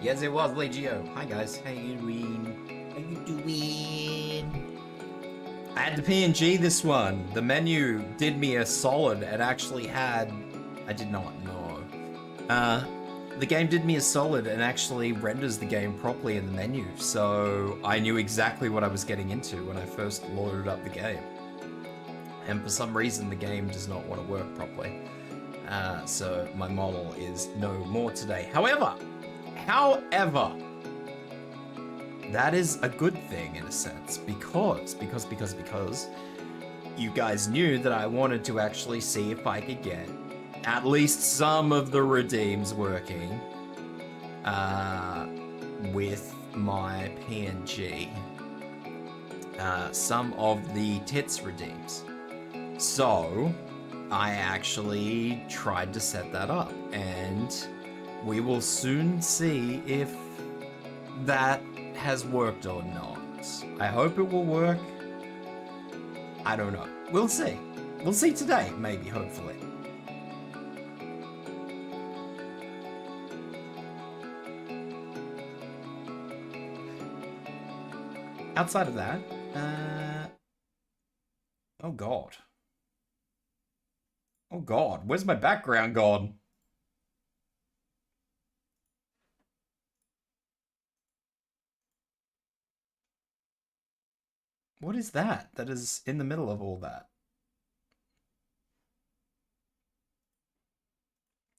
Yes, it was Legio. Hi guys, how you doing? How you doing? I had the PNG this one. The menu did me a solid. It actually had... I did not know. The game did me a solid and actually renders the game properly in the menu. So I knew exactly what I was getting into when I first loaded up the game. And for some reason the game does not want to work properly. So my model is no more today. However, that is a good thing in a sense, because you guys knew that I wanted to actually see if I could get at least some of the redeems working with my PNG. Some of the tits redeems. So I actually tried to set that up, and we will soon see if that has worked or not. I hope it will work. I don't know. We'll see. We'll see today, maybe, hopefully. Outside of that, oh god. Oh god, where's my background gone? What is that? That is in the middle of all that.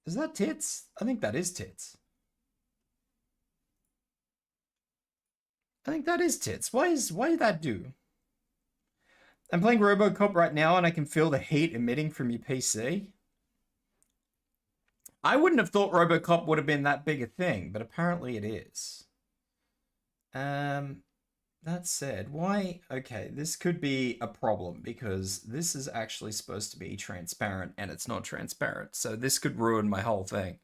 Is that tits? I think that is tits. I think that is tits. Why did that do? I'm playing RoboCop right now and I can feel the heat emitting from your PC. I wouldn't have thought RoboCop would have been that big a thing, but apparently it is. That said, why... Okay, this could be a problem because this is actually supposed to be transparent and it's not transparent. So this could ruin my whole thing.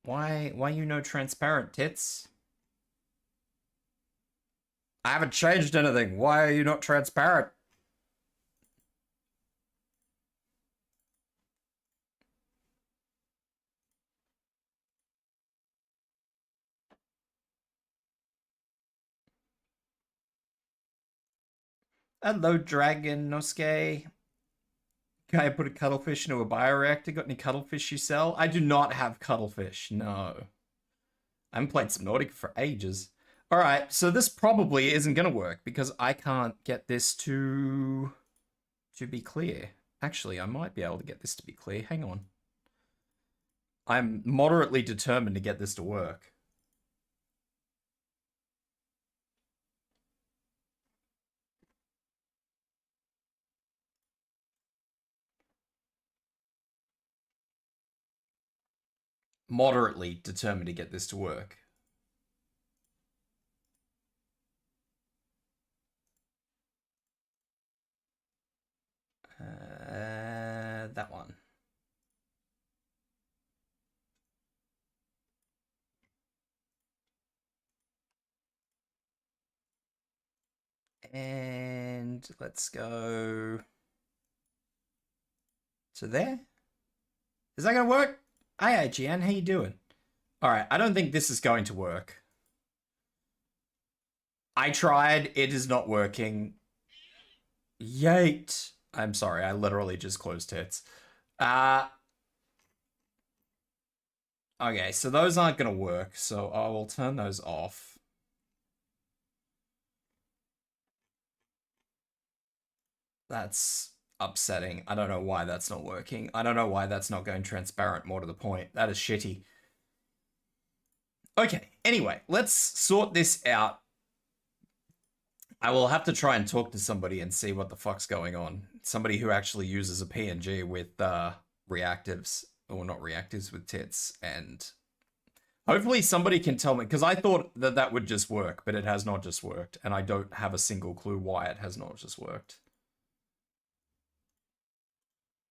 Why you no transparent, tits? I haven't changed anything. Why are you not transparent? Hello, Dragon Nosuke. Can I put a cuttlefish into a bioreactor? Got any cuttlefish you sell? I do not have cuttlefish, no. I haven't played Subnautica for ages. Alright, so this probably isn't gonna work because I can't get this to be clear. Actually, I might be able to get this to be clear. Hang on. I'm moderately determined to get this to work. Moderately determined to get this to work. That one. And let's go to there. Is that gonna work? Hi, IGN, how you doing? Alright, I don't think this is going to work. I tried, it is not working. Yate. I'm sorry, I literally just closed tits. Okay, so those aren't gonna work, so I will turn those off. That's upsetting. I don't know why that's not working. I don't know why that's not going transparent, more to the point. That is shitty. Okay, anyway, let's sort this out. I will have to try and talk to somebody and see what the fuck's going on. Somebody who actually uses a PNG with reactives, or not reactives, with tits, and hopefully somebody can tell me, because I thought that that would just work, but it has not just worked, and I don't have a single clue why it has not just worked.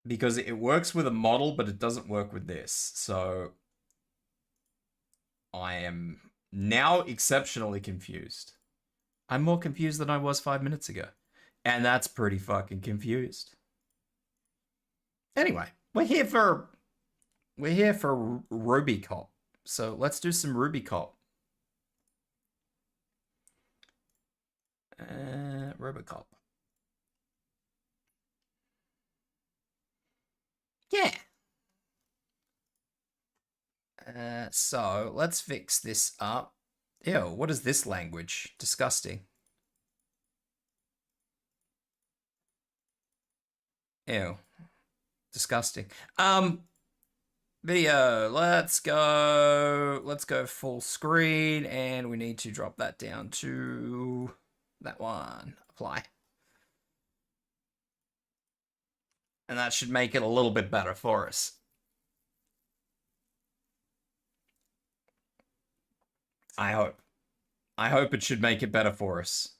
Because it works with a model, but it doesn't work with this, so I am now exceptionally confused. I'm more confused than I was 5 minutes ago. And that's pretty fucking confused. Anyway, we're here for RoboCop. So let's do some RoboCop. RoboCop. Yeah. So let's fix this up. Ew, what is this language? Disgusting. Ew. Disgusting. Video, let's go full screen, and we need to drop that down to that one. Apply. And that should make it a little bit better for us. I hope. I hope it should make it better for us.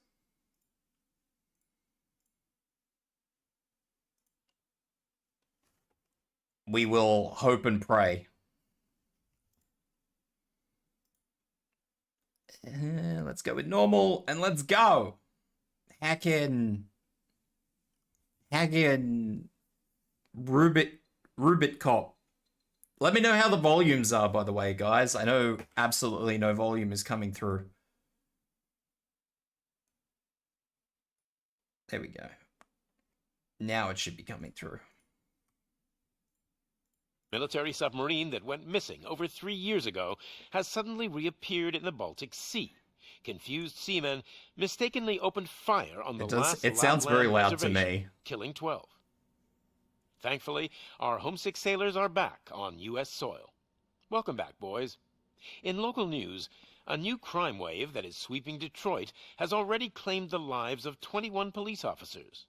We will hope and pray. Let's go with normal, and let's go. Hacking RoboCop. Let me know how the volumes are, by the way, guys. I know absolutely no volume is coming through. There we go. Now it should be coming through. Military submarine that went missing over 3 years ago has suddenly reappeared in the Baltic Sea. Confused seamen mistakenly opened fire on the last It sounds very loud to reservation, me. killing 12. Thankfully, our homesick sailors are back on U.S. soil. Welcome back, boys. In local news, a new crime wave that is sweeping Detroit has already claimed the lives of 21 police officers.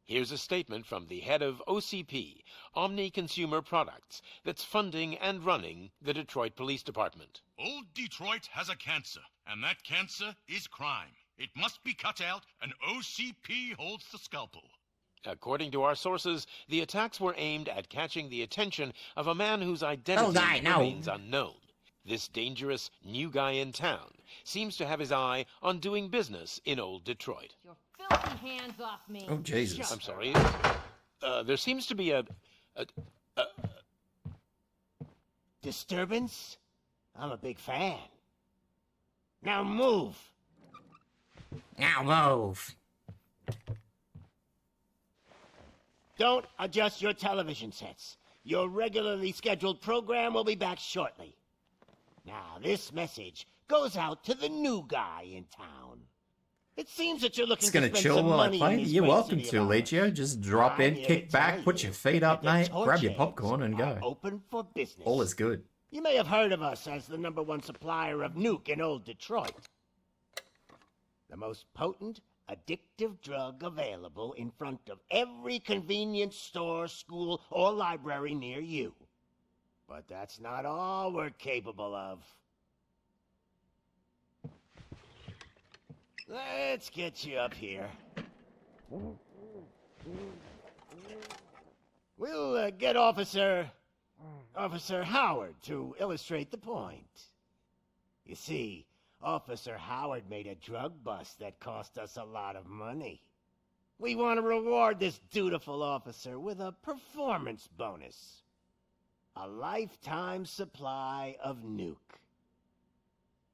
Here's a statement from the head of OCP, Omni Consumer Products, that's funding and running the Detroit Police Department. Old Detroit has a cancer, and that cancer is crime. It must be cut out, and OCP holds the scalpel. According to our sources, the attacks were aimed at catching the attention of a man whose identity remains unknown. This dangerous new guy in town seems to have his eye on doing business in old Detroit. Your filthy hands off me. Oh, Jesus. I'm sorry. There seems to be a disturbance? I'm a big fan. Now move. Now move. Don't adjust your television sets. Your regularly scheduled program will be back shortly. Now, this message goes out to the new guy in town. It seems that you're looking Just gonna to spend chill some while I money play? in this You're great welcome city to, of ours. Legio. Just drop in, I'm kick here to back, tell put you your feet up, that the mate, grab your torch popcorn and heads go. are open for business. All is good. You may have heard of us as the #1 supplier of nuke in old Detroit. The most potent, addictive drug available in front of every convenience store, school, or library near you. But that's not all we're capable of. Let's get you up here. We'll get Officer Howard to illustrate the point. You see, Officer Howard made a drug bust that cost us a lot of money. We want to reward this dutiful officer with a performance bonus. A lifetime supply of nuke.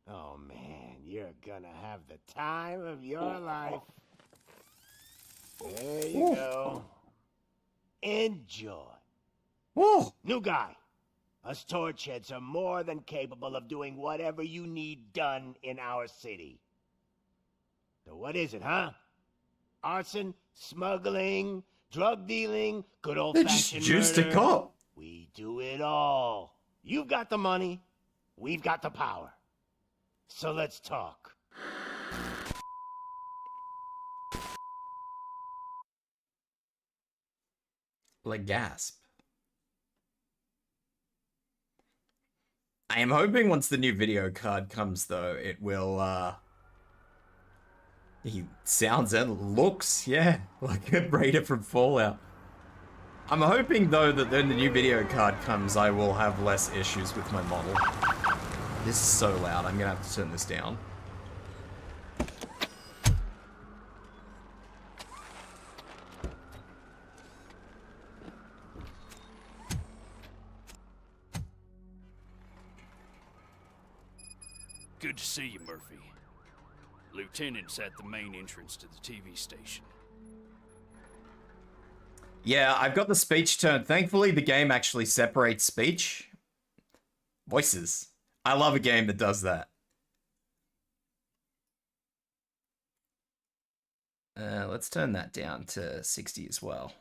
Oh man, you're gonna have the time of your life. There you go. Enjoy. Whoa! New guy. Us torch heads are more than capable of doing whatever you need done in our city. So what is it, huh? Arson, smuggling, drug dealing, good They just old-fashioned juiced a murder. cop. We do it all. You've got the money. We've got the power. So let's talk. Like gasp. I am hoping once the new video card comes, though, it will, he sounds and looks, yeah, like a Raider from Fallout. I'm hoping, though, that when the new video card comes, I will have less issues with my model. This is so loud, I'm gonna have to turn this down. Good to see you, Murphy. Lieutenant's at the main entrance to the TV station. Yeah, I've got the speech turned. Thankfully, the game actually separates speech. Voices. I love a game that does that. Let's turn that down to 60 as well.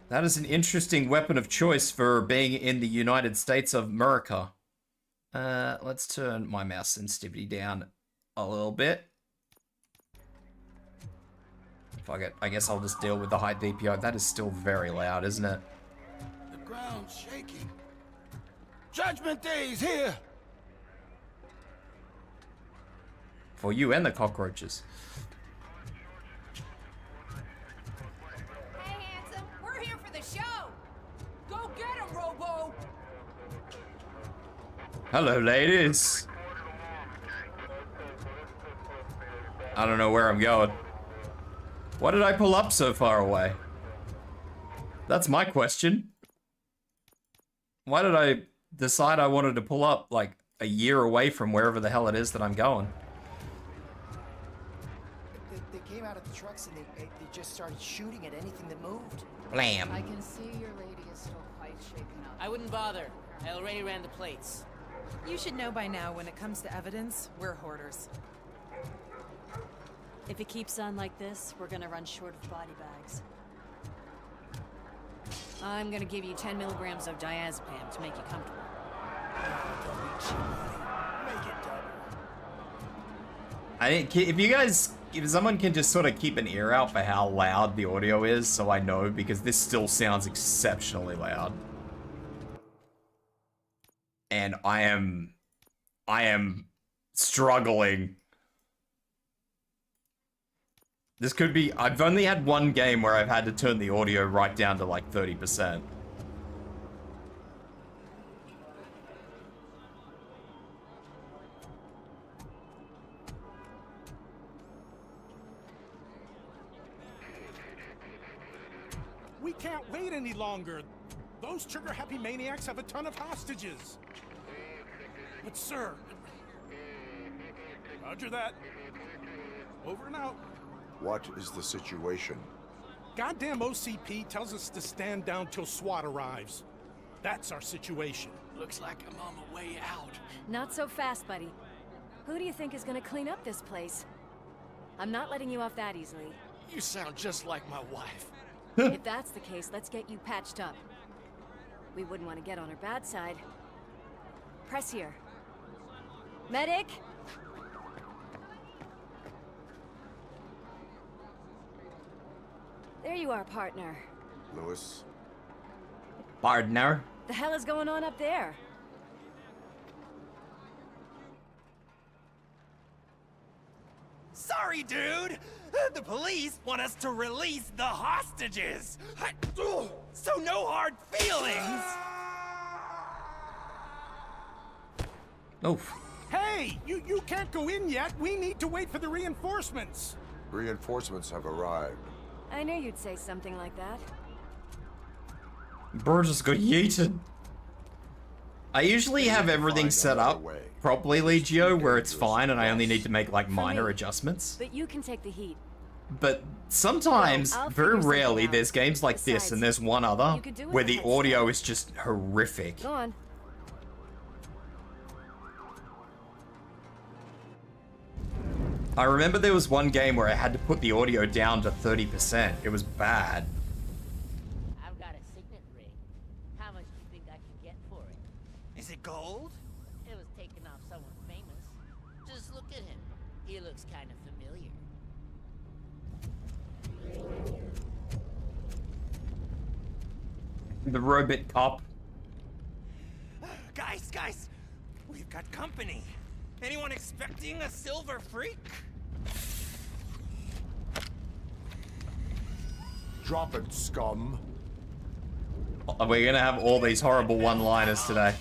That is an interesting weapon of choice for being in the United States of America. Let's turn my mouse sensitivity down a little bit. Fuck it. I guess I'll just deal with the high DPI. That is still very loud, isn't it? The ground's shaking. Judgment Day is here! For you and the cockroaches. Hey, handsome, we're here for the show. Go get him, Robo. Hello, ladies. I don't know where I'm going. Why did I pull up so far away? That's my question. Why did I decide I wanted to pull up like a year away from wherever the hell it is that I'm going? They came out of the trucks and they just started shooting at anything that moved. Blam. I can see your lady is still quite shaken up. I wouldn't bother. I already ran the plates. You should know by now, when it comes to evidence, we're hoarders. If it keeps on like this, we're gonna run short of body bags. I'm gonna give you 10 milligrams of diazepam to make you comfortable. Don't be cheap, buddy. Make it double. I think if someone can just sort of keep an ear out for how loud the audio is, so I know, because this still sounds exceptionally loud. And I am struggling. This could be, I've only had one game where I've had to turn the audio right down to like 30%. We can't wait any longer. Those trigger-happy maniacs have a ton of hostages. But sir... Roger that. Over and out. What is the situation? Goddamn OCP tells us to stand down till SWAT arrives. That's our situation. Looks like I'm on my way out. Not so fast, buddy. Who do you think is gonna clean up this place? I'm not letting you off that easily. You sound just like my wife. If that's the case, let's get you patched up. We wouldn't want to get on her bad side. Press here. Medic! There you are, partner. Lewis? Partner? The hell is going on up there? Sorry, dude! The police want us to release the hostages! So no hard feelings! Oof. Hey! You can't go in yet! We need to wait for the reinforcements! Reinforcements have arrived. I knew you'd say something like that. Bro just got yeeted. I usually have everything set up properly, Legio, where it's fine and I only need to make like minor adjustments. But you can take the heat. But sometimes, Well, I'll very figure something rarely, out. there's games like this Besides, and there's one other you could do it where the ahead audio is just horrific. Go on. I remember there was one game where I had to put the audio down to 30%. It was bad. I've got a signet ring. How much do you think I can get for it? Is it gold? It was taken off someone famous. Just look at him. He looks kind of familiar. The robot cop. Guys, we've got company. Anyone expecting a silver freak? Drop it, scum. We're gonna have all these horrible one-liners today.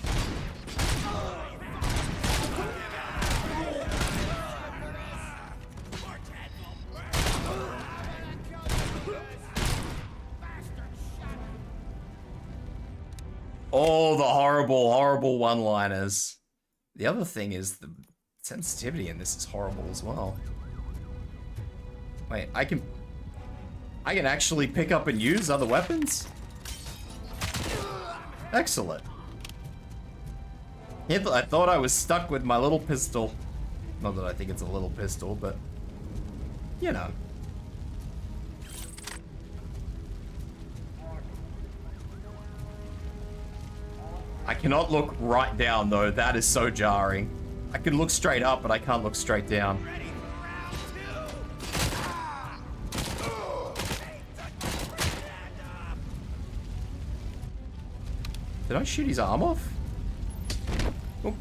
All the horrible, horrible one-liners. The other thing is the sensitivity in this is horrible as well. Wait, I can actually pick up and use other weapons? Excellent. Yeah, I thought I was stuck with my little pistol. Not that I think it's a little pistol, but you know. I cannot look right down though, that is so jarring. I can look straight up, but I can't look straight down. Did I shoot his arm off? Oh.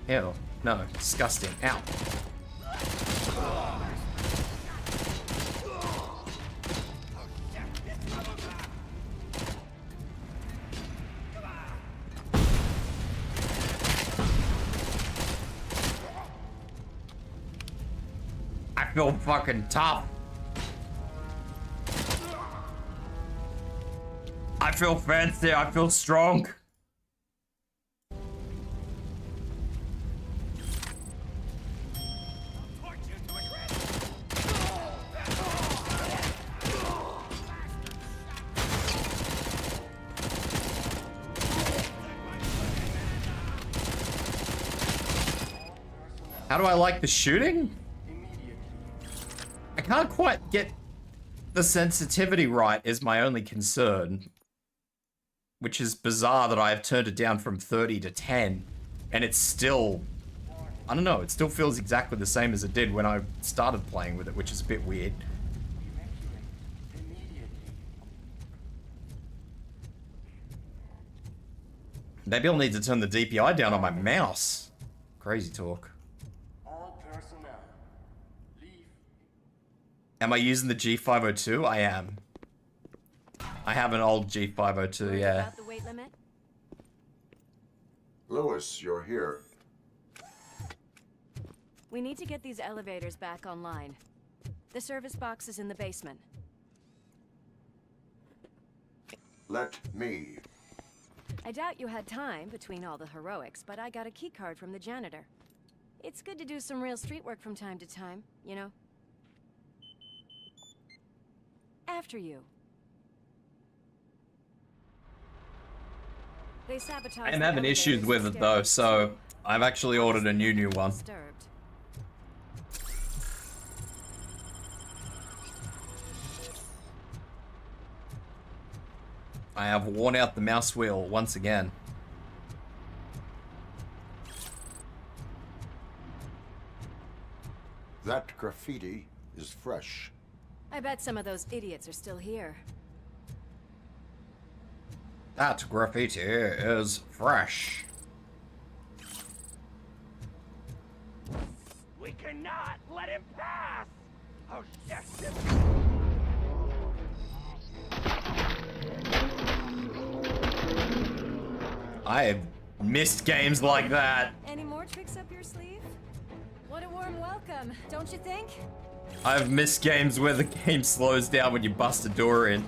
Ew. No, disgusting. Ow. I feel fucking tough. I feel fancy, I feel strong. How do I like the shooting? I can't quite get the sensitivity right is my only concern. Which is bizarre that I have turned it down from 30 to 10. And it's still... I don't know, it still feels exactly the same as it did when I started playing with it, which is a bit weird. Maybe I'll need to turn the DPI down on my mouse. Crazy talk. Am I using the G502? I am. I have an old G502, yeah. About the weight limit? Lewis, you're here. We need to get these elevators back online. The service box is in the basement. Let me. I doubt you had time between all the heroics, but I got a key card from the janitor. It's good to do some real street work from time to time, you know? After you. They sabotaged. I'm having issues with it though, so I've actually ordered a new one. I have worn out the mouse wheel once again. That graffiti is fresh. I bet some of those idiots are still here. That graffiti is fresh. We cannot let him pass! Oh, shit! I have missed games like that. Any more tricks up your sleeve? What a warm welcome, don't you think? I've missed games where the game slows down when you bust a door in.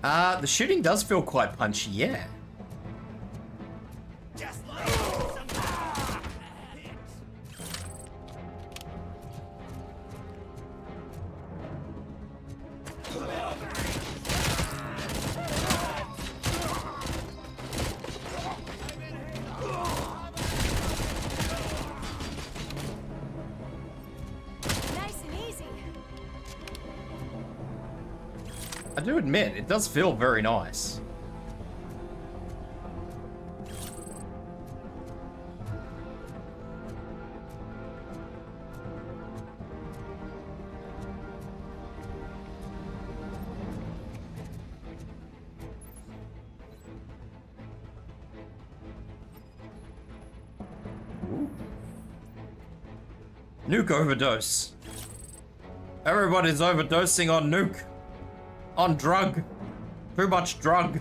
The shooting does feel quite punchy, yeah. Just like Nice and easy. I do admit, it does feel very nice. Nuke overdose. Everybody's overdosing on nuke. On drug. Too much drug.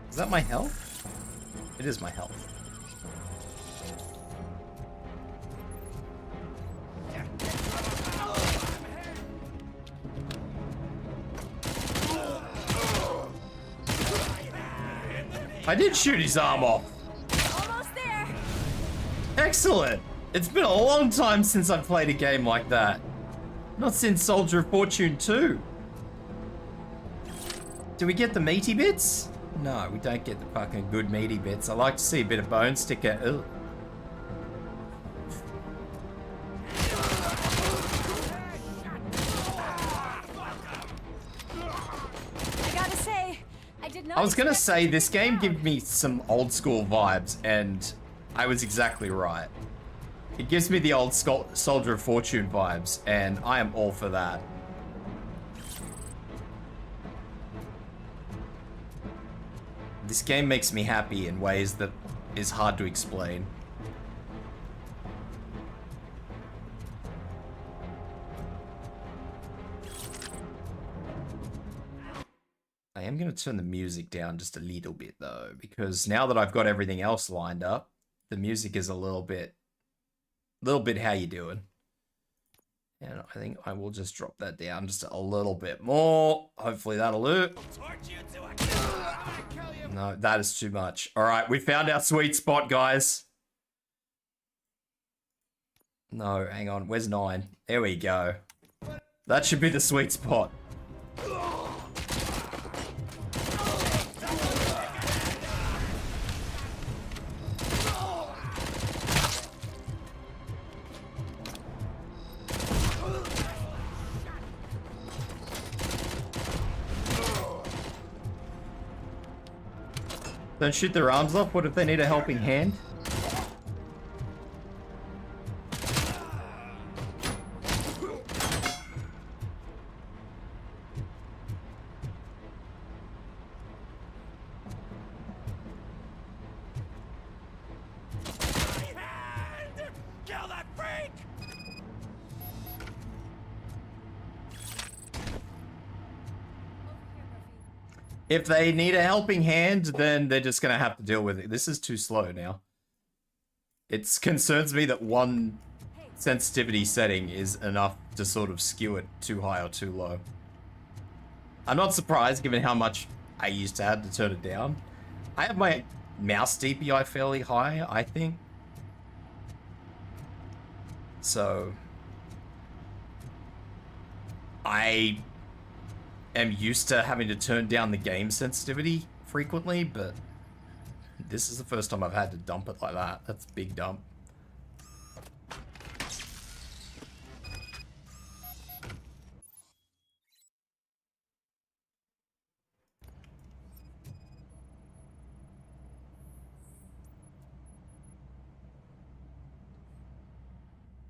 Is that my health? It is my health. I did shoot his arm off. Almost there. Excellent. It's been a long time since I've played a game like that. Not since Soldier of Fortune 2. Do we get the meaty bits? No, we don't get the fucking good meaty bits. I like to see a bit of bone stick out. Ugh. I gotta say, I did not. I was gonna say this game gives me some old school vibes, and I was exactly right. It gives me the old Soldier of Fortune vibes, and I am all for that. This game makes me happy in ways that is hard to explain. I am going to turn the music down just a little bit though, because now that I've got everything else lined up, the music is a little bit how you doing. And I think I will just drop that down just a little bit more. Hopefully that'll do. No, that is too much. All right, we found our sweet spot, guys. No, hang on. Where's 9? There we go. That should be the sweet spot. Don't shoot their arms off. What if they need a helping hand? Kill that freak! If they need a helping hand, then they're just gonna have to deal with it. This is too slow now. It concerns me that one sensitivity setting is enough to sort of skew it too high or too low. I'm not surprised given how much I used to have to turn it down. I have my mouse DPI fairly high, I think. So I am used to having to turn down the game sensitivity frequently, but this is the first time I've had to dump it like that. That's a big dump.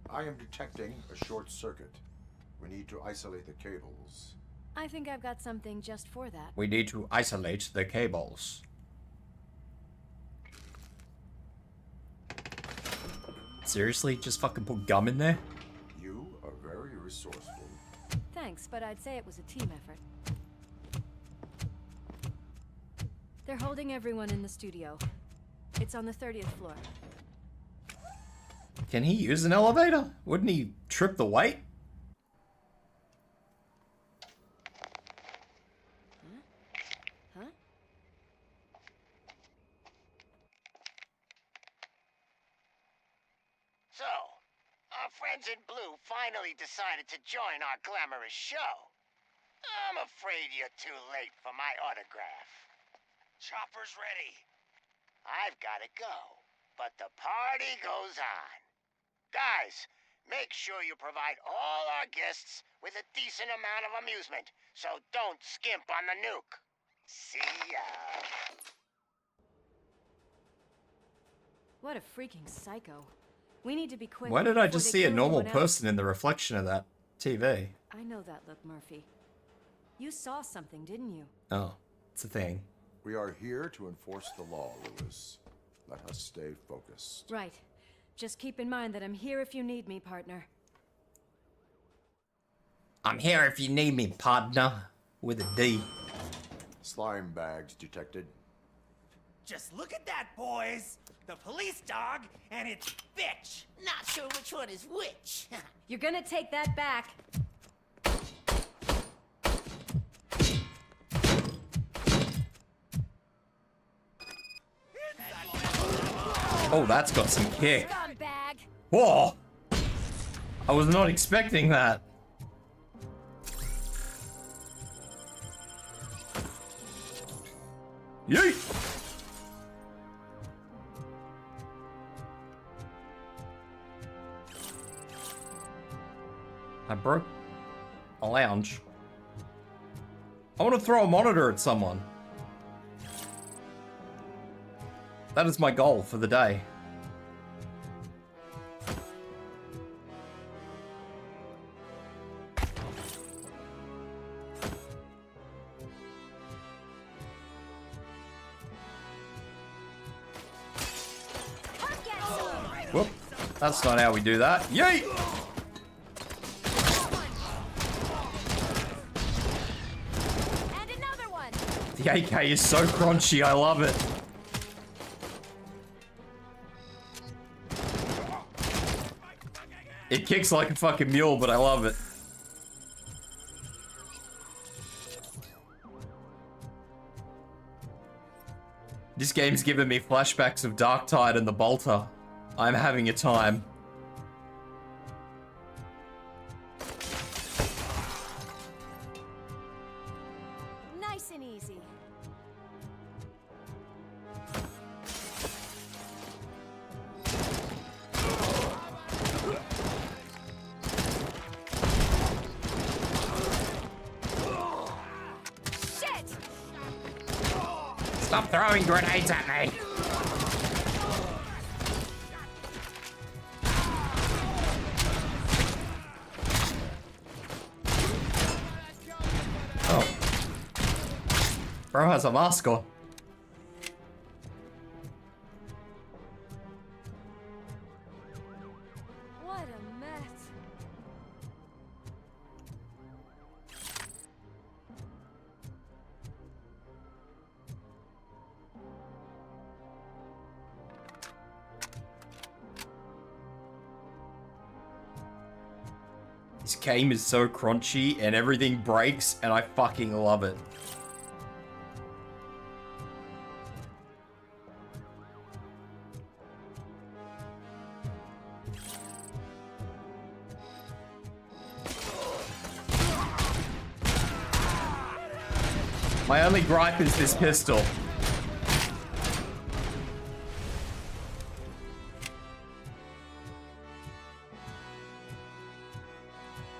I am detecting a short circuit. We need to isolate the cables. I think I've got something just for that. We need to isolate the cables. Seriously? Just fucking put gum in there? You are very resourceful. Thanks, but I'd say it was a team effort. They're holding everyone in the studio. It's on the 30th floor. Can he use an elevator? Wouldn't he trip the weight? Huh? So, our friends in blue finally decided to join our glamorous show. I'm afraid you're too late for my autograph. Chopper's ready. I've gotta go, but the party goes on. Guys, make sure you provide all our guests with a decent amount of amusement, so don't skimp on the nuke. See ya. What a freaking psycho. We need to be quick. Why did I before just they see a kill normal everyone else. person in the reflection of that TV? I know that look, Murphy. You saw something, didn't you? Oh, it's a thing. We are here to enforce the law, Lewis. Let us stay focused. Right. Just keep in mind that I'm here if you need me, partner. I'm here if you need me, partner. With a D. Slime bags detected. Just look at that, boys! The police dog and its bitch! Not sure which one is which. You're gonna take that back. Oh, that's got some kick. Scumbag. Whoa! I was not expecting that. Yeet! I broke a lounge. I want to throw a monitor at someone. That is my goal for the day. Whoop. That's not how we do that. Yeet! And another one. The AK is so crunchy, I love it. It kicks like a fucking mule, but I love it. This game's giving me flashbacks of Darktide and the Bolter. I'm having a time. Nice and easy. Shit! Stop throwing grenades at me! Oh. Bro has a mask on. What a mess. This game is so crunchy and everything breaks and I fucking love it. My only gripe is this pistol.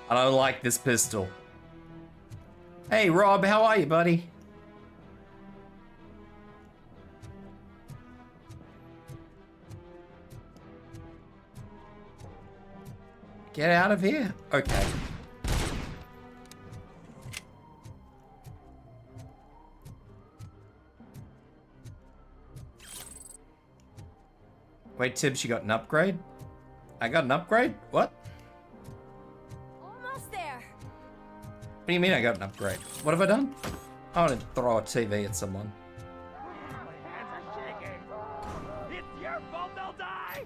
I don't like this pistol. Hey Rob, how are you, buddy? Get out of here. Okay. Wait, Tibs, you got an upgrade? I got an upgrade? What? Almost there. What do you mean I got an upgrade? What have I done? I want to throw a TV at someone. Hands are shaking. It's your fault they'll die.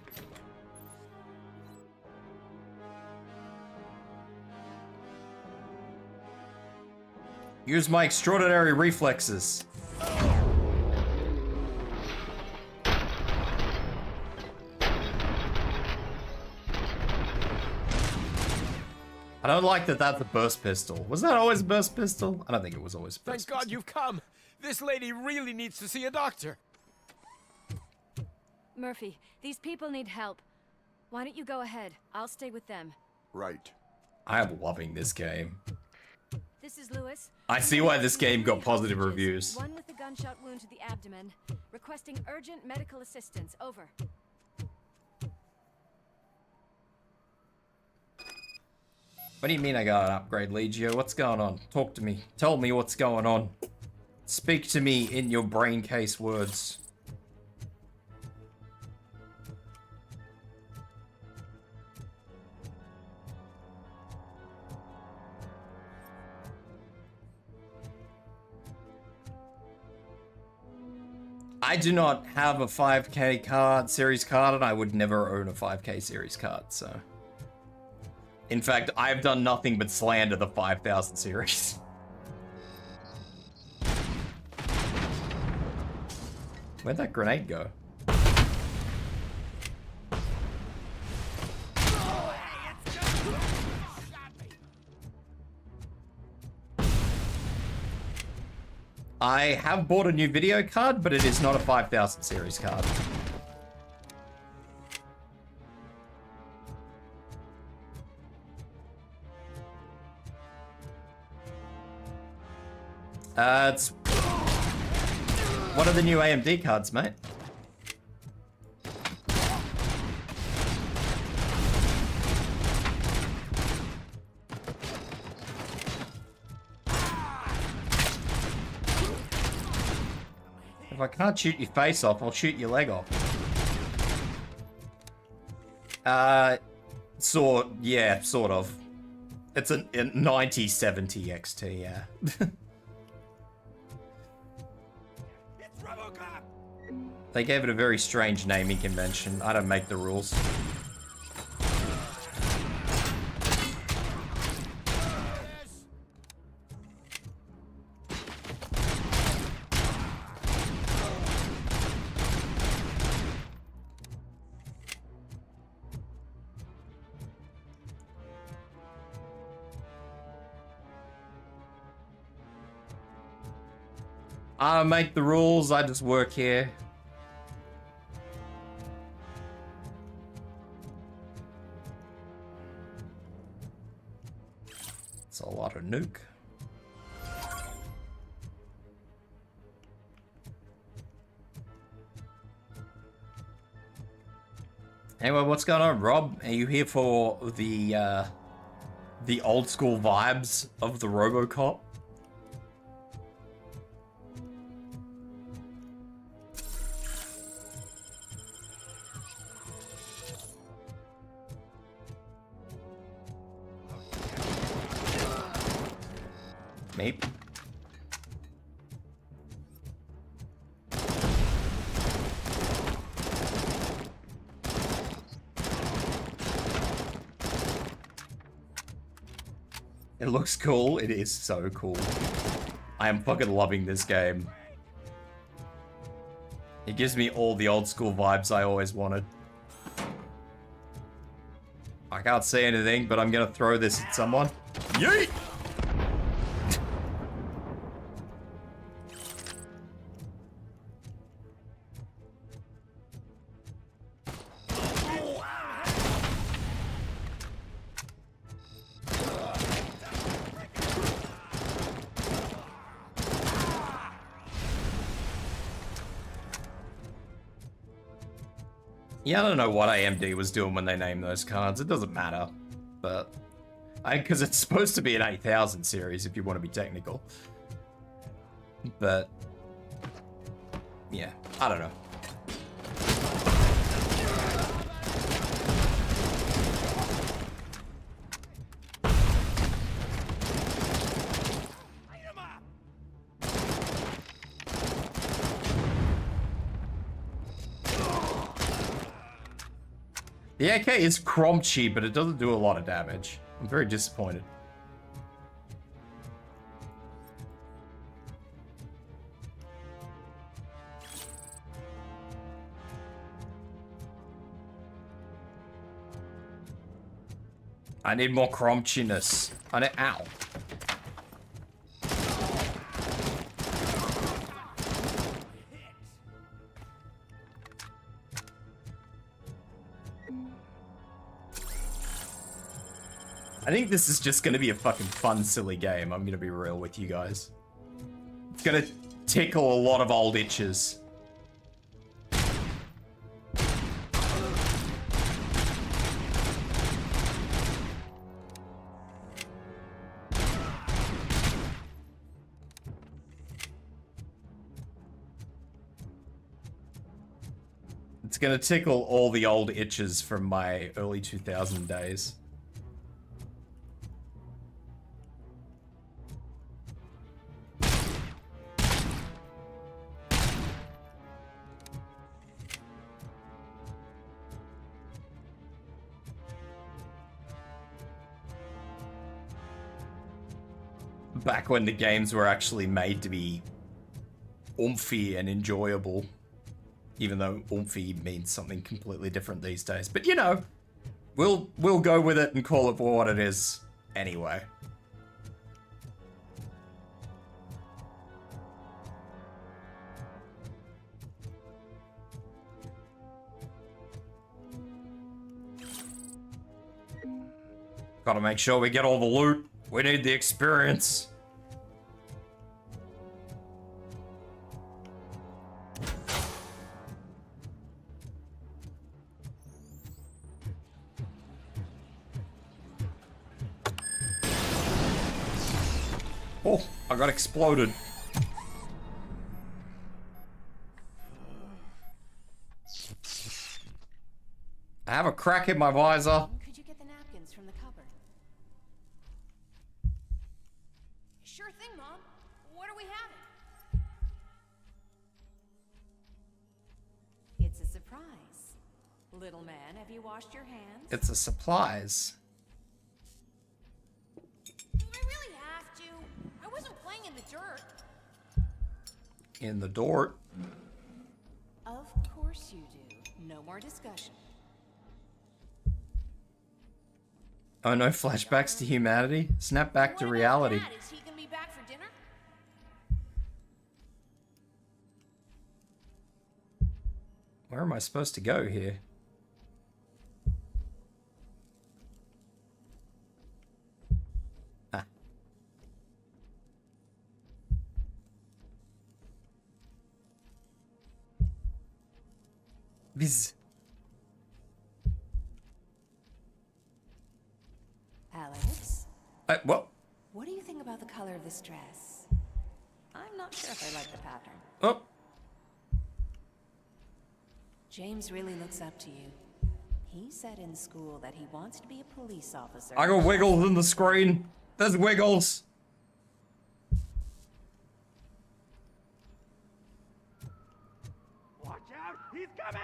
Use my extraordinary reflexes. I don't like that that's a burst pistol. Was that always a burst pistol? I don't think it was always a burst Thank God you've come. This lady really needs to see a doctor. Murphy, these people need help. Why don't you go ahead? I'll stay with them. Right. I am loving this game. This is Lewis. I see why this game got positive reviews. One with a gunshot wound to the abdomen. Requesting urgent medical assistance. Over. What do you mean I got an upgrade, Legio? What's going on? Talk to me. Tell me what's going on. Speak to me in your brain case words. I do not have a 5K card, series card, and I would never own a 5K series card, so... In fact, I've done nothing but slander the 5000 series. Where'd that grenade go? I have bought a new video card, but it is not a 5000 series card. It's one of the new AMD cards, mate. If I can't shoot your face off, I'll shoot your leg off. Yeah, sort of. It's a 9070 XT, yeah. It's RoboCop! They gave it a very strange naming convention. I don't make the rules. I don't make the rules, I just work here. It's a lot of nuke. Anyway, what's going on, Rob? Are you here for the old school vibes of the RoboCop? Maybe. It looks cool. It is so cool. I am fucking loving this game. It gives me all the old school vibes I always wanted. I can't say anything, but I'm gonna throw this at someone. Yeet! Yeah, I don't know what AMD was doing when they named those cards. It doesn't matter, but because it's supposed to be an 8000 series if you want to be technical. But yeah, I don't know. The AK is crunchy, but it doesn't do a lot of damage. I'm very disappointed. I need more crunchiness. I need, ow. I think this is just gonna be a fucking fun, silly game. I'm gonna be real with you guys. It's gonna tickle a lot of old itches. It's gonna tickle all the old itches from my early 2000 days. Back when the games were actually made to be oomphy and enjoyable. Even though oomphy means something completely different these days. But you know, we'll go with it and call it for what it is anyway. Gotta make sure we get all the loot. We need the experience. Oh, I got exploded. I have a crack in my visor. Could you get the napkins from the cupboard? Sure thing, Mom. What are we having? It's a surprise. Little man, have you washed your hands? It's a supplies. Do I really have to? I wasn't playing in the dirt. In the door. Of course you do. No more discussion. Oh no, flashbacks to humanity? Snap back to reality. Dad, is he gonna be back for dinner? Where am I supposed to go here? Ah. Viz. Alex? What? What do you think about the color of this dress? I'm not sure if I like the pattern. Oh. James really looks up to you. He said in school that he wants to be a police officer. I got wiggles in the screen. There's wiggles. Watch out! He's coming!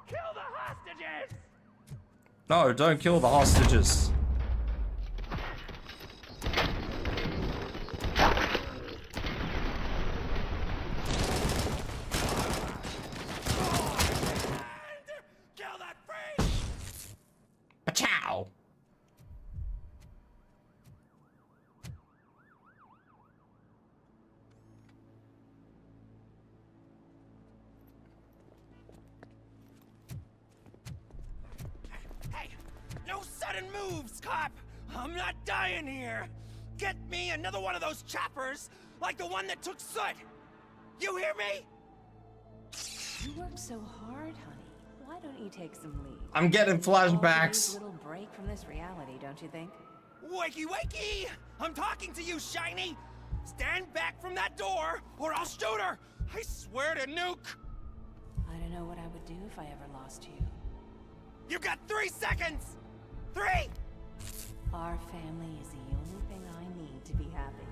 Kill the hostages! No, don't kill the hostages. Kill that freak! Ciao. Hey, no sudden moves, cop! I'm not dying here! Get me another one of those choppers, like the one that took Soot! You hear me? You work so hard, honey. Why don't you take some leave? I'm getting flashbacks. A little break from this reality, don't you think? Wakey, wakey! I'm talking to you, Shiny! Stand back from that door, or I'll shoot her! I swear to nuke! I don't know what I would do if I ever lost you. You got 3 seconds! 3! Our family is the only thing I need to be happy.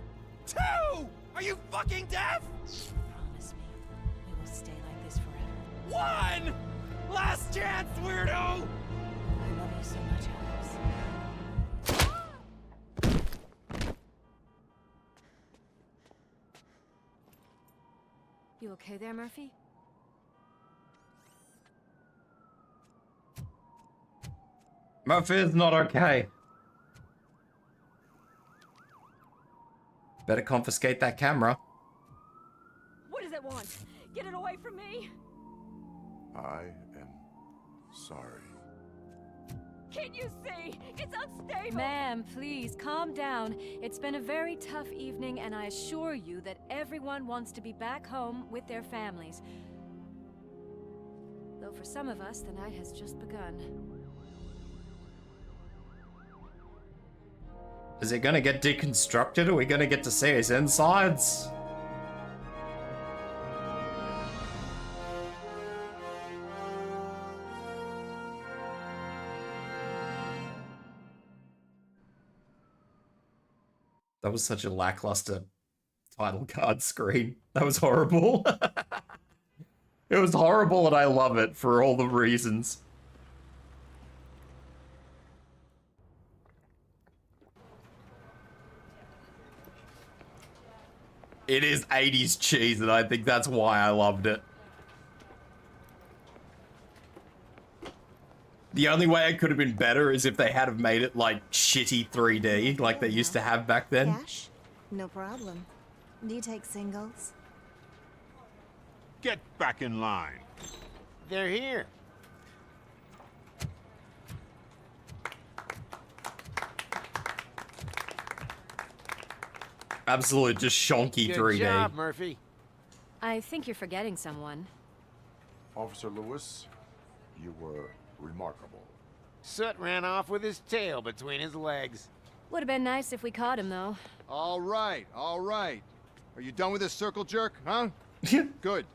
2! Are you fucking deaf? Promise me, we will stay like this forever. 1! Last chance, weirdo! I love you so much, Alex. You okay there, Murphy? Murphy is not okay. Better confiscate that camera. What does it want? Get it away from me! I am sorry. Can't you see? It's unstable! Ma'am, please, calm down. It's been a very tough evening, and I assure you that everyone wants to be back home with their families. Though for some of us, the night has just begun. Is it gonna get deconstructed? Are we gonna get to see his insides? That was such a lackluster title card screen. That was horrible. It was horrible and I love it for all the reasons. It is 80s cheese and I think that's why I loved it. The only way it could have been better is if they had have made it like shitty 3D like they used to have back then. Cash? No problem. Do you take singles? Get back in line. They're here. Absolute just shonky Good 3D. job, Murphy. I think you're forgetting someone. Officer Lewis, you were remarkable. Soot ran off with his tail between his legs. Would have been nice if we caught him, though. All right, all right. Are you done with this circle jerk, huh? Good.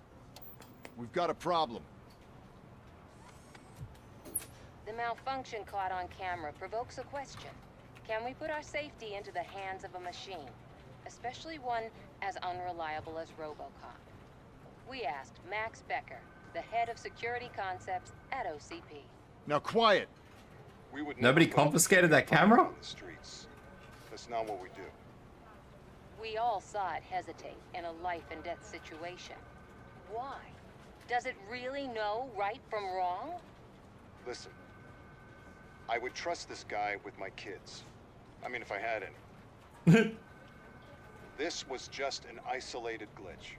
We've got a problem. The malfunction caught on camera provokes a question. Can we put our safety into the hands of a machine? Especially one as unreliable as RoboCop. We asked Max Becker, the head of security concepts at OCP. Now quiet! Nobody confiscated that camera? That's not what we do. We all saw it hesitate in a life and death situation. Why? Does it really know right from wrong? Listen, I would trust this guy with my kids. I mean, if I had any. This was just an isolated glitch.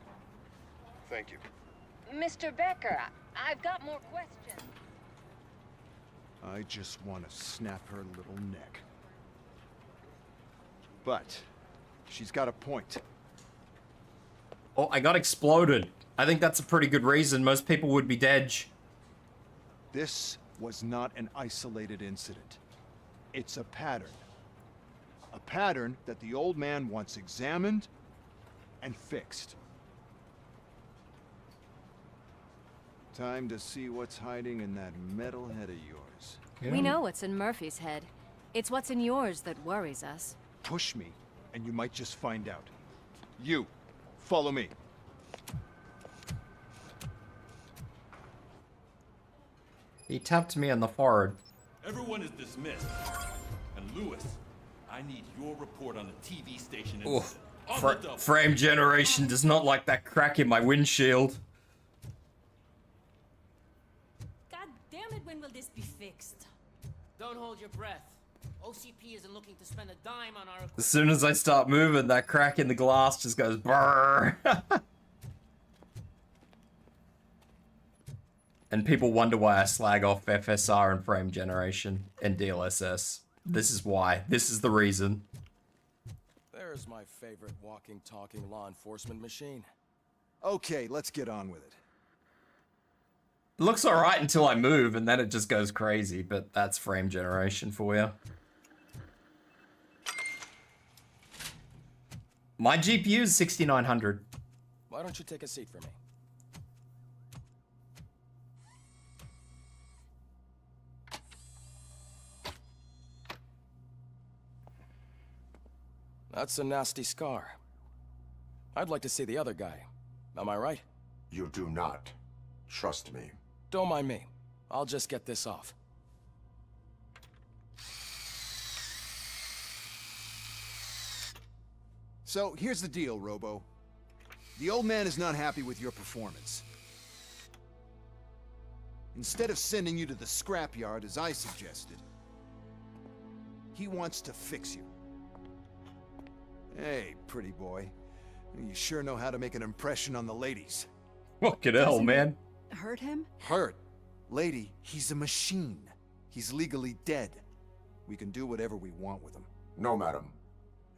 Thank you. Mr. Becker, I've got more questions. I just want to snap her little neck. But she's got a point. Oh, I got exploded. I think that's a pretty good reason. Most people would be dead. This was not an isolated incident. It's a pattern. A pattern that the old man wants examined and fixed. Time to see what's hiding in that metal head of yours. We know what's in Murphy's head. It's what's in yours that worries us. Push me, and you might just find out. You, follow me. He tapped me on the forehead. Everyone is dismissed. And Lewis, I need your report on the TV station Ooh, incident. frame generation does not like that crack in my windshield. God damn it, when will this be fixed? Don't hold your breath. OCP isn't looking to spend a dime on our... As soon as I start moving, that crack in the glass just goes brrr. And people wonder why I slag off FSR and frame generation and DLSS. This is why. This is the reason. There's my favorite walking, talking law enforcement machine. Okay, let's get on with it. It looks alright until I move, and then it just goes crazy, but that's frame generation for you. My GPU is 6900. Why don't you take a seat for me? That's a nasty scar. I'd like to see the other guy. Am I right? You do not. Trust me. Don't mind me. I'll just get this off. So, here's the deal, Robo. The old man is not happy with your performance. Instead of sending you to the scrapyard as I suggested, he wants to fix you. Hey, pretty boy. You sure know how to make an impression on the ladies. Fucking hell, man. Hurt him? Hurt? Lady, he's a machine. He's legally dead. We can do whatever we want with him. No, madam.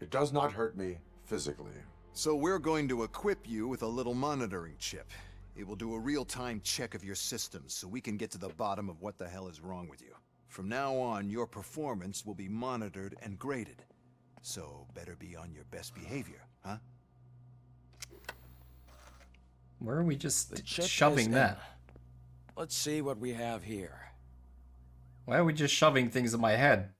It does not hurt me physically. So we're going to equip you with a little monitoring chip. It will do a real-time check of your systems so we can get to the bottom of what the hell is wrong with you. From now on, your performance will be monitored and graded. So better be on your best behavior, huh? Where are we just shoving that? Let's see what we have here. Why are we just shoving things in my head?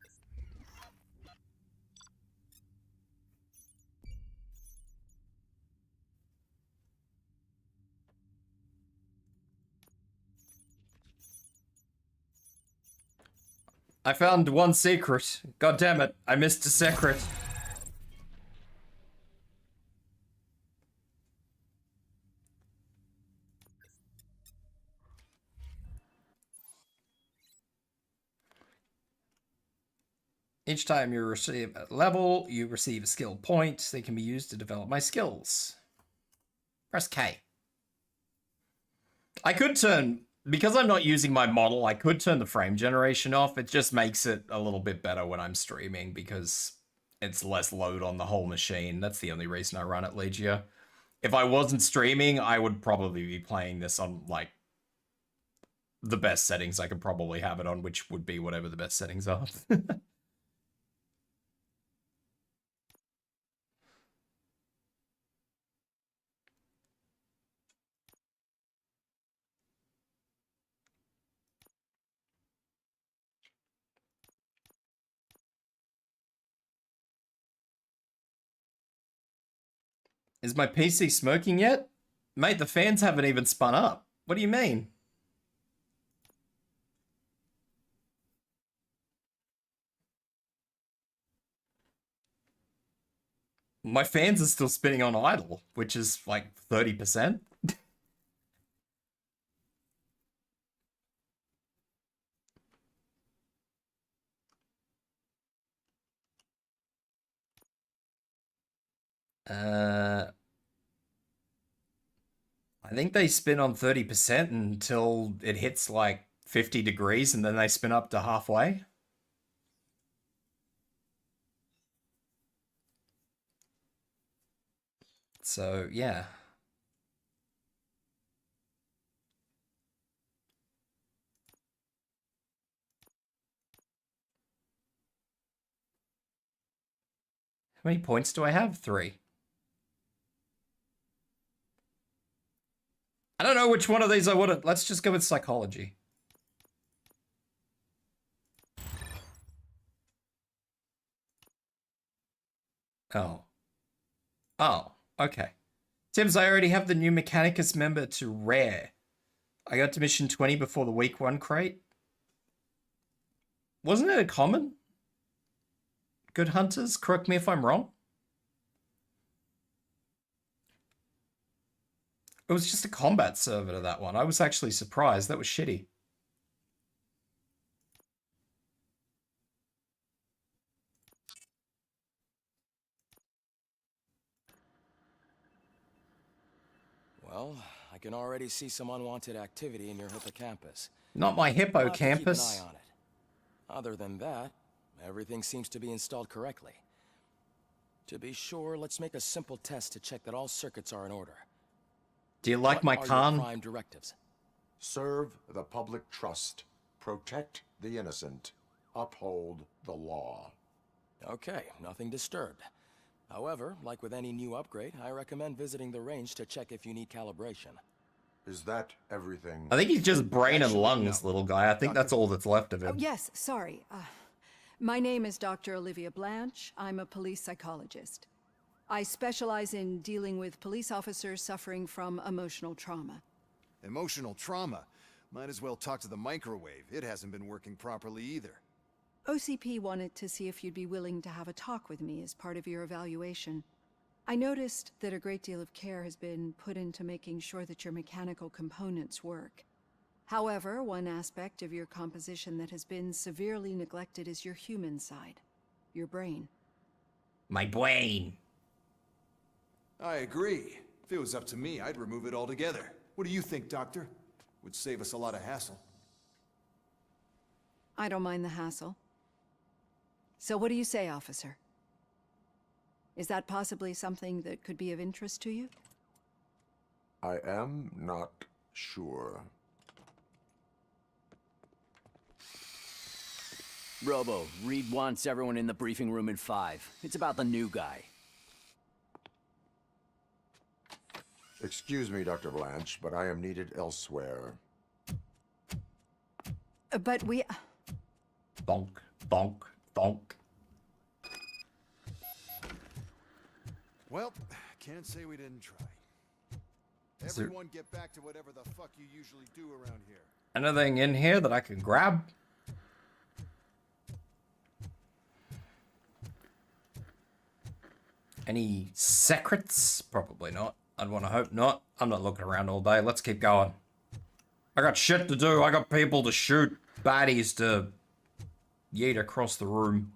I found one secret. God damn it, I missed a secret. Each time you receive a level, you receive a skill point. They can be used to develop my skills. Press K. I could turn, because I'm not using my model, I could turn the frame generation off. It just makes it a little bit better when I'm streaming because it's less load on the whole machine. That's the only reason I run it, Legia. If I wasn't streaming, I would probably be playing this on, like, the best settings I could probably have it on, which would be whatever the best settings are. Is my PC smoking yet? Mate, the fans haven't even spun up. What do you mean? My fans are still spinning on idle, which is like 30%. I think they spin on 30% until it hits like 50 degrees and then they spin up to halfway. So, yeah. How many points do I have? 3. I don't know which one of these I would have. Let's just go with psychology. Oh. Oh, okay. Tibs, I already have the new Mechanicus member to rare. I got to mission 20 before the week 1 crate. Wasn't it a common? Good hunters, correct me if I'm wrong. It was just a combat server to that one. I was actually surprised. That was shitty. Well, I can already see some unwanted activity in your hippocampus. Not my I'll have to keep an hippocampus. eye on it. Other than that, everything seems to be installed correctly. To be sure, let's make a simple test to check that all circuits are in order. Do you like my What are your Khan? prime directives? Serve the public trust. Protect the innocent. Uphold the law. Okay, nothing disturbed. However, like with any new upgrade, I recommend visiting the range to check if you need calibration. Is that everything? I think he's just brain and Actually, lungs, no. little guy. I think that's all that's left of him. Oh, yes, sorry. My name is Dr. Olivia Blanche. I'm a police psychologist. I specialize in dealing with police officers suffering from emotional trauma. Emotional trauma? Might as well talk to the microwave. It hasn't been working properly either. OCP wanted to see if you'd be willing to have a talk with me as part of your evaluation. I noticed that a great deal of care has been put into making sure that your mechanical components work. However, one aspect of your composition that has been severely neglected is your human side, your brain. My brain. I agree. If it was up to me, I'd remove it altogether. What do you think, Doctor? Would save us a lot of hassle. I don't mind the hassle. So what do you say, officer? Is that possibly something that could be of interest to you? I am not sure. Robo, Reed wants everyone in the briefing room in 5. It's about the new guy. Excuse me, Dr. Blanche, but I am needed elsewhere. But we... Bonk, bonk, bonk. Well, can't say we didn't try. Is there Everyone get back to whatever the fuck you usually do around here. anything in here that I can grab? Any secrets? Probably not. I'd want to hope not. I'm not looking around all day. Let's keep going. I got shit to do. I got people to shoot. Baddies to yeet across the room.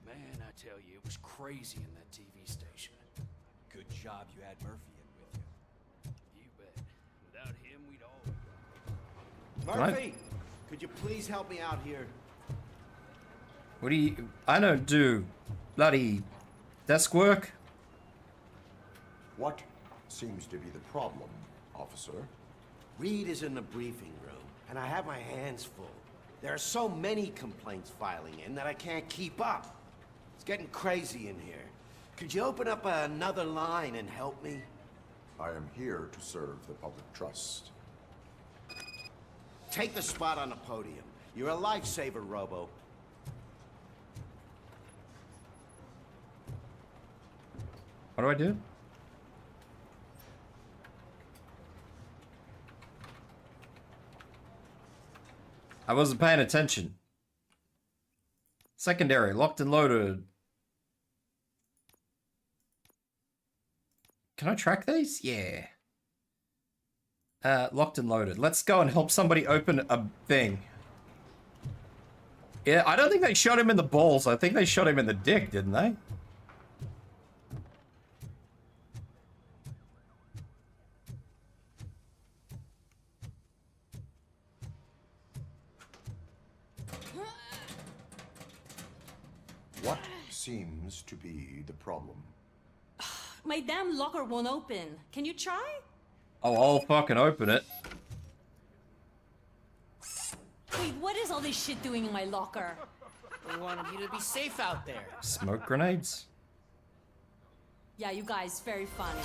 Man, I tell you, it was crazy in that TV station. Good job you had Murphy in with you. You bet. Without him, we'd all... Murphy! Could you please help me out here? What do you... I don't do bloody desk work. What seems to be the problem, officer? Reed is in the briefing room, and I have my hands full. There are so many complaints filing in that I can't keep up. It's getting crazy in here. Could you open up another line and help me? I am here to serve the public trust. Take the spot on the podium. You're a lifesaver, Robo. What do I do? I wasn't paying attention. Secondary, locked and loaded. Can I track these? Yeah. Locked and loaded. Let's go and help somebody open a thing. Yeah, I don't think they shot him in the balls. I think they shot him in the dick, didn't they? What seems to be the problem? My damn locker won't open. Can you try? Oh, I'll fucking open it. Wait, what is all this shit doing in my locker? We wanted you to be safe out there. Smoke grenades. Yeah, you guys, very funny.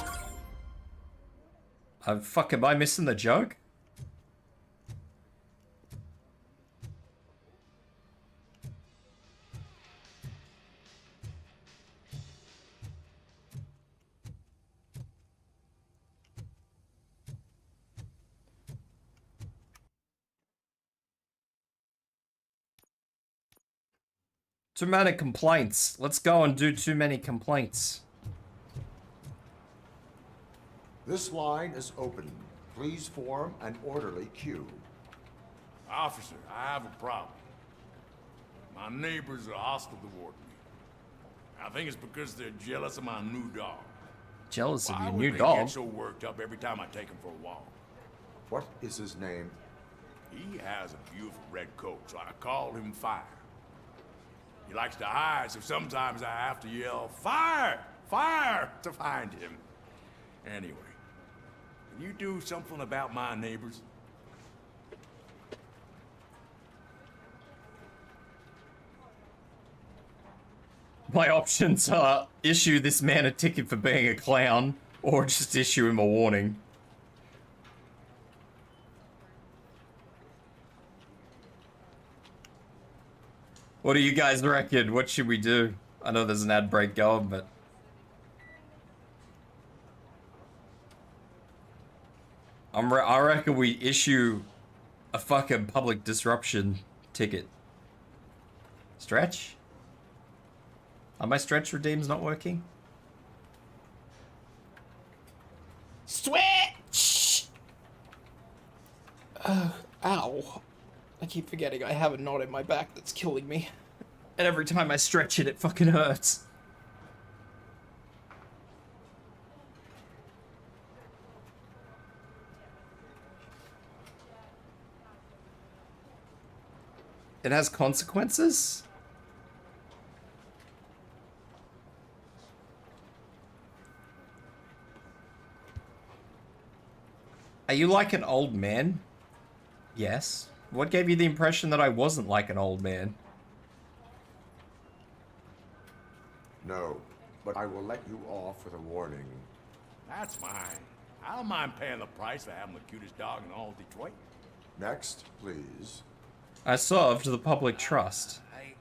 Fuck, am I missing the joke? Too many complaints. Let's go and do too many complaints. This line is open. Please form an orderly queue. Officer, I have a problem. My neighbors are hostile toward me. I think it's because they're jealous of my new dog. Jealous of Why your would new they dog? get so worked up every time I take him for a walk? What is his name? He has a beautiful red coat, so I call him Fire. He likes to hide, so sometimes I have to yell, "Fire! Fire!" to find him. Anyway, can you do something about my neighbors? My options are issue this man a ticket for being a clown, or just issue him a warning. What do you guys reckon? What should we do? I know there's an ad break going, but... I reckon we issue a fucking public disruption ticket. Stretch? Are my stretch redeems not working? Switch! Ow. I keep forgetting I have a knot in my back that's killing me. And every time I stretch it, it fucking hurts. It has consequences? Are you like an old man? Yes. What gave you the impression that I wasn't like an old man? No, but I will let you off with a warning. That's fine. I don't mind paying the price for having the cutest dog in all of Detroit. Next, please. I served the public trust.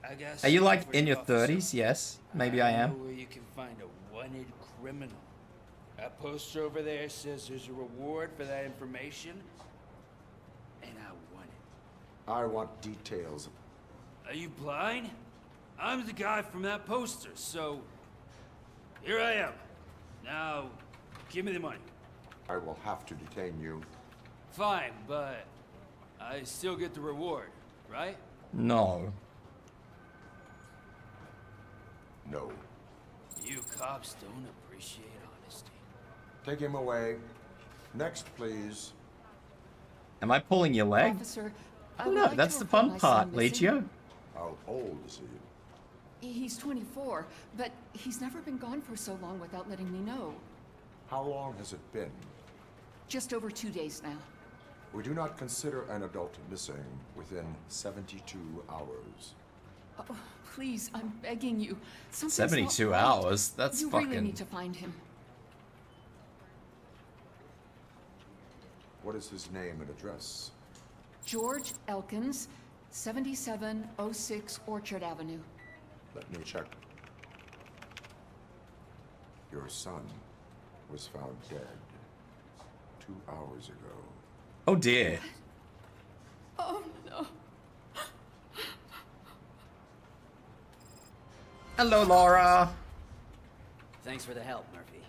I guess. Are you like in your 30s? Yes. Maybe I know am. where you can find a wanted criminal. That poster over there says there's a reward for that information, and I want it. I want details. Are you blind? I'm the guy from that poster, so here I am. Now, give me the money. I will have to detain you. Fine, but I still get the reward, right? No. No. You cops don't appreciate honesty. Take him away. Next, please. Am I pulling your leg? Officer, Look, that's the fun part, Legio. How old is he? He's 24, but he's never been gone for so long without letting me know. How long has it been? Just over 2 days now. We do not consider an adult missing within 72 hours. Oh, please, I'm begging you. Something's 72 not right. hours? That's you fucking... really need to find him. What is his name and address? George Elkins, 7706 Orchard Avenue. Let me check. Your son was found dead 2 hours ago. Oh dear. Oh no. Hello, Laura. Thanks for the help, Murphy.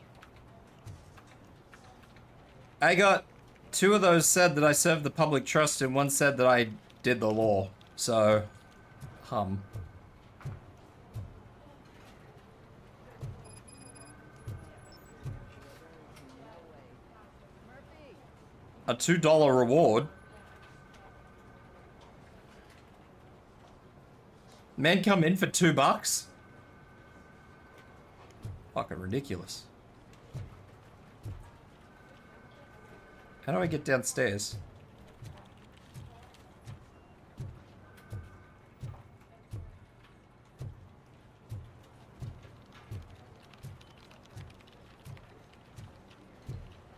I got 2 of those said that I served the public trust and 1 said that I did the law. So, a $2 reward. Men come in for $2? Fucking ridiculous. How do I get downstairs?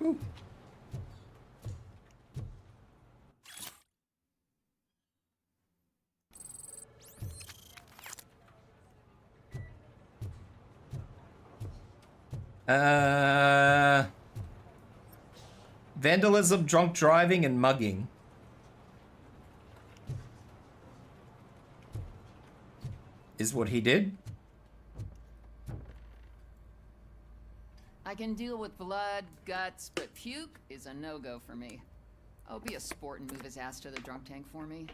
Ooh. Vandalism, drunk driving, and mugging. Is what he did? I can deal with blood, guts, but puke is a no-go for me. Oh, be a sport and move his ass to the drunk tank for me.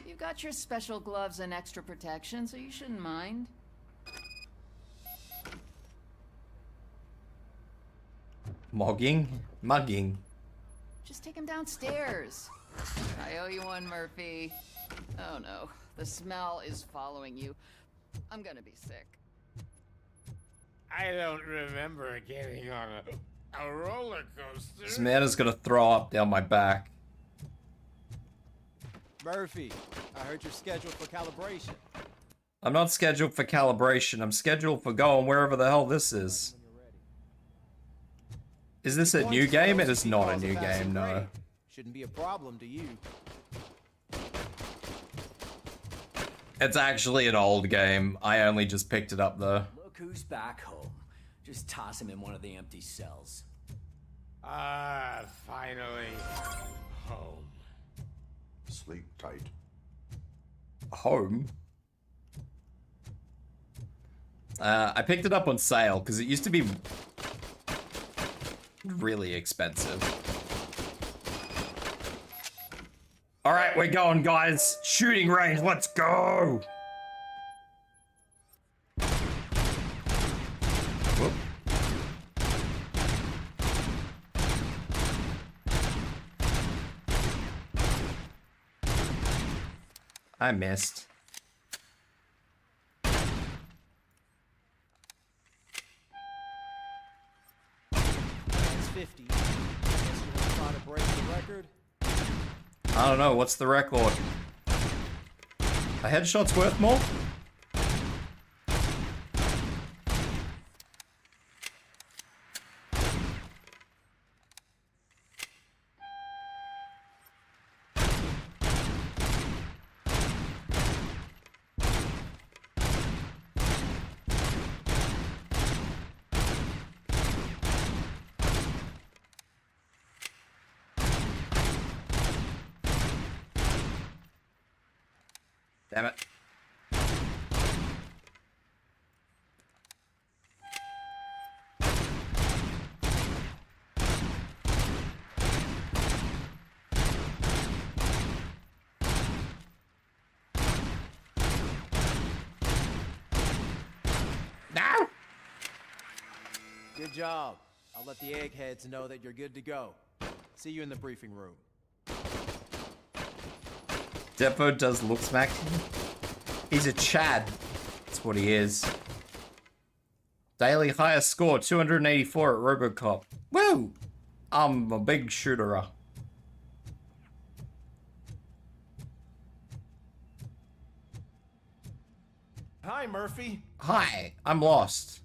You've got your special gloves and extra protection, so you shouldn't mind. Mugging. Just take him downstairs. I owe you one, Murphy. Oh no, the smell is following you. I'm gonna be sick. I don't remember getting on a roller coaster. This man is gonna throw up down my back. Murphy, I heard you're scheduled for calibration. I'm not scheduled for calibration. I'm scheduled for going wherever the hell this is. Is this a new game? It is not a new game, no. Shouldn't be a problem to you. It's actually an old game. I only just picked it up though. Look who's back home. Just toss him in one of the empty cells. Finally home. Sleep tight. Home? I picked it up on sale because it used to be really expensive. All right, we're going, guys. Shooting range, let's go. Whoop. I missed. It's 50. Guess you want to try to break the record? I don't know, what's the record? A headshot's worth more? Damn it. No! Good job. I'll let the eggheads know that you're good to go. See you in the briefing room. Defo does look smack. He's a Chad. That's what he is. Daily highest score, 284 at RoboCop. Woo! I'm a big shooter. Hi, Murphy. Hi, I'm lost.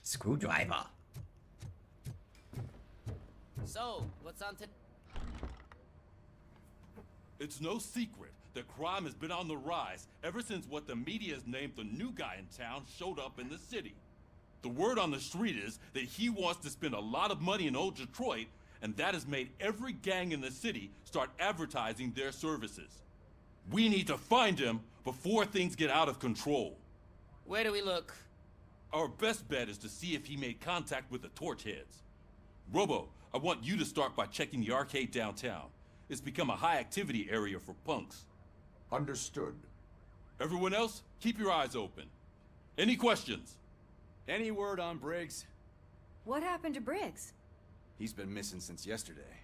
Screwdriver. So, what's on to... It's no secret that crime has been on the rise ever since what the media has named the new guy in town showed up in the city. The word on the street is that he wants to spend a lot of money in old Detroit, and that has made every gang in the city start advertising their services. We need to find him before things get out of control. Where do we look? Our best bet is to see if he made contact with the torch heads. Robo, I want you to start by checking the arcade downtown. It's become a high-activity area for punks. Understood. Everyone else, keep your eyes open. Any questions? Any word on Briggs? What happened to Briggs? He's been missing since yesterday.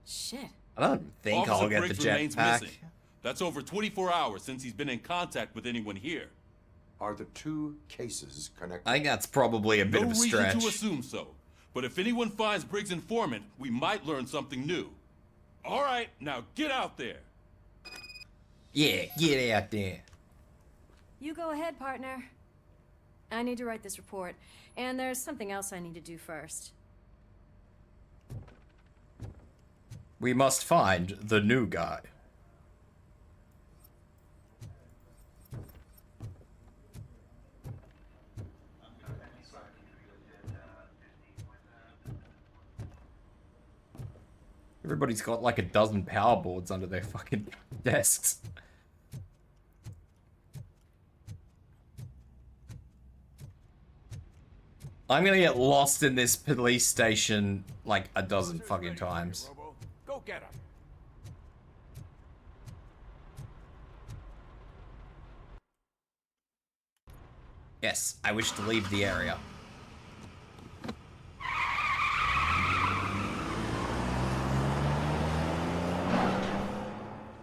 Shit. I don't think Officer I'll get Briggs the remains jetpack. missing. That's over 24 hours since he's been in contact with anyone here. Are the two cases connected? I think that's probably a bit No of a reason stretch. to assume so. But if anyone finds Briggs' informant, we might learn something new. All right, now get out there. Yeah, get out there. You go ahead, partner. I need to write this report, and there's something else I need to do first. We must find the new guy. Everybody's got like a dozen power boards under their fucking desks. I'm gonna get lost in this police station like a dozen fucking times. Go get him. Yes, I wish to leave the area.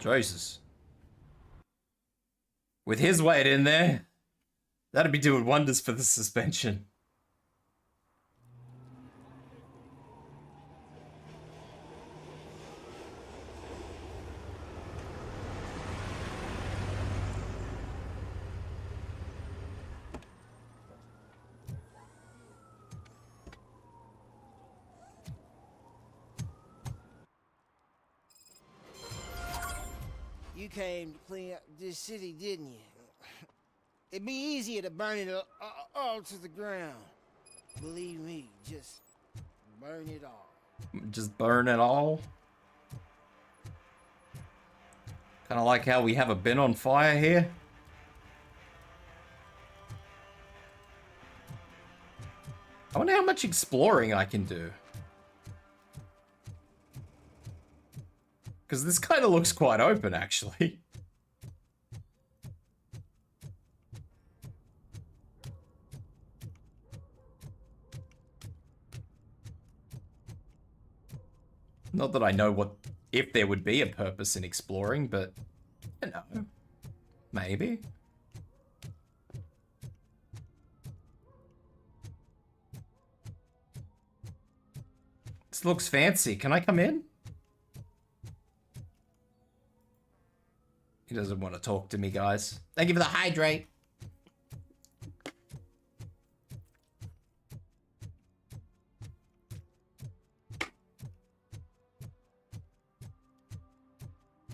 Jesus. With his weight in there, that'd be doing wonders for the suspension. You came to clean up this city, didn't you? It'd be easier to burn it all to the ground. Believe me, just burn it all. Just burn it all. Kind of like how we have a bin on fire here. I wonder how much exploring I can do. Because this kind of looks quite open, actually. Not that I know if there would be a purpose in exploring, but, you know, maybe. This looks fancy. Can I come in? He doesn't want to talk to me, guys. Thank you for the hydrate.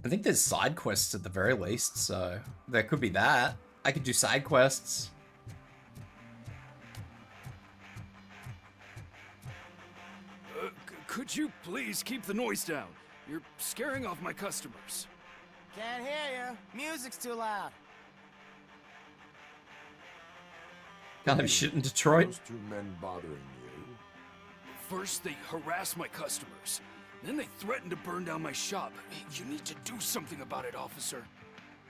I think there's side quests at the very least, so there could be that. I could do side quests. Could you please keep the noise down? You're scaring off my customers. Can't hear you. Music's too loud. Kind of shit in Detroit. Those two men bothering you? First, they harass my customers. Then they threaten to burn down my shop. You need to do something about it, officer.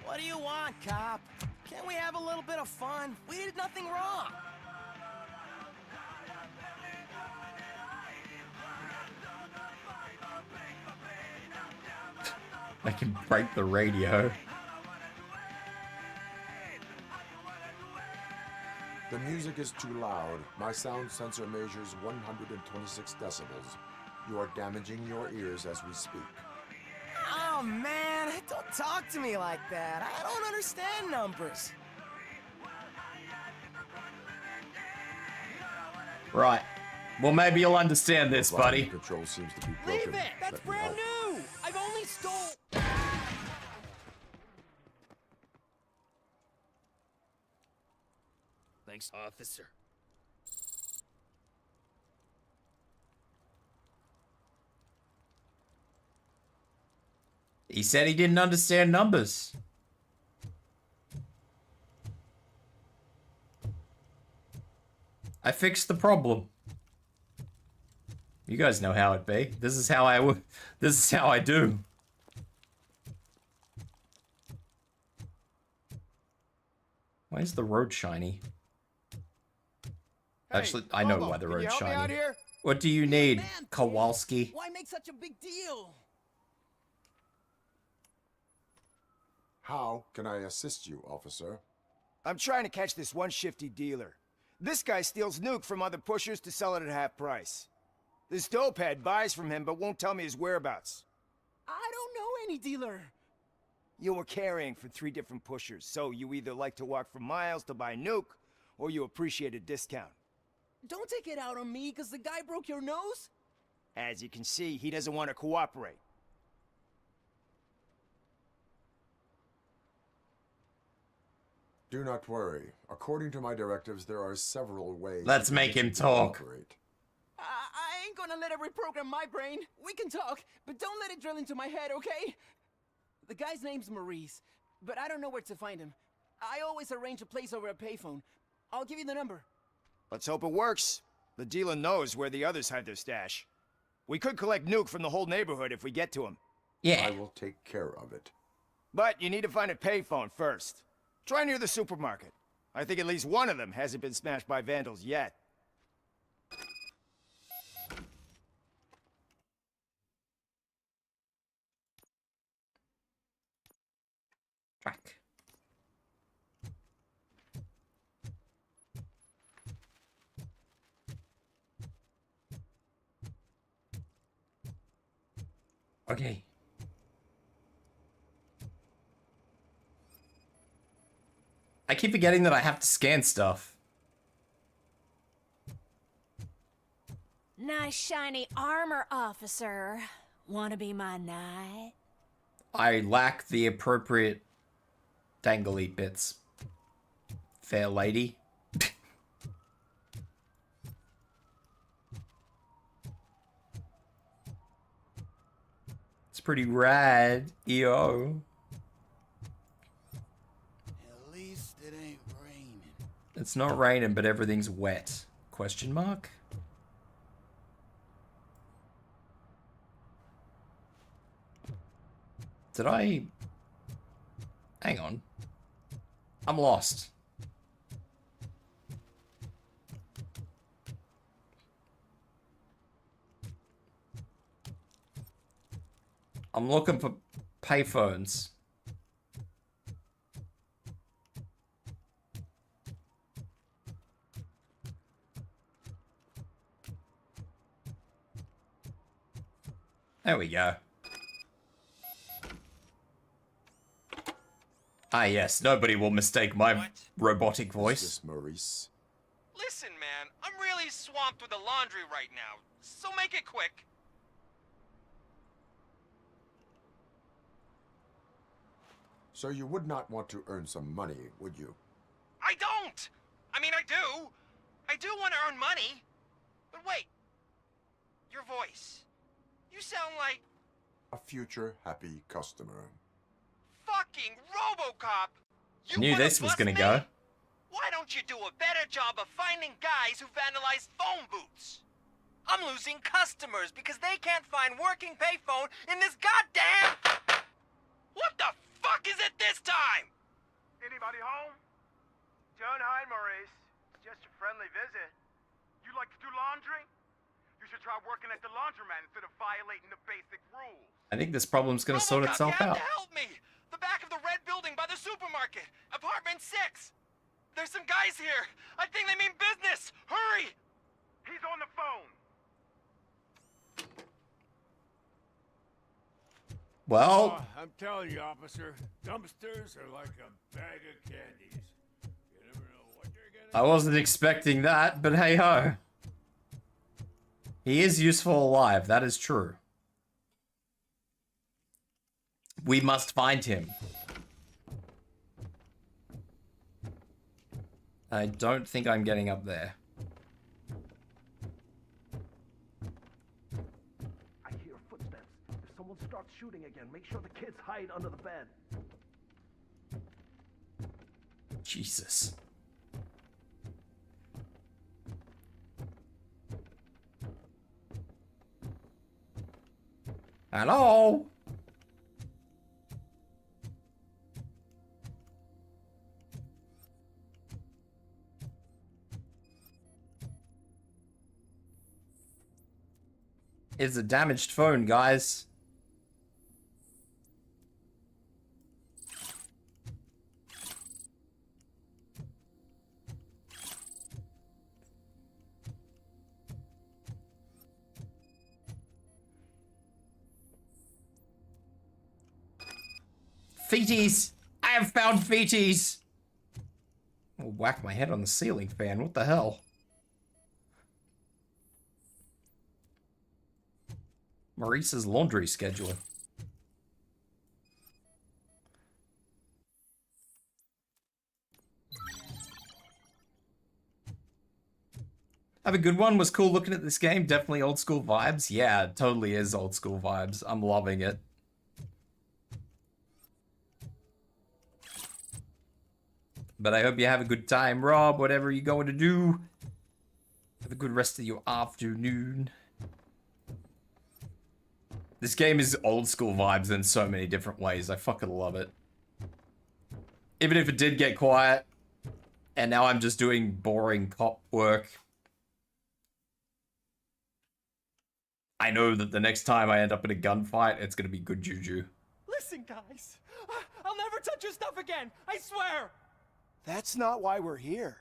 What do you want, cop? Can't we have a little bit of fun? We did nothing wrong. I can break the radio. The music is too loud. My sound sensor measures 126 decibels. You are damaging your ears as we speak. Oh, man, don't talk to me like that. I don't understand numbers. Right. Well, maybe you'll understand this, buddy. Control seems to be broken. Leave it! That's brand new! I've only stole... Thanks, officer. He said he didn't understand numbers. I fixed the problem. You guys know how it be. This is how I do. Why is the road shiny? Actually, I know why the road's shiny. What do you need, Kowalski? Why make such a big deal? How can I assist you, officer? I'm trying to catch this one shifty dealer. This guy steals nuke from other pushers to sell it at half price. This dopehead buys from him but won't tell me his whereabouts. I don't know any dealer. You were carrying for 3 different pushers, so you either like to walk for miles to buy nuke, or you appreciate a discount. Don't take it out on me, because the guy broke your nose? As you can see, he doesn't want to cooperate. Do not worry. According to my directives, there are several ways. Let's make him talk. I ain't gonna let it reprogram my brain. We can talk, but don't let it drill into my head, okay? The guy's name's Maurice, but I don't know where to find him. I always arrange a place over a payphone. I'll give you the number. Let's hope it works. The dealer knows where the others hide their stash. We could collect nuke from the whole neighborhood if we get to him. Yeah. I will take care of it. But you need to find a payphone first. Try near the supermarket. I think at least one of them hasn't been smashed by vandals yet. Track. Okay. I keep forgetting that I have to scan stuff. Nice shiny armor, officer. Wanna be my knight? I lack the appropriate dangly bits. Fair lady. It's pretty rad, EO. At least it ain't raining. It's not raining, but everything's wet. Question mark? Did I... Hang on. I'm lost. I'm looking for payphones. There we go. Ah, yes. Nobody will mistake my robotic voice. Is this Maurice? Listen, man, I'm really swamped with the laundry right now, so make it quick. So you would not want to earn some money, would you? I don't! I mean, I do. I do want to earn money. But wait. Your voice. You sound like... A future happy customer. Fucking RoboCop! I knew this was gonna go. Why don't you do a better job of finding guys who vandalized phone booths? I'm losing customers because they can't find working payphone in this goddamn... What the fuck is it this time? Anybody home? Don't hide, Maurice. It's just a friendly visit. You like to do laundry? You should try working at the laundromat instead of violating the basic rules. I think this problem's gonna sort RoboCop, itself you have out. to help me! The back of the red building by the supermarket. Apartment 6. There's some guys here. I think they mean business. Hurry! He's on the phone. Well, I'm telling you, officer, dumpsters are like a bag of candies. You never know what you're gonna... I wasn't expecting that, but hey ho. He is useful alive, that is true. We must find him. I don't think I'm getting up there. I hear footsteps. If someone starts shooting again, make sure the kids hide under the bed. Jesus. Hello? It's a damaged phone, guys. Feeties! I have found feeties! I'll whack my head on the ceiling fan, what the hell? Maurice's laundry schedule. Have a good one. Was cool looking at this game. Definitely old school vibes. Yeah, it totally is old school vibes. I'm loving it. But I hope you have a good time, Rob, whatever you're going to do. Have a good rest of your afternoon. This game is old school vibes in so many different ways. I fucking love it. Even if it did get quiet, and now I'm just doing boring cop work, I know that the next time I end up in a gunfight, it's gonna be good juju. Listen, guys. I'll never touch your stuff again. I swear. That's not why we're here.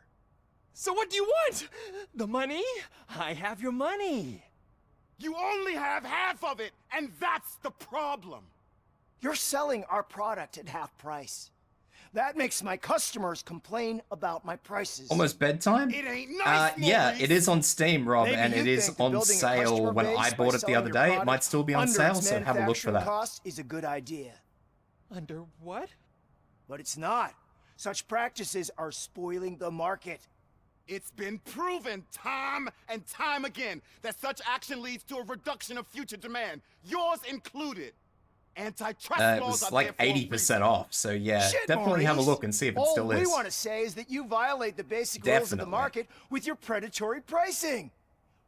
So what do you want? The money? I have your money. You only have half of it, and that's the problem. You're selling our product at half price. That makes my customers complain about my prices. Almost bedtime? It ain't nice, yeah, it is on Steam, Rob, Maybe and you it is think that on building a sale customer when base I by bought it the selling other your day. It product might still be on under sale, its so have a look for manufacturing that. cost is a good idea. Under what? But it's not. Such practices are spoiling the market. It's been proven time and time again that such action leads to a reduction of future demand, yours included. Antitrust It laws was are like there for a 80% off, so yeah, Shit, definitely have a Maurice. look and see if it All still we is. want to say is that you violate the basic rules of the Definitely. market with your predatory pricing.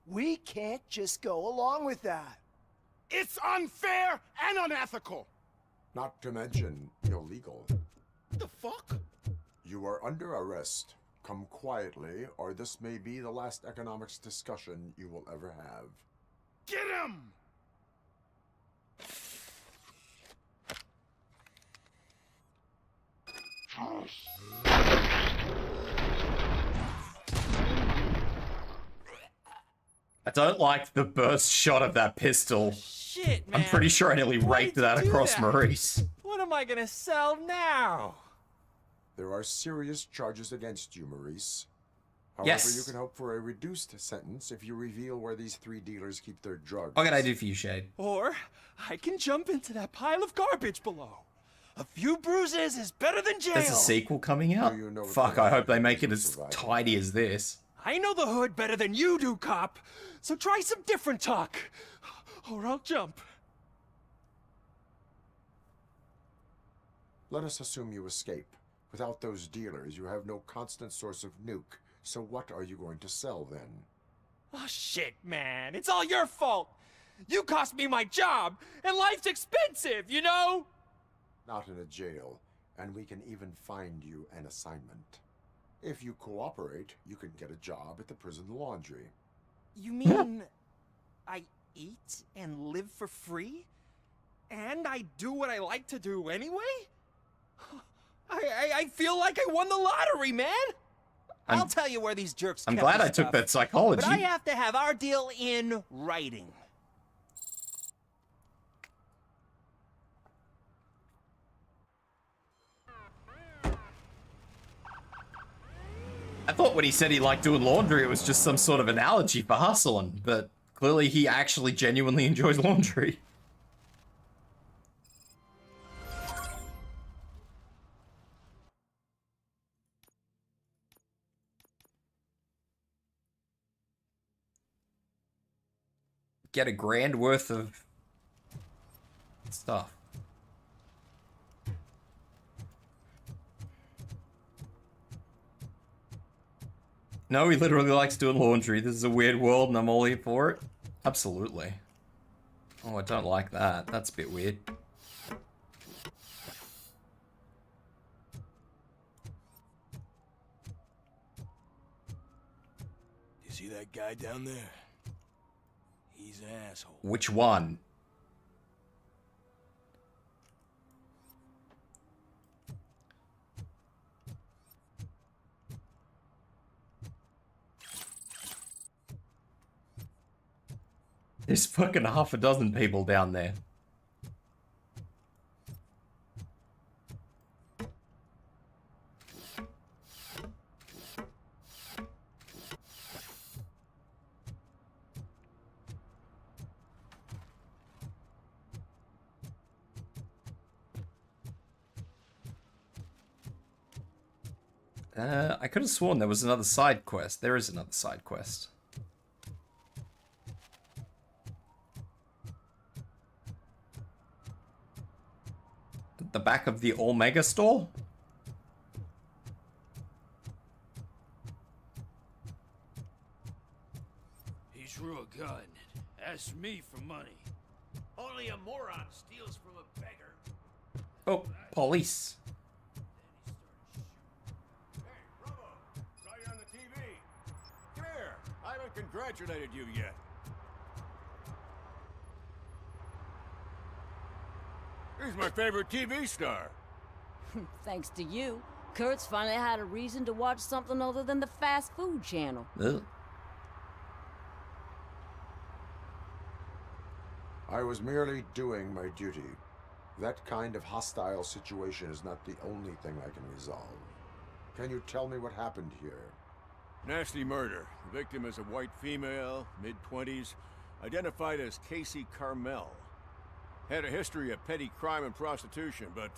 We can't just go along with that. It's unfair and unethical. Not to mention illegal. The fuck? You are under arrest. Come quietly, or this may be the last economics discussion you will ever have. Get him! I don't like the burst shot of that pistol. Shit, man. I'm pretty sure I nearly raked that across Maurice. What am I gonna sell now? There are serious charges against you, Maurice. However, Yes. you can hope for a reduced sentence if you reveal where these 3 dealers keep their drugs. What can I do for you, Shade? Or I can jump into that pile of garbage below. A few bruises is better than jail. There's a sequel coming out? you know Fuck, the I hope they make it mechanisms as of survival? tidy as this. I know the hood better than you do, cop. So try some different talk, or I'll jump. Let us assume you escape. Without those dealers, you have no constant source of nuke. So what are you going to sell then? Oh shit, man. It's all your fault. You cost me my job, and life's expensive, you know? not in a jail, and we can even find you an assignment. If you cooperate, you can get a job at the prison laundry. You mean I eat and live for free? And I do what I like to do anyway? I feel like I won the lottery, man! I'll tell you where these jerks I'm kept glad the I took stuff, that psychology. But I have to have our deal in writing. I thought when he said he liked doing laundry, it was just some sort of analogy for hustling, but clearly he actually genuinely enjoys laundry. Get a grand worth of stuff. No, he literally likes doing laundry. This is a weird world and I'm all here for it. Absolutely. Oh, I don't like that. That's a bit weird. You see that guy down there? He's an asshole. Which one? There's fucking half a dozen people down there. I could have sworn there was another side quest. There is another side quest. The back of the Omega store? He drew a gun. Asked me for money. Only a moron steals from a beggar. Oh, police. Saw you on the TV. Come here. I haven't congratulated you yet. He's my favorite TV star. Thanks to you, Kurt's finally had a reason to watch something other than the fast food channel. Ugh. I was merely doing my duty. That kind of hostile situation is not the only thing I can resolve. Can you tell me what happened here? Nasty murder. The victim is a white female, mid-20s, identified as Casey Carmel. Had a history of petty crime and prostitution, but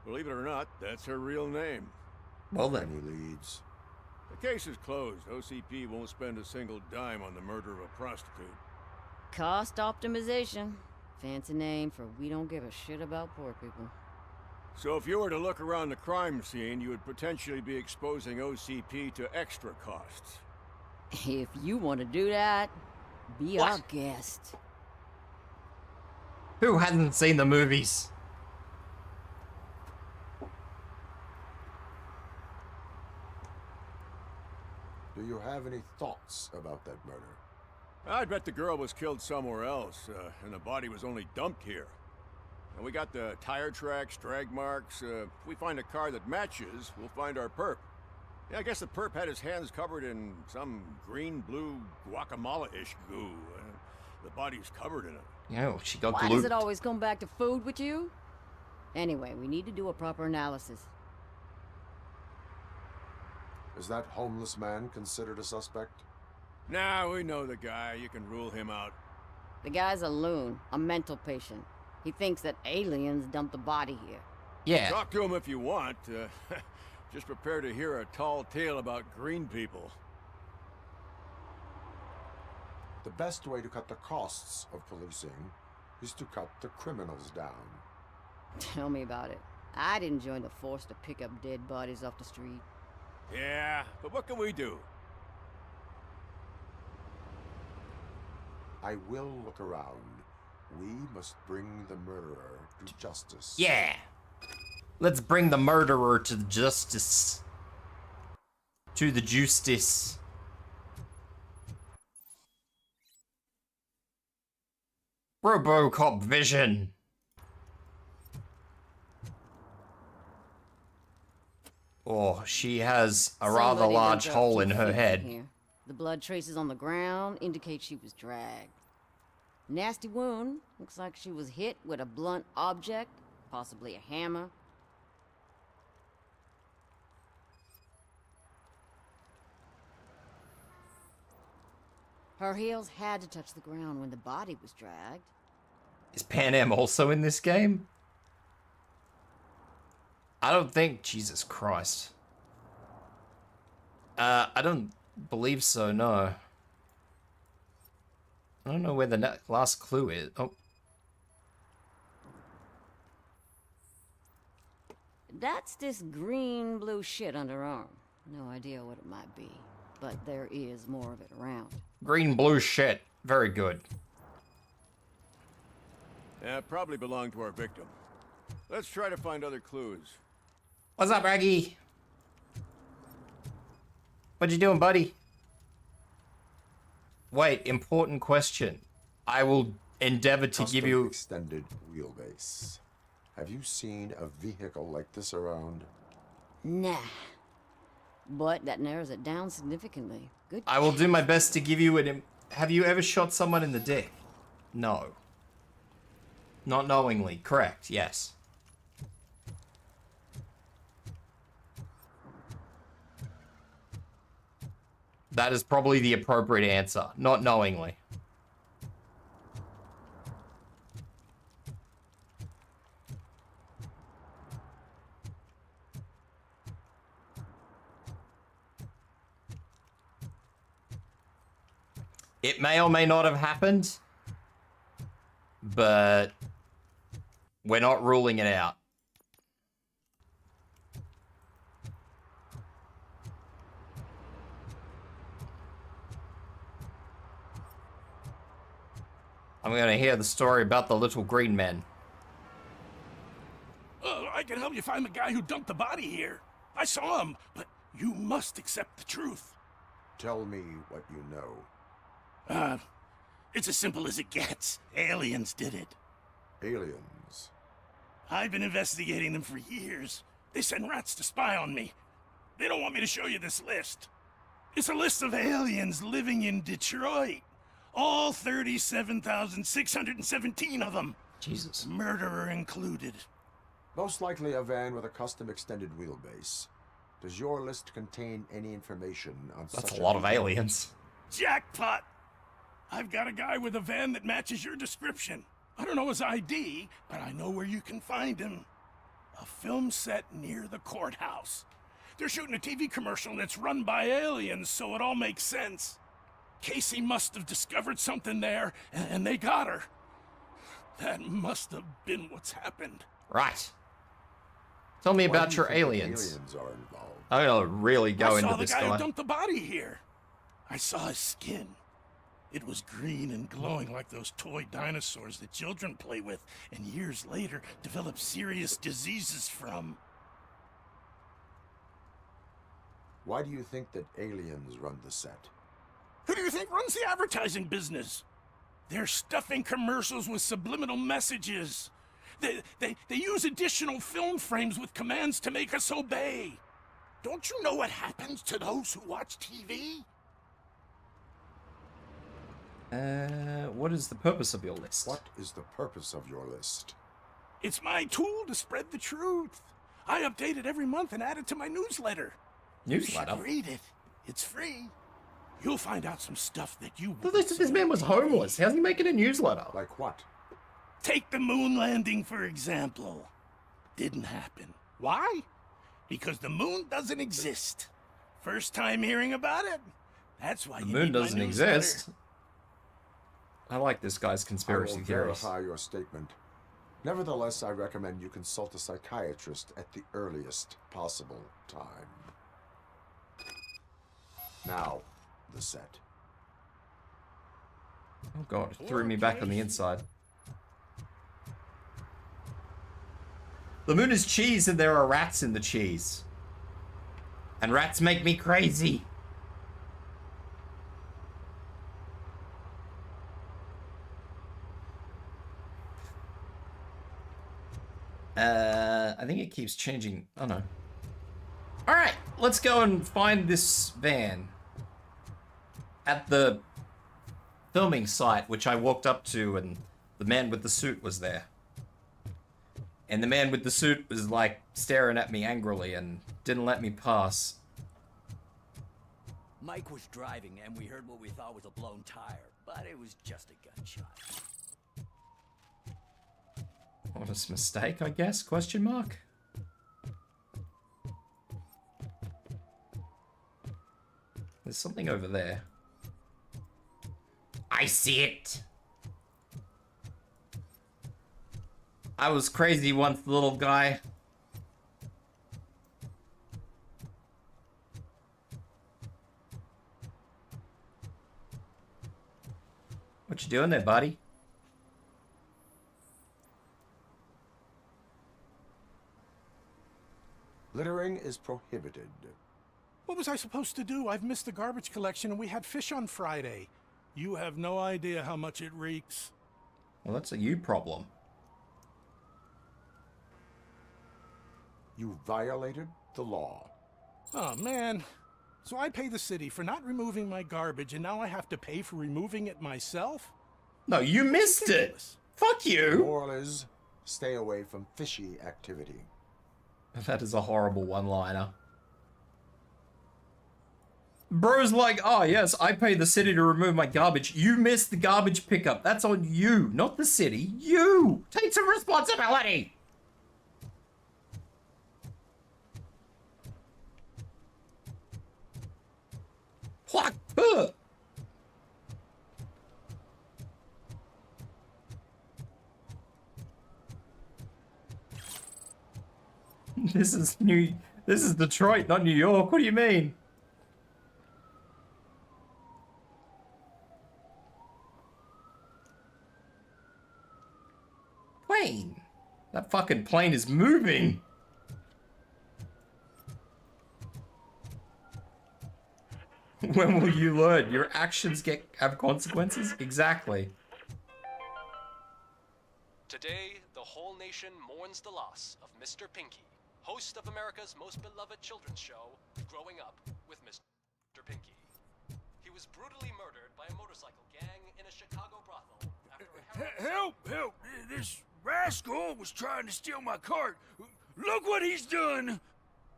believe it or not, that's her real name. Well then. Any leads? The case is closed. OCP won't spend a single dime on the murder of a prostitute. Cost optimization. Fancy name for we don't give a shit about poor people. So if you were to look around the crime scene, you would potentially be exposing OCP to extra costs. If you want to do that, be our guest. Who hasn't seen the movies? Do you have any thoughts about that murder? I'd bet the girl was killed somewhere else, and the body was only dumped here. And we got the tire tracks, drag marks. If we find a car that matches, we'll find our perp. Yeah, I guess the perp had his hands covered in some green-blue guacamole-ish goo. The body's covered in it. Yo, she got Why glued. does it always come back to food with you? Anyway, we need to do a proper analysis. Is that homeless man considered a suspect? Nah, we know the guy. You can rule him out. The guy's a loon, a mental patient. He thinks that aliens dumped the body here. Yeah. Talk to him if you want. Just prepare to hear a tall tale about green people. The best way to cut the costs of policing is to cut the criminals down. Tell me about it. I didn't join the force to pick up dead bodies off the street. Yeah, but what can we do? I will look around. We must bring the murderer to justice. Yeah. Let's bring the murderer to the justice. To the justice. RoboCop vision. Oh, she has a rather Somebody large done hole dropped in 2 her feet head. here. The blood traces on the ground indicate she was dragged. Nasty wound. Looks like she was hit with a blunt object, possibly a hammer. Her heels had to touch the ground when the body was dragged. Is Pan Am also in this game? I don't think. Jesus Christ. I don't believe so, no. I don't know where the last clue is. Oh. That's this green-blue shit under her arm. No idea what it might be, but there is more of it around. Green blue shit. Very good. Yeah, probably belonged to our victim. Let's try to find other clues. What's up, Raggy? What you doing, buddy? Wait, important question. I will endeavor to give you extended wheelbase. Have you seen a vehicle like this around? Nah. But that narrows it down significantly. Good. I will do my best to give you an... Have you ever shot someone in the dick? No. Not knowingly. Correct, yes. That is probably the appropriate answer. Not knowingly. It may or may not have happened, but we're not ruling it out. I'm gonna hear the story about the little green men. Oh, I can help you find the guy who dumped the body here. I saw him, but you must accept the truth. Tell me what you know. It's as simple as it gets. Aliens did it. Aliens? I've been investigating them for years. They send rats to spy on me. They don't want me to show you this list. It's a list of aliens living in Detroit. All 37,617 of them. Jesus. Murderer included. Most likely a van with a custom extended wheelbase. Does your list contain any information on such That's a lot of aliens. Jackpot! I've got a guy with a van that matches your description. I don't know his ID, but I know where you can find him. A film set near the courthouse. They're shooting a TV commercial that's run by aliens, so it all makes sense. Casey must have discovered something there, and they got her. That must have been what's happened. Right. Tell me about your aliens. Aliens are involved. I'm gonna really go into this I saw the guy guy. who dumped the body here. I saw his skin. It was green and glowing like those toy dinosaurs that children play with, and years later develop serious diseases from. Why do you think that aliens run the set? Who do you think runs the advertising business? They're stuffing commercials with subliminal messages. They use additional film frames with commands to make us obey. Don't you know what happens to those who watch TV? What is the purpose of your list? What is the purpose of your list? It's my tool to spread the truth. I update it every month and add it to my newsletter. Newsletter? You should read it. It's free. You'll find out some stuff that you... This man was homeless. How's he making a newsletter? Like what? Take the moon landing, for example. Didn't happen. Why? Because the moon doesn't exist. First time hearing about it? That's why The you moon need my doesn't newsletter. exist. I like this guy's conspiracy I will theories. verify your statement. Nevertheless, I recommend you consult a psychiatrist at the earliest possible time. Now, the set. Oh god, it threw me back on the inside. The moon is cheese and there are rats in the cheese. And rats make me crazy. I think it keeps changing. Oh no. Alright, let's go and find this van. At the filming site, which I walked up to, and the man with the suit was there. And the man with the suit was like staring at me angrily and didn't let me pass. Mike was driving and we heard what we thought was a blown tire, but it was just a gunshot. Honest mistake, I guess? Question mark? There's something over there. I see it! I was crazy once, little guy. What you doing there, buddy? Littering is prohibited. What was I supposed to do? I've missed the garbage collection and we had fish on Friday. You have no idea how much it reeks. Well, that's a you problem. You violated the law. Oh, man. So I pay the city for not removing my garbage, and now I have to pay for removing it myself? No, you missed it! Fuck you! The moral is, stay away from fishy activity. That is a horrible one-liner. Bro's like, oh yes, I pay the city to remove my garbage. You missed the garbage pickup. That's on you, not the city. You! Take some responsibility! What? This is Detroit, not New York. What do you mean? Plane. That fucking plane is moving. When will you learn? Your actions have consequences? Exactly. Today, the whole nation mourns the loss of Mr. Pinky, host of America's most beloved children's show, Growing Up with Mr. Pinky. He was brutally murdered by a motorcycle gang in a Chicago brothel after a Help! Help! This rascal was trying to steal my cart. Look what he's done!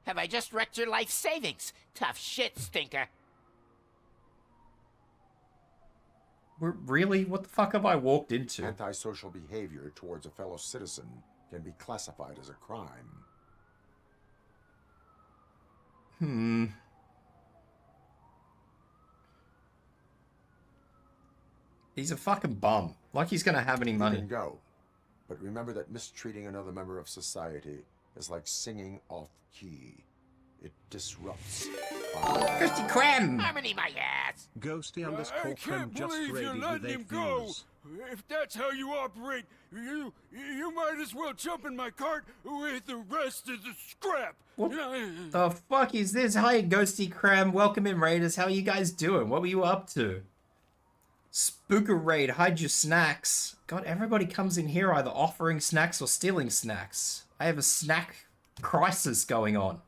Have I just wrecked your life savings? Tough shit, stinker. Really? What the fuck have I walked into? Antisocial behavior towards a fellow citizen can be classified as a crime. He's a fucking bum. Like he's gonna have any money. You can go. But remember that mistreating another member of society is like singing off key. It disrupts. Christy Krem! Harmony my ass! Ghosty I can't believe you're letting him go! If that's how you operate, you might as well jump in my cart with the rest of the scrap! What the fuck is this? Hi, Ghosty Krem. Welcome in, Raiders. How are you guys doing? What were you up to? Spooker Raid, hide your snacks. God, everybody comes in here either offering snacks or stealing snacks. I have a snack crisis going on.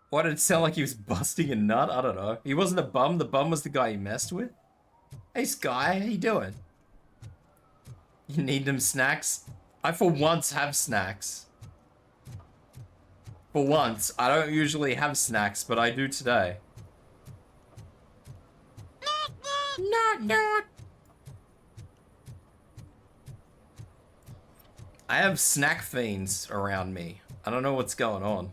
Why did it sound like he was busting a nut? I don't know. He wasn't a bum. The bum was the guy he messed with. Hey, Sky. How you doing? You need them snacks? I, for once, have snacks. For once. I don't usually have snacks, but I do today. Not. I have snack fiends around me. I don't know what's going on.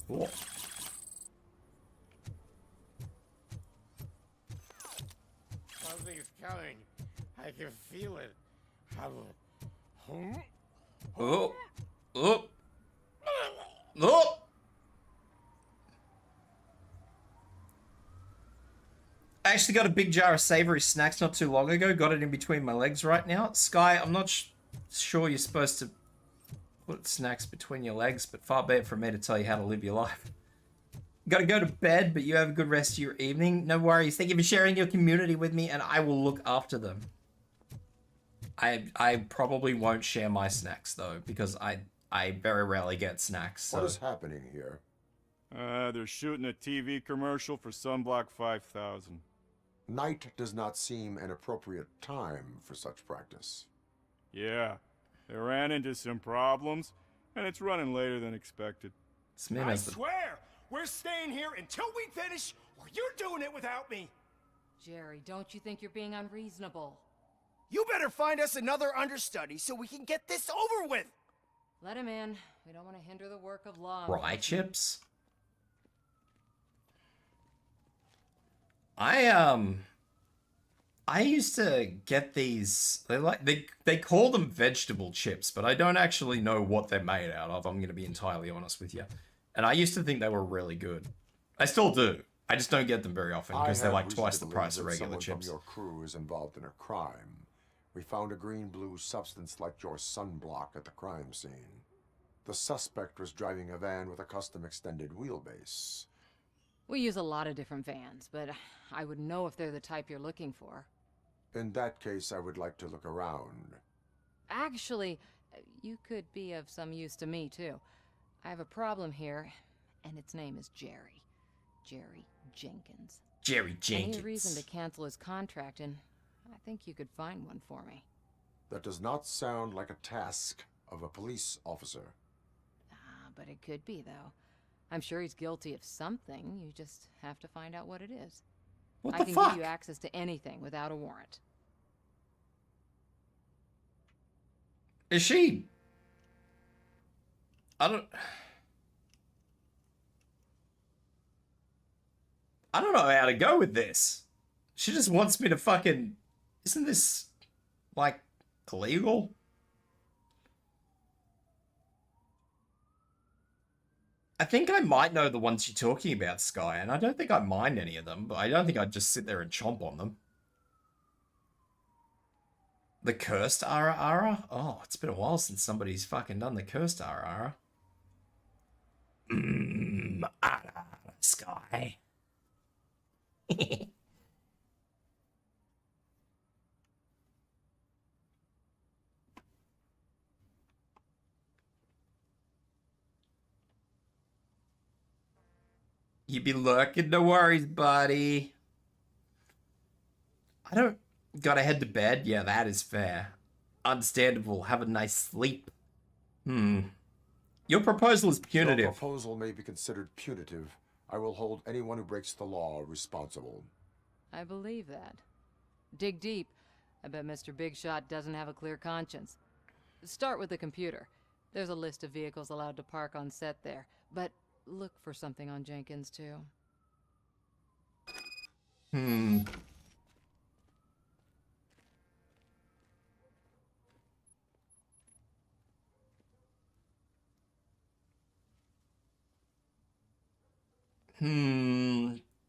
Cool. Something's coming. I can feel it. Oh. Oh. Oh. actually got a big jar of savory snacks not too long ago. Got it in between my legs right now. Sky, I'm not sure you're supposed to put snacks between your legs, but far be it from me to tell you how to live your life. Gotta go to bed, but you have a good rest of your evening. No worries. Thank you for sharing your community with me, and I will look after them. I probably won't share my snacks, though, because I very rarely get snacks. So. What is happening here? They're shooting a TV commercial for Sunblock 5000. Night does not seem an appropriate time for such practice. Yeah, they ran into some problems, and it's running later than expected. I swear, we're staying here until we finish, or you're doing it without me. Jerry, don't you think you're being unreasonable? You better find us another understudy so we can get this over with. Let him in. We don't want to hinder the work of law. Rye chips? I used to get these, they call them vegetable chips, but I don't actually know what they're made out of, I'm going to be entirely honest with you. And I used to think they were really good. I still do. I just don't get them very often because they're like twice the price of regular chips. Someone from your crew is involved in a crime. We found a green-blue substance like your sunblock at the crime scene. The suspect was driving a van with a custom extended wheelbase. We use a lot of different vans, but I would know if they're the type you're looking for. In that case, I would like to look around. Actually, you could be of some use to me, too. I have a problem here, and its name is Jerry. Jerry Jenkins. Jerry Jenkins. I need a reason to cancel his contract, and I think you could find one for me. That does not sound like a task of a police officer. But it could be, though. I'm sure he's guilty of something. You just have to find out what it is. What I the can fuck? give you access to anything without a warrant. Is she... I don't know how to go with this. She just wants me to fucking... Isn't this, like, illegal? I think I might know the ones you're talking about, Sky, and I don't think I mind any of them, but I don't think I'd just sit there and chomp on them. The cursed Ara Ara? Oh, it's been a while since somebody's fucking done the cursed Ara Ara. Ara Sky. You be lurking, no worries, buddy. I don't... Gotta head to bed? Yeah, that is fair. Understandable. Have a nice sleep. Your proposal is punitive. Your proposal may be considered punitive. I will hold anyone who breaks the law responsible. I believe that. Dig deep. I bet Mr. Big Shot doesn't have a clear conscience. Start with the computer. There's a list of vehicles allowed to park on set there, but look for something on Jenkins, too.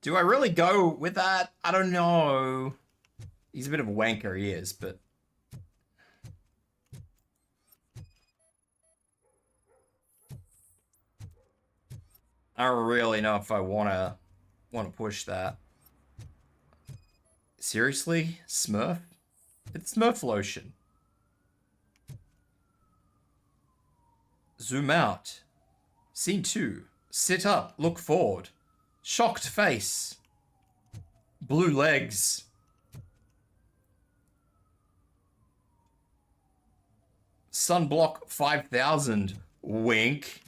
Do I really go with that? I don't know. He's a bit of a wanker, he is, but... I don't really know if I wanna push that. Seriously? Smurf? It's Smurf lotion. Zoom out. Scene 2. Sit up. Look forward. Shocked face. Blue legs. Sunblock 5000. Wink.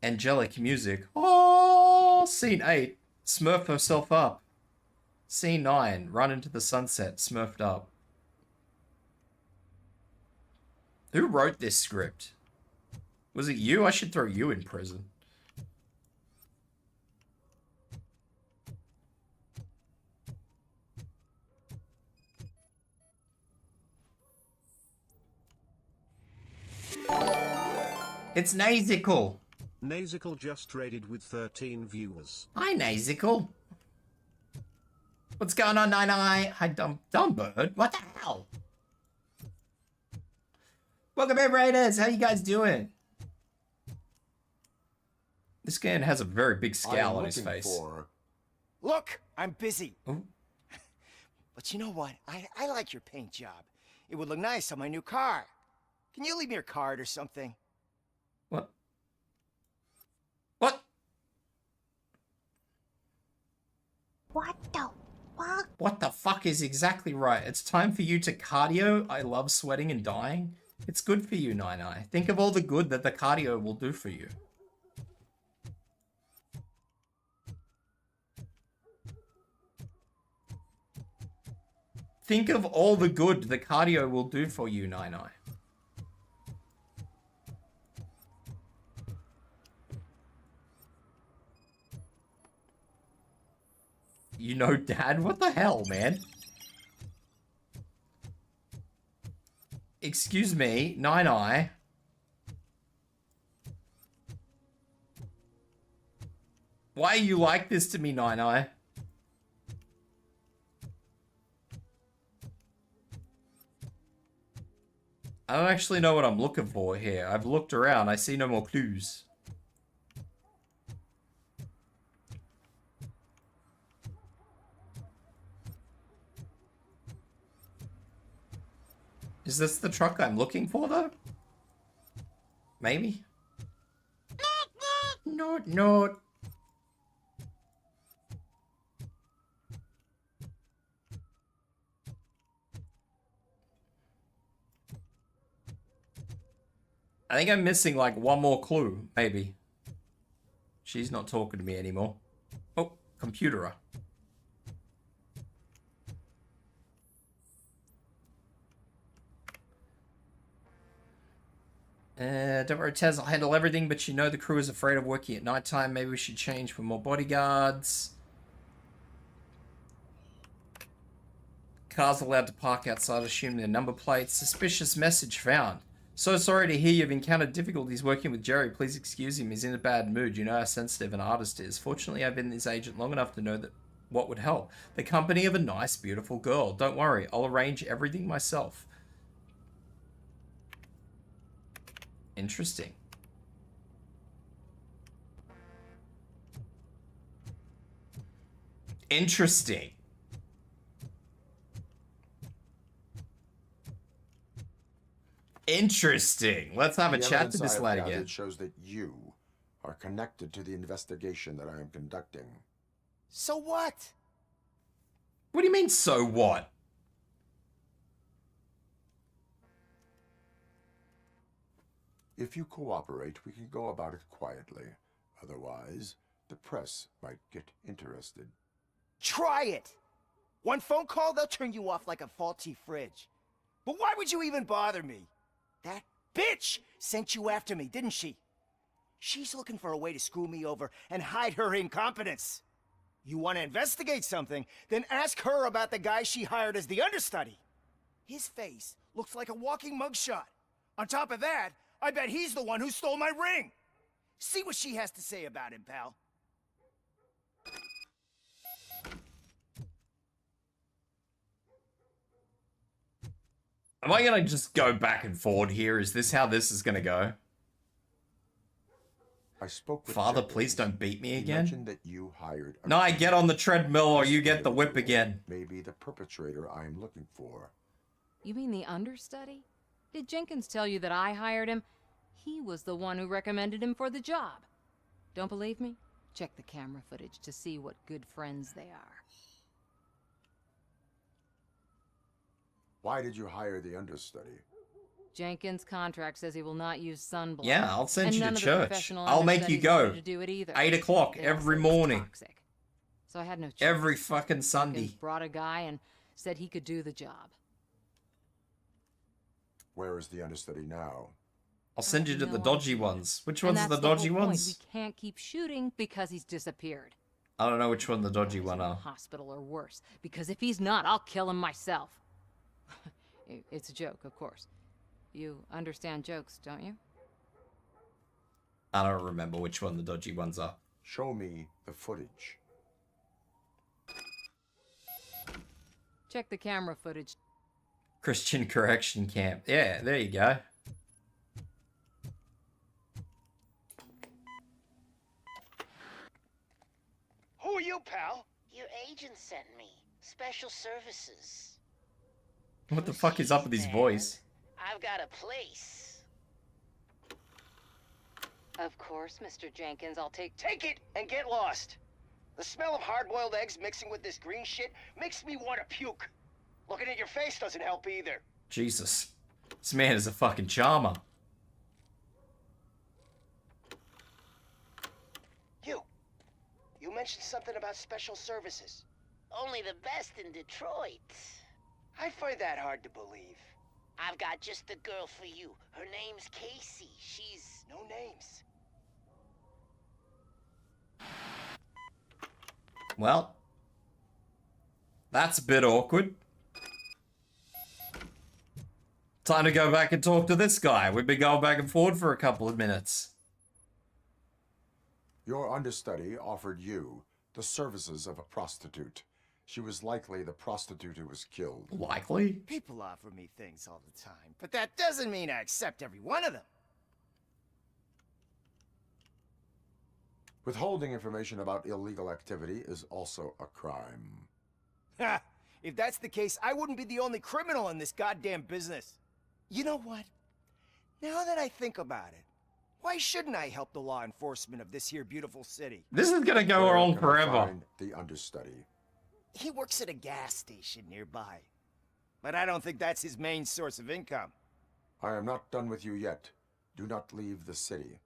Angelic music. Oh, scene 8. Smurf herself up. Scene 9. Run into the sunset. Smurfed up. Who wrote this script? Was it you? I should throw you in prison. It's Nazical. Nazical just raided with 13 viewers. Hi, Nazical. What's going on, Nine Eye? Hi, Dumb Bird. What the hell? Welcome in, Raiders. How you guys doing? This guy has a very big scowl on his face. Look, I'm busy. Ooh. But you know what? I like your paint job. It would look nice on my new car. Can you leave me your card or something? What? What? What the fuck? What the fuck is exactly right? It's time for you to cardio. I love sweating and dying. It's good for you, Nine Eye. Think of all the good that the cardio will do for you. Think of all the good the cardio will do for you, Nine Eye. You know, Dad? What the hell, man? Excuse me, Nine Eye. Why are you like this to me, Nine Eye? I don't actually know what I'm looking for here. I've looked around. I see no more clues. Is this the truck I'm looking for, though? Maybe? No. I think I'm missing, like, one more clue, maybe. She's not talking to me anymore. Oh, computerer. Don't worry, Taz, I'll handle everything, but you know the crew is afraid of working at nighttime. Maybe we should change for more bodyguards. Cars allowed to park outside, assuming their number plates. Suspicious message found. So sorry to hear you've encountered difficulties working with Jerry. Please excuse him. He's in a bad mood. You know how sensitive an artist is. Fortunately, I've been this agent long enough to know that what would help. The company of a nice, beautiful girl. Don't worry. I'll arrange everything myself. Interesting. Interesting. Interesting. Let's have a chat to this lad again. It shows that you are connected to the investigation that I am conducting. So what? What do you mean, so what? If you cooperate, we can go about it quietly. Otherwise, the press might get interested. Try it! One phone call, they'll turn you off like a faulty fridge. But why would you even bother me? That bitch sent you after me, didn't she? She's looking for a way to screw me over and hide her incompetence. You want to investigate something, then ask her about the guy she hired as the understudy. His face looks like a walking mugshot. On top of that, I bet he's the one who stole my ring. See what she has to say about him, pal. Am I gonna just go back and forward here? Is this how this is gonna go? I spoke with Father, Chibi. please don't beat me He again. mentioned that you hired No, I get on the treadmill or you get the whip again. Maybe the perpetrator I am looking for. You mean the understudy? Did Jenkins tell you that I hired him? He was the one who recommended him for the job. Don't believe me? Check the camera footage to see what good friends they are. Why did you hire the understudy? Jenkins' contract says he will not use sunblock. Yeah, I'll send and you none to of the church. professional I'll make you understudies go. wanted to do it either. 8 o'clock They all every said it was morning. toxic. So I had no choice. Every fucking Jenkins Sunday. brought a guy and said he could do the job. Where is the understudy now? I'll send you to the No dodgy idea. ones. Which And ones are the that's whole dodgy point. ones? We can't keep shooting because he's disappeared. I don't know which one the dodgy He's one in the are. hospital or worse. Because if he's not, I'll kill him myself. It's a joke, of course. You understand jokes, don't you? I don't remember which one the dodgy ones are. Show me the footage. Check the camera footage. Christian Correction Camp. Yeah, there you go. Who are you, pal? Your agent sent me. Special services. What the fuck is up with his voice? I've got a place. Of course, Mr. Jenkins, I'll take it and get lost. The smell of hard-boiled eggs mixing with this green shit makes me want to puke. Looking at your face doesn't help either. Jesus. This man is a fucking charmer. You mentioned something about special services. Only the best in Detroit. I find that hard to believe. I've got just the girl for you. Her name's Casey. She's... No names. Well, that's a bit awkward. Time to go back and talk to this guy. We've been going back and forth for a couple of minutes. Your understudy offered you the services of a prostitute. She was likely the prostitute who was killed. Likely? People offer me things all the time, but that doesn't mean I accept every one of them. Withholding information about illegal activity is also a crime. Ha! If that's the case, I wouldn't be the only criminal in this goddamn business. You know what? Now that I think about it, why shouldn't I help the law enforcement of this here beautiful city? This is gonna go on forever. Find the understudy. He works at a gas station nearby. But I don't think that's his main source of income. I am not done with you yet. Do not leave the city.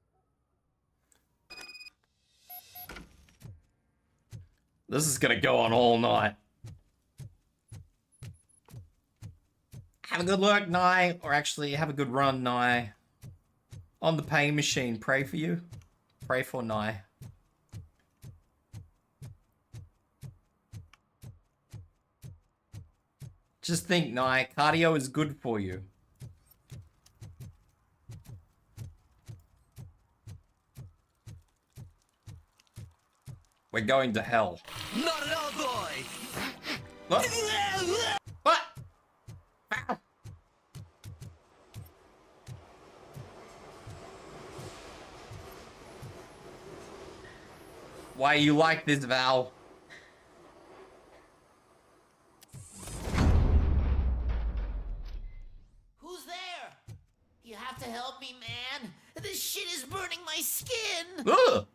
This is gonna go on all night. Have a good work, Nye. Or actually, have a good run, Nye. On the pain machine, pray for you. Pray for Nye. Just think, Nye, cardio is good for you. We're going to hell. Not at all, boy! What? What? Why you like this, Val? Who's there? You have to help me, man. This shit is burning my skin. Ugh.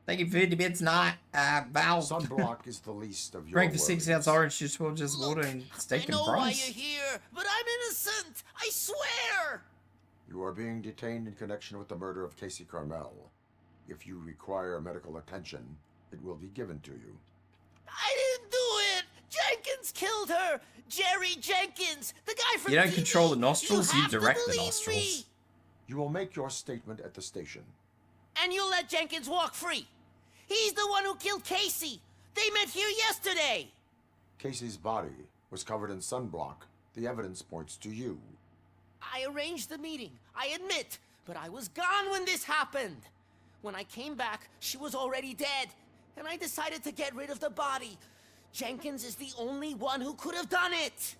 Thank you for 50 bits, not Val. Sunblock is the least of your Drink the worries. 6 ounce orange juice, will just water and steak and I know why fries. you're here, but I'm innocent. I swear. You are being detained in connection with the murder of Casey Carmel. If you require medical attention, it will be given to you. I didn't do it. Jenkins killed her. Jerry Jenkins, the guy from You don't TV. control the nostrils, you have to direct the believe nostrils. me. You will make your statement at the station. And you let Jenkins walk free. He's the one who killed Casey. They met here yesterday. Casey's body was covered in sunblock. The evidence points to you. I arranged the meeting, I admit, but I was gone when this happened. When I came back, she was already dead, and I decided to get rid of the body. Jenkins is the only one who could have done it.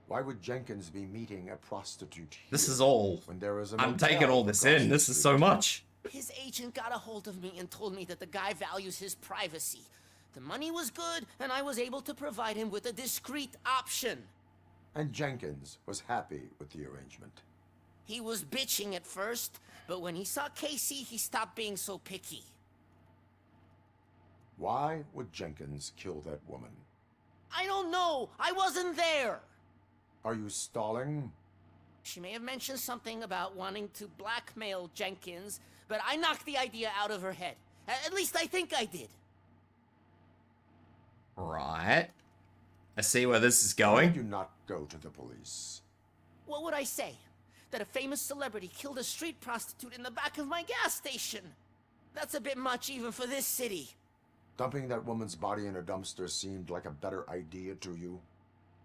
Why would Jenkins be meeting a prostitute here This is all. when there is a I'm motel taking all this across in. the This is street? so much. His agent got a hold of me and told me that the guy values his privacy. The money was good, and I was able to provide him with a discreet option. And Jenkins was happy with the arrangement. He was bitching at first, but when he saw Casey, he stopped being so picky. Why would Jenkins kill that woman? I don't know. I wasn't there. Are you stalling? She may have mentioned something about wanting to blackmail Jenkins, but I knocked the idea out of her head. At least I think I did. Right. I see where this is Why going. do you not go to the police? What would I say? that a famous celebrity killed a street prostitute in the back of my gas station. That's a bit much even for this city. Dumping that woman's body in a dumpster seemed like a better idea to you?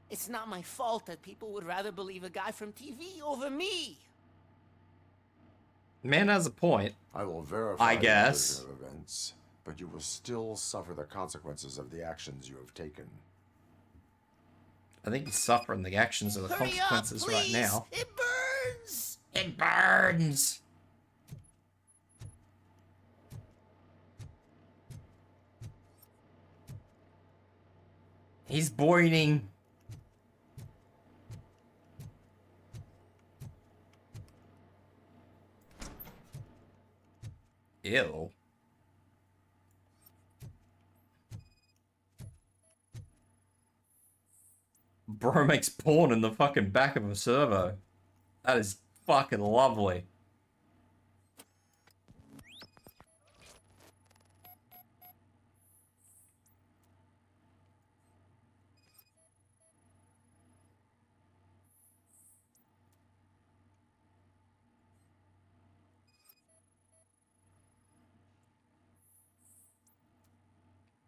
It's not my fault that people would rather believe a guy from TV over me. Man has a point. I will verify I guess. the version of events, but you will still suffer the consequences of the actions you have taken. I think he's suffering the actions of the Hurry consequences up, right please. now. It burns! It burns! He's boiling. Ew. Bro makes porn in the fucking back of a servo. That is fucking lovely.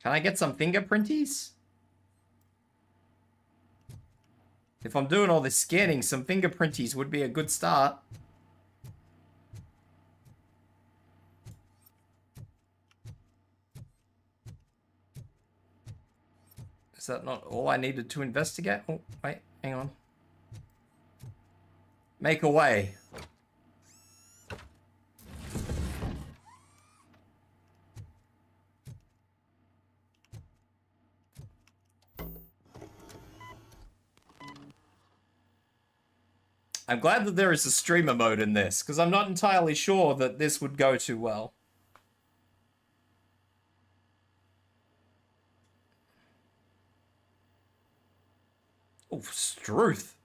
Can I get some fingerprinties? If I'm doing all this scanning, some fingerprinties would be a good start. Is that not all I needed to investigate? Oh, wait, hang on. Make a way. I'm glad that there is a streamer mode in this, because I'm not entirely sure that this would go too well. Oh, Struth.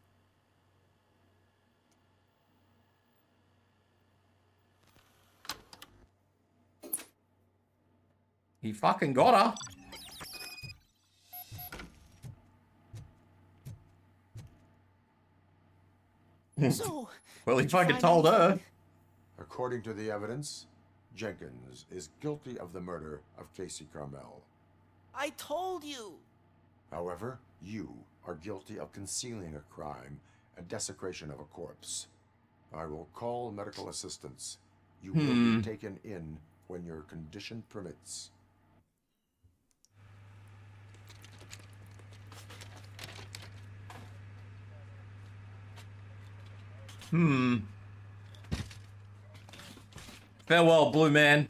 He fucking got her. So, Well, he fucking told her. According to the evidence, Jenkins is guilty of the murder of Casey Carmel. I told you. However, you are guilty of concealing a crime and desecration of a corpse. I will call medical assistance. You will be taken in when your condition permits. Farewell, Blue Man.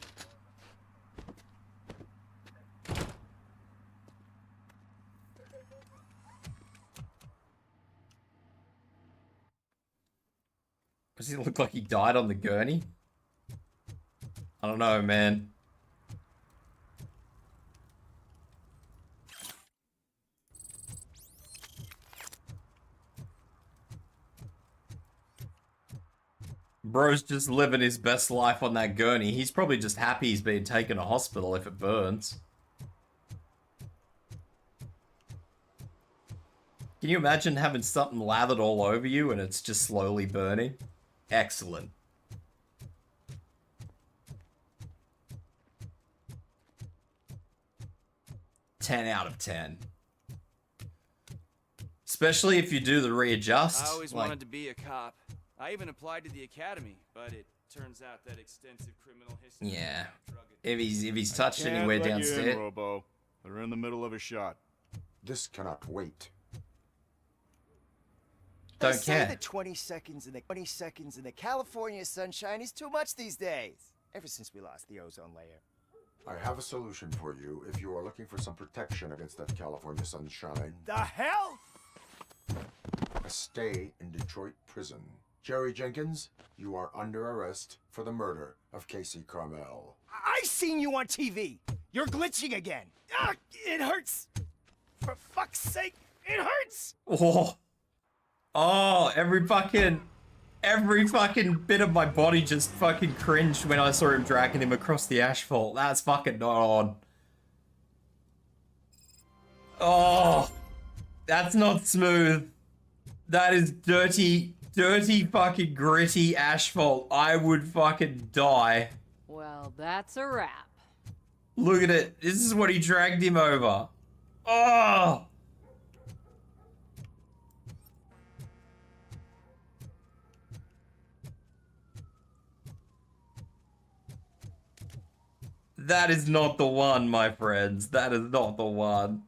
Does he look like he died on the gurney? I don't know, man. Bro's just living his best life on that gurney. He's probably just happy he's being taken to hospital if it burns. Can you imagine having something lathered all over you and it's just slowly burning? Excellent. "10 out of 10. Especially if you do the readjust. I always like, wanted to be a cop. I even applied to the academy, but it turns out that extensive criminal history. yeah. If he's touched anywhere Can't let you downstairs. in, Robo. They're in the middle of a shot. This cannot wait. They Don't say care. that 20 seconds in the California sunshine is too much these days. Ever since we lost the ozone layer. I have a solution for you if you are looking for some protection against that California sunshine. The hell? A stay in Detroit prison. Jerry Jenkins, you are under arrest for the murder of Casey Carmel. I seen you on TV. You're glitching again. Ah, it hurts. For fuck's sake, it hurts. Oh, every fucking bit of my body just fucking cringed when I saw him dragging him across the asphalt. That's fucking not on. Oh, that's not smooth. That is dirty Dirty fucking gritty asphalt. I would fucking die. Well, that's a wrap. Look at it. This is what he dragged him over. Oh! That is not the one, my friends. That is not the one.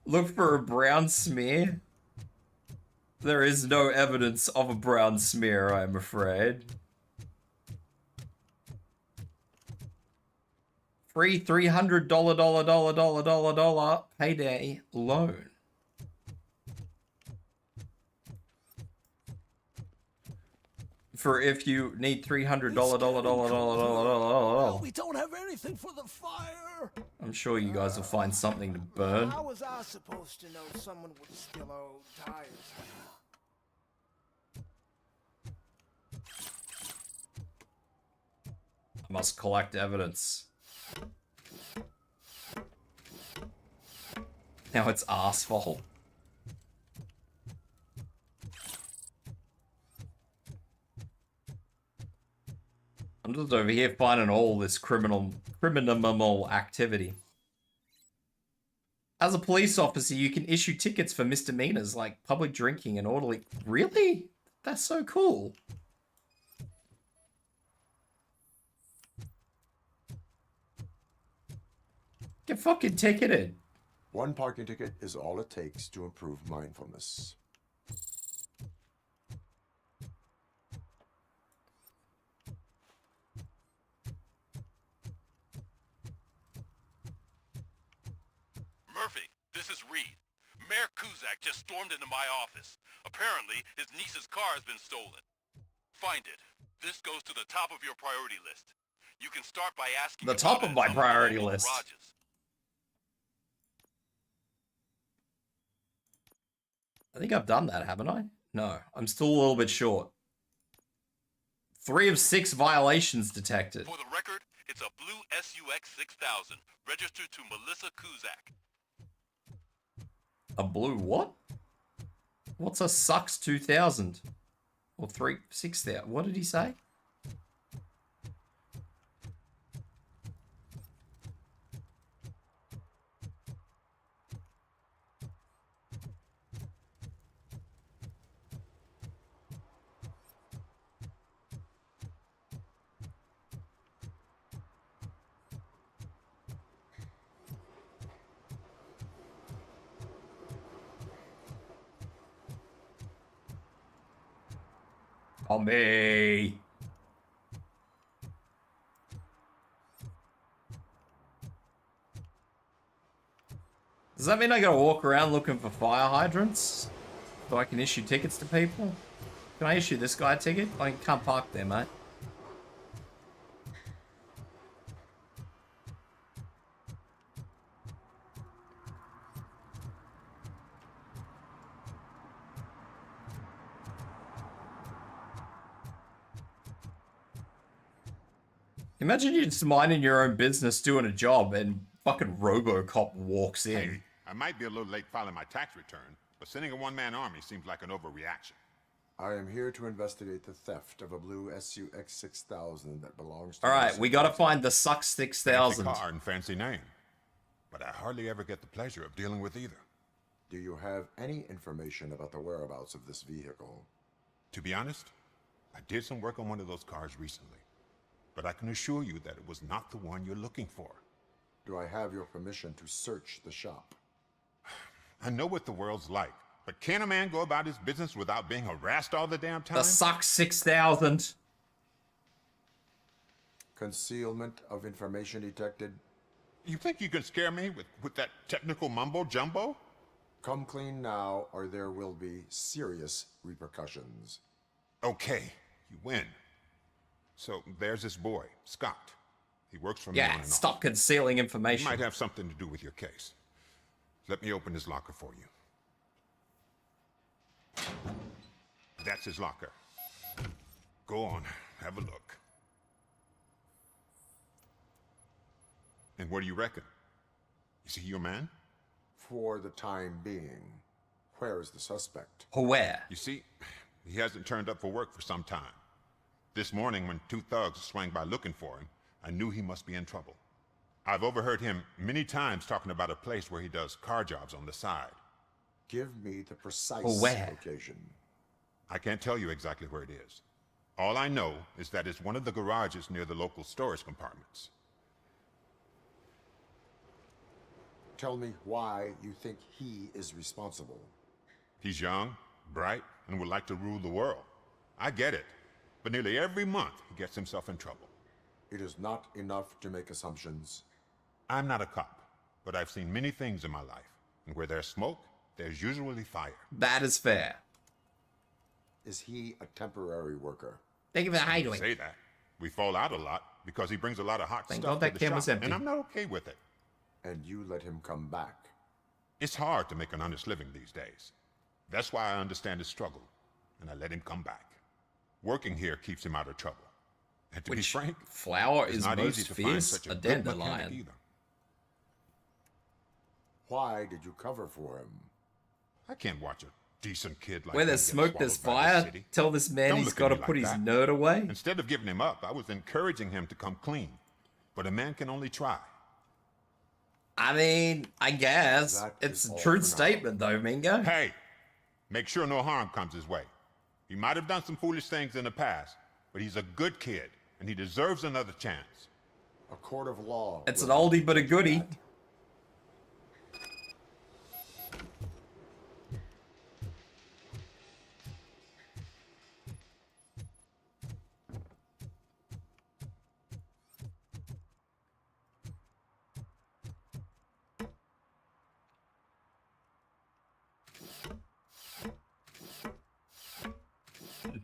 Look for a brown smear. There is no evidence of a brown smear, I'm afraid. Free $300 payday loan. For if you need $300 We don't have anything for the fire. I'm sure you guys will find something to burn. How was I supposed to know someone would steal old tires? I must collect evidence. Now it's asphalt. I'm just over here finding all this criminal activity. As a police officer, you can issue tickets for misdemeanors like public drinking and orderly. Really? That's so cool. Get fucking ticketed. One parking ticket is all it takes to improve mindfulness. Murphy, this is Reed. Mayor Kuzak just stormed into my office. Apparently, his niece's car has been stolen. Find it. This goes to the top of your priority list. You can start by asking The top of my priority list. Garages. I think I've done that, haven't I? No, I'm still a little bit short. 3 of 6 violations detected. For the record, it's a blue SUX 6000, registered to Melissa Kuzak. A blue what? What's a Sux 2000? Or 6000? What did he say? On me. Does that mean I gotta walk around looking for fire hydrants? So I can issue tickets to people? Can I issue this guy a ticket? I can't park there, mate. Imagine you're just minding your own business doing a job and fucking RoboCop walks in. Hey, I might be a little late filing my tax return, but sending a one-man army seems like an overreaction. I am here to investigate the theft of a blue SUX 6000 that belongs to... Alright, we gotta find the Sux 6000. Fancy car and fancy name. But I hardly ever get the pleasure of dealing with either. Do you have any information about the whereabouts of this vehicle? To be honest, I did some work on one of those cars recently. But I can assure you that it was not the one you're looking for. Do I have your permission to search the shop? I know what the world's like, but can a man go about his business without being harassed all the damn time? The Sux 6000. Concealment of information detected. You think you can scare me with that technical mumbo jumbo? Come clean now, or there will be serious repercussions. Okay, you win. So there's this boy, Scott. He works for me on and off. Stop concealing information. He might have something to do with your case. Let me open his locker for you. That's his locker. Go on, have a look. And what do you reckon? Is he your man? For the time being. Where is the suspect? Where? You see, He hasn't turned up for work for some time. This morning, when 2 thugs swang by looking for him, I knew he must be in trouble. I've overheard him many times talking about a place where he does car jobs on the side. Give me the precise location. I can't tell you exactly where it is. All I know is that it's one of the garages near the local storage compartments. Tell me why you think he is responsible. He's young, bright, and would like to rule the world. I get it. But nearly every month, he gets himself in trouble. It is not enough to make assumptions. I'm not a cop, but I've seen many things in my life. And where there's smoke, there's usually fire. That is fair. Is he a temporary worker? Thank you for the hideaway. Say that. We fall out a lot because he brings a lot of hot Thank stuff God that to the can shop, was empty. and I'm not okay with it. And you let him come back? It's hard to make an honest living these days. That's why I understand his struggle, and I let him come back. Working here keeps him out of trouble. And to be frank, flower it's is not most easy to find fierce? such A a good dandelion. mechanic either. Why did you cover for him? I can't watch a decent kid like Where him there's get smoke, there's swallowed by the fire. city. Tell this man Don't he's look at got to me put like his that. nerd away. Instead of giving him up, I was encouraging him to come clean. But a man can only try. I mean, I guess. It's a true statement, though, Mingo. Hey, make sure no harm comes his way. He might have done some foolish things in the past, but he's a good kid, and he deserves another chance. A court of law. It's an oldie but a goodie.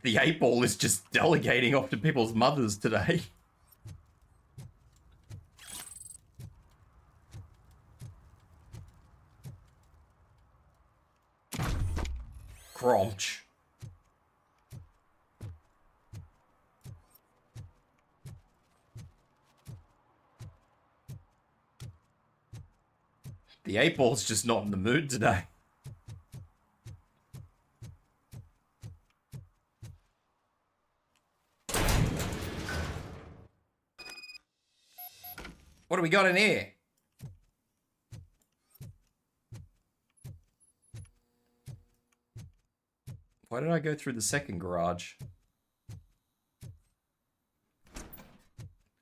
The 8-ball is just delegating off to people's mothers today. Crunch. The 8-ball's just not in the mood today. What do we got in here? Why did I go through the second garage?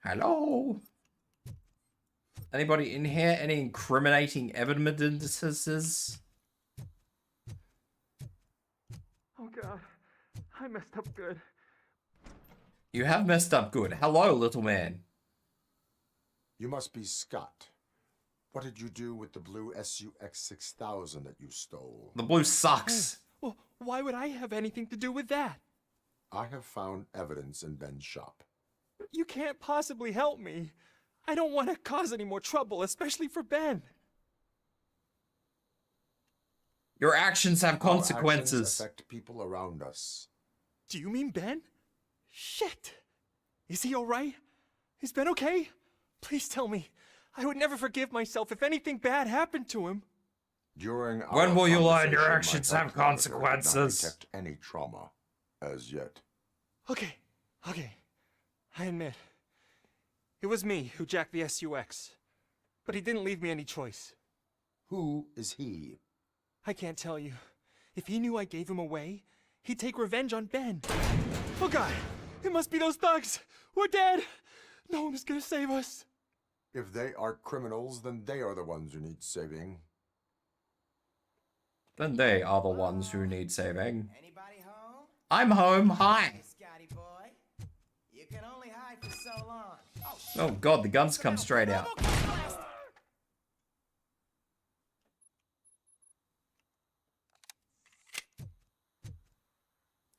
Hello? Anybody in here? Any incriminating evidences? Oh god, I messed up good. You have messed up good. Hello, little man. You must be Scott. What did you do with the blue SUX 6000 that you stole? The blue sucks. Well, why would I have anything to do with that? I have found evidence in Ben's shop. You can't possibly help me. I don't want to cause any more trouble, especially for Ben. Your actions have Our consequences. actions affect people around us. Do you mean Ben? Shit. Is he alright? Is Ben okay? Please tell me. I would never forgive myself if anything bad happened to him. During When will you learn your conversation, actions my have health officer did not consequences? detect any trauma as yet. Okay. I admit. It was me who jacked the SUX. But he didn't leave me any choice. Who is he? I can't tell you. If he knew I gave him away, he'd take revenge on Ben. Oh god! It must be those thugs! We're dead! No one is gonna save us. If they are criminals, then they are the ones who need saving. Then they are the ones who need saving. Anybody home? I'm home. Hi. Scotty boy. You can only hide for so long. Oh god, the guns come straight out.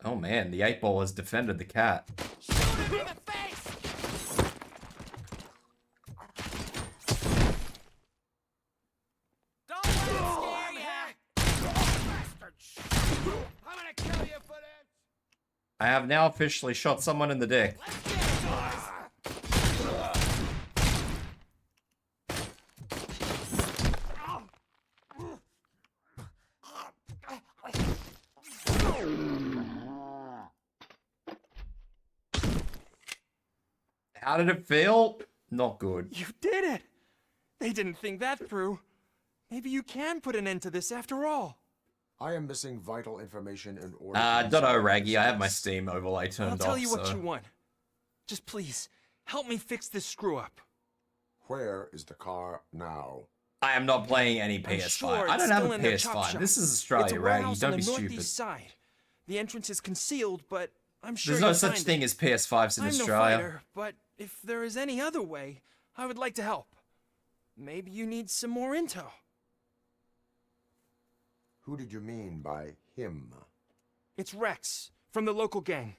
Oh man, the 8-ball has defended the cat. I have now officially shot someone in the dick. How did it feel? Not good. You did it! They didn't think that through. Maybe you can put an end to this after all. I am missing vital information in order. Don't know, Raggy. I have my Steam overlay turned off. I'll tell you what you want. Just please, help me fix this screw up. Where is the car now? I am not playing any PS5. Sure I don't have a still in their chop PS5. shop. This is Australia, it's a Raggy. warehouse Don't on be the stupid. northeast side. The entrance is concealed, but I'm sure There's no you'll such find thing it. as PS5s in I'm Australia. No fighter, but if there is any other way, I would like to help. Maybe you need some more intel. Who did you mean by him? It's Rex, from the local gang.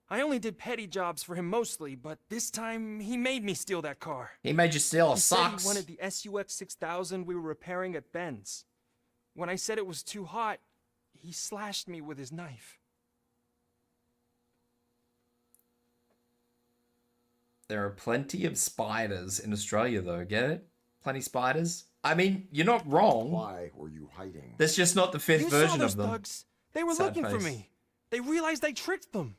I only did petty jobs for him mostly, but this time he made me steal that car. He made you steal He socks. said he wanted the SUX 6000 we were repairing at Ben's. When I said it was too hot, he slashed me with his knife. There are plenty of spiders in Australia, though. Get it? Plenty spiders. I mean, you're not wrong. Why were you hiding? There's just not the fifth You version saw those of them. thugs. They were Sad looking for face. me. They realized I tricked them.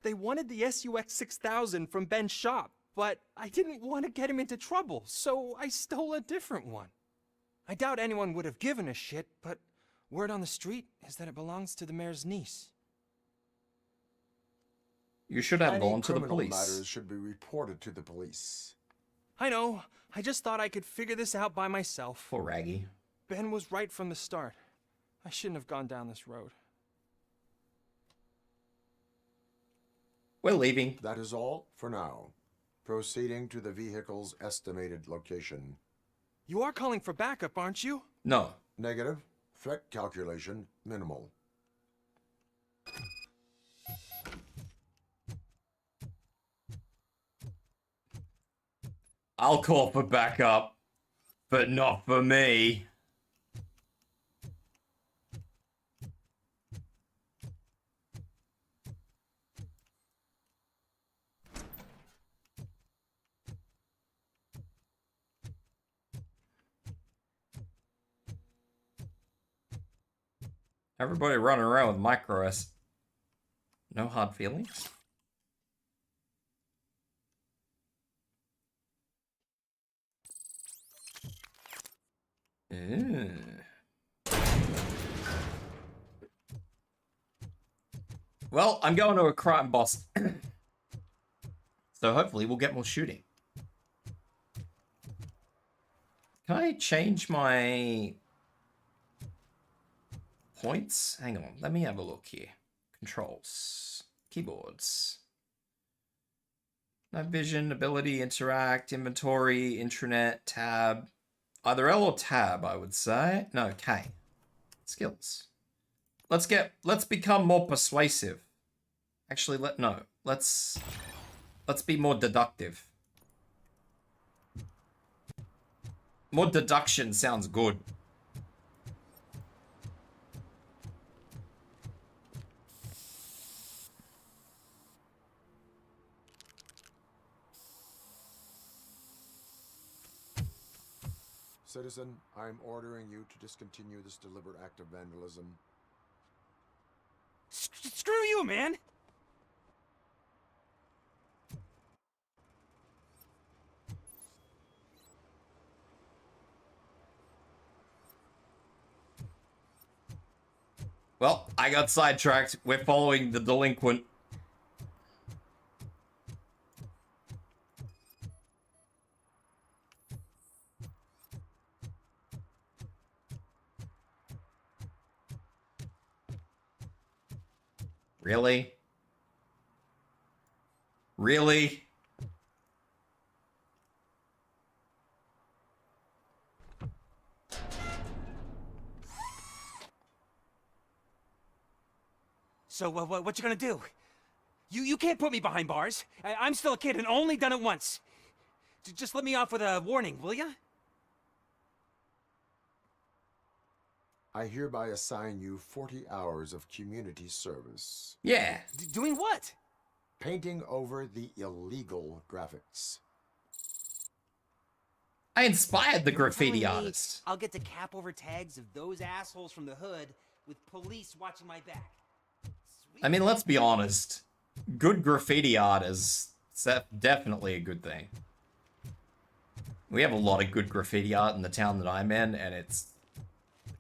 They wanted the SUX 6000 from Ben's shop, but I didn't want to get him into trouble, so I stole a different one. I doubt anyone would have given a shit, but word on the street is that it belongs to the mayor's niece. You should have Any gone to the criminal police. matters should be reported to the police. I know. I just thought I could figure this out by myself. Poor Raggy. Ben was right from the start. I shouldn't have gone down this road. We're leaving. That is all for now. Proceeding to the vehicle's estimated location. You are calling for backup, aren't you? No. Negative. Threat calculation minimal. I'll call for backup, but not for me. Everybody running around with micro S. No hard feelings? Well, I'm going to a crime boss. So hopefully we'll get more shooting. Can I change my points? Hang on, let me have a look here. Controls, keyboards. Night vision, ability, interact, inventory, intranet, tab. Either L or tab, I would say. No, K. Skills. Let's become more persuasive. Actually, let's be more deductive. More deduction sounds good. Citizen, I'm ordering you to discontinue this deliberate act of vandalism. Screw you, man! Well, I got sidetracked. We're following the delinquent. Really? Really? So, what you gonna do? You can't put me behind bars. I'm still a kid and only done it once. Just let me off with a warning, will ya? I hereby assign you 40 hours of community service. Yeah. Doing what? Painting over the illegal graphics. I inspired the graffiti Telling me artist. I'll get to cap over tags of those assholes from the hood with police watching my back. I mean, let's be honest. Good graffiti artists It's definitely a good thing. We have a lot of good graffiti art in the town that I'm in, and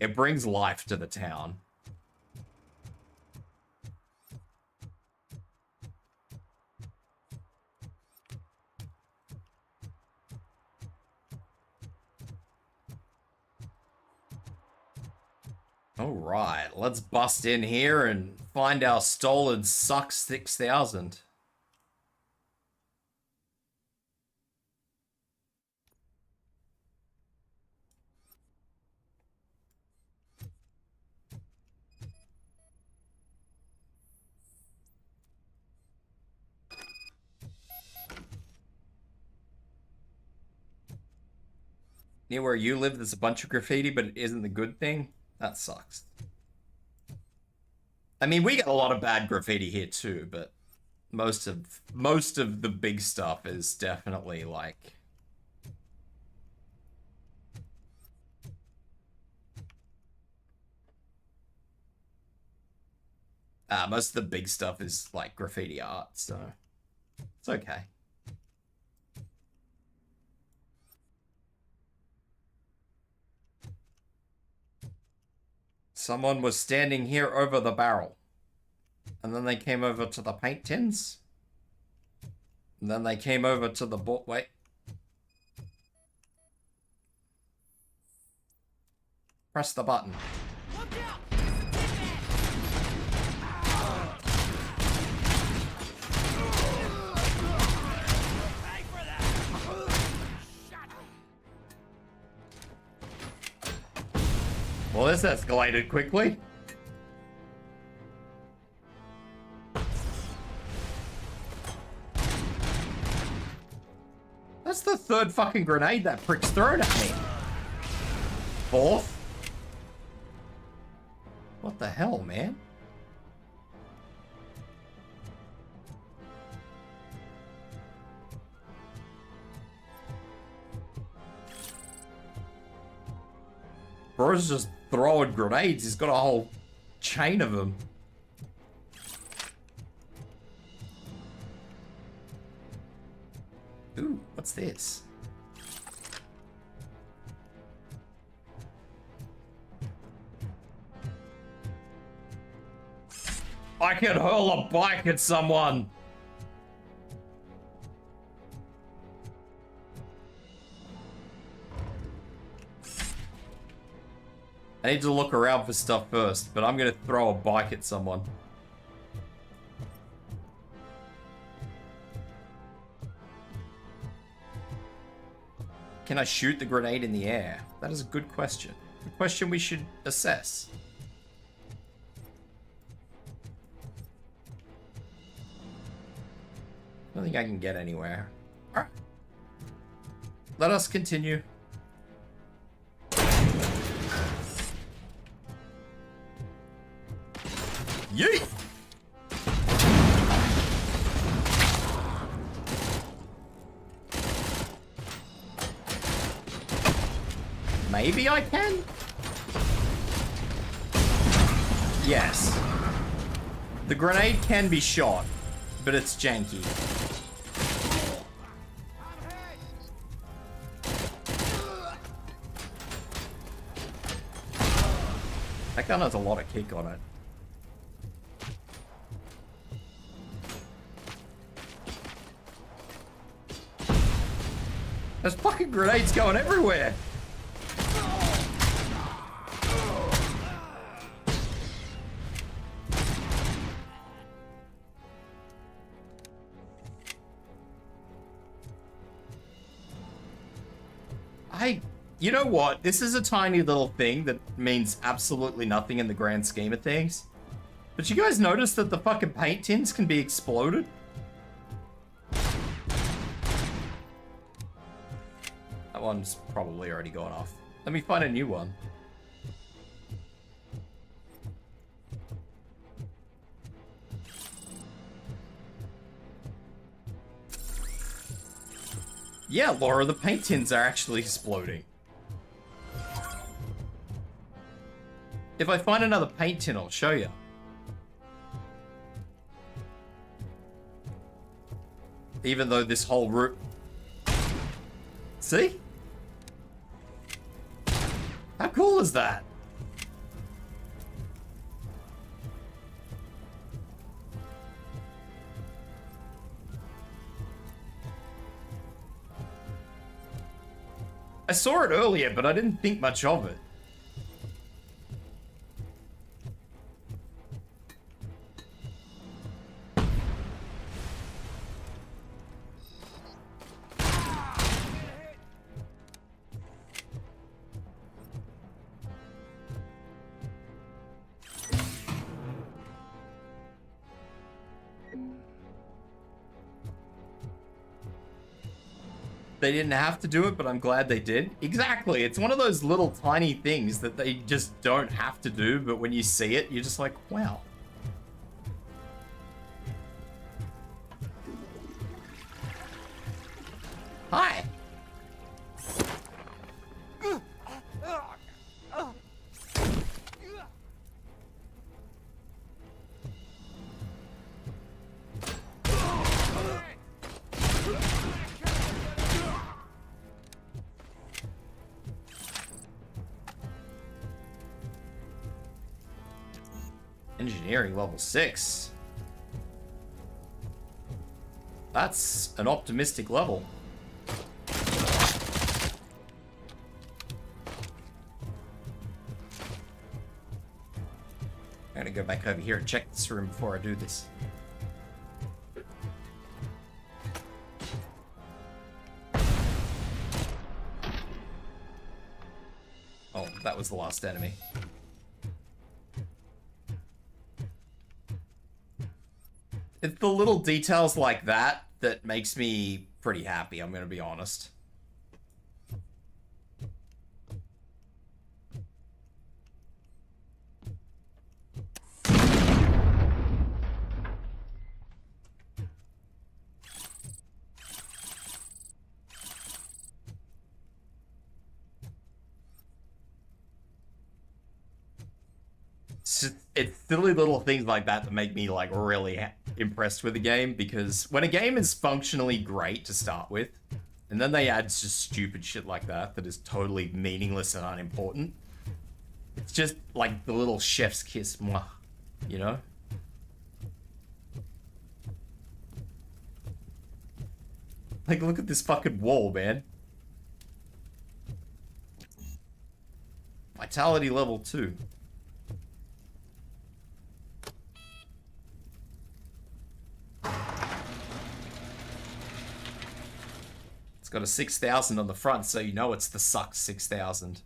it brings life to the town. Alright, let's bust in here and find our stolen Sucks 6000. Near where you live, there's a bunch of graffiti, but it isn't the good thing? That sucks. I mean, we get a lot of bad graffiti here too, but most of the big stuff is definitely like most of the big stuff is like graffiti art, so it's okay. Someone was standing here over the barrel. And then they came over to the paint tins. And then they came over to the wait. Press the button. Well, this escalated quickly. That's the third fucking grenade that prick's thrown at me. Fourth? What the hell, man? Bro's just throwing grenades. He's got a whole chain of them. Ooh, what's this? I can hurl a bike at someone. I need to look around for stuff first, but I'm gonna throw a bike at someone. Can I shoot the grenade in the air? That is a good question. A question we should assess. I don't think I can get anywhere. Alright. Let us continue. Yeet! Maybe I can? Yes. The grenade can be shot, but it's janky. That gun has a lot of kick on it. There's fucking grenades going everywhere. You know what? This is a tiny little thing that means absolutely nothing in the grand scheme of things. But you guys notice that the fucking paint tins can be exploded? That one's probably already gone off. Let me find a new one. Yeah, Laura, the paint tins are actually exploding. If I find another paint tin, I'll show you. Even though this whole route... See? How cool is that? I saw it earlier, but I didn't think much of it. They didn't have to do it, but I'm glad they did. Exactly. It's one of those little tiny things that they just don't have to do, but when you see it, you're just like, wow. Hi. Engineering level 6. That's an optimistic level. I'm gonna go back over here and check this room before I do this. Oh, that was the last enemy. It's the little details like that that makes me pretty happy, I'm gonna be honest. It's silly little things like that that make me like really impressed with the game, because when a game is functionally great to start with, and then they add just stupid shit like that that is totally meaningless and unimportant, it's just like the little chef's kiss, mwah, you know? Like, look at this fucking wall, man. Vitality level 2. It's got a 6,000 on the front, so you know it's the suck 6,000.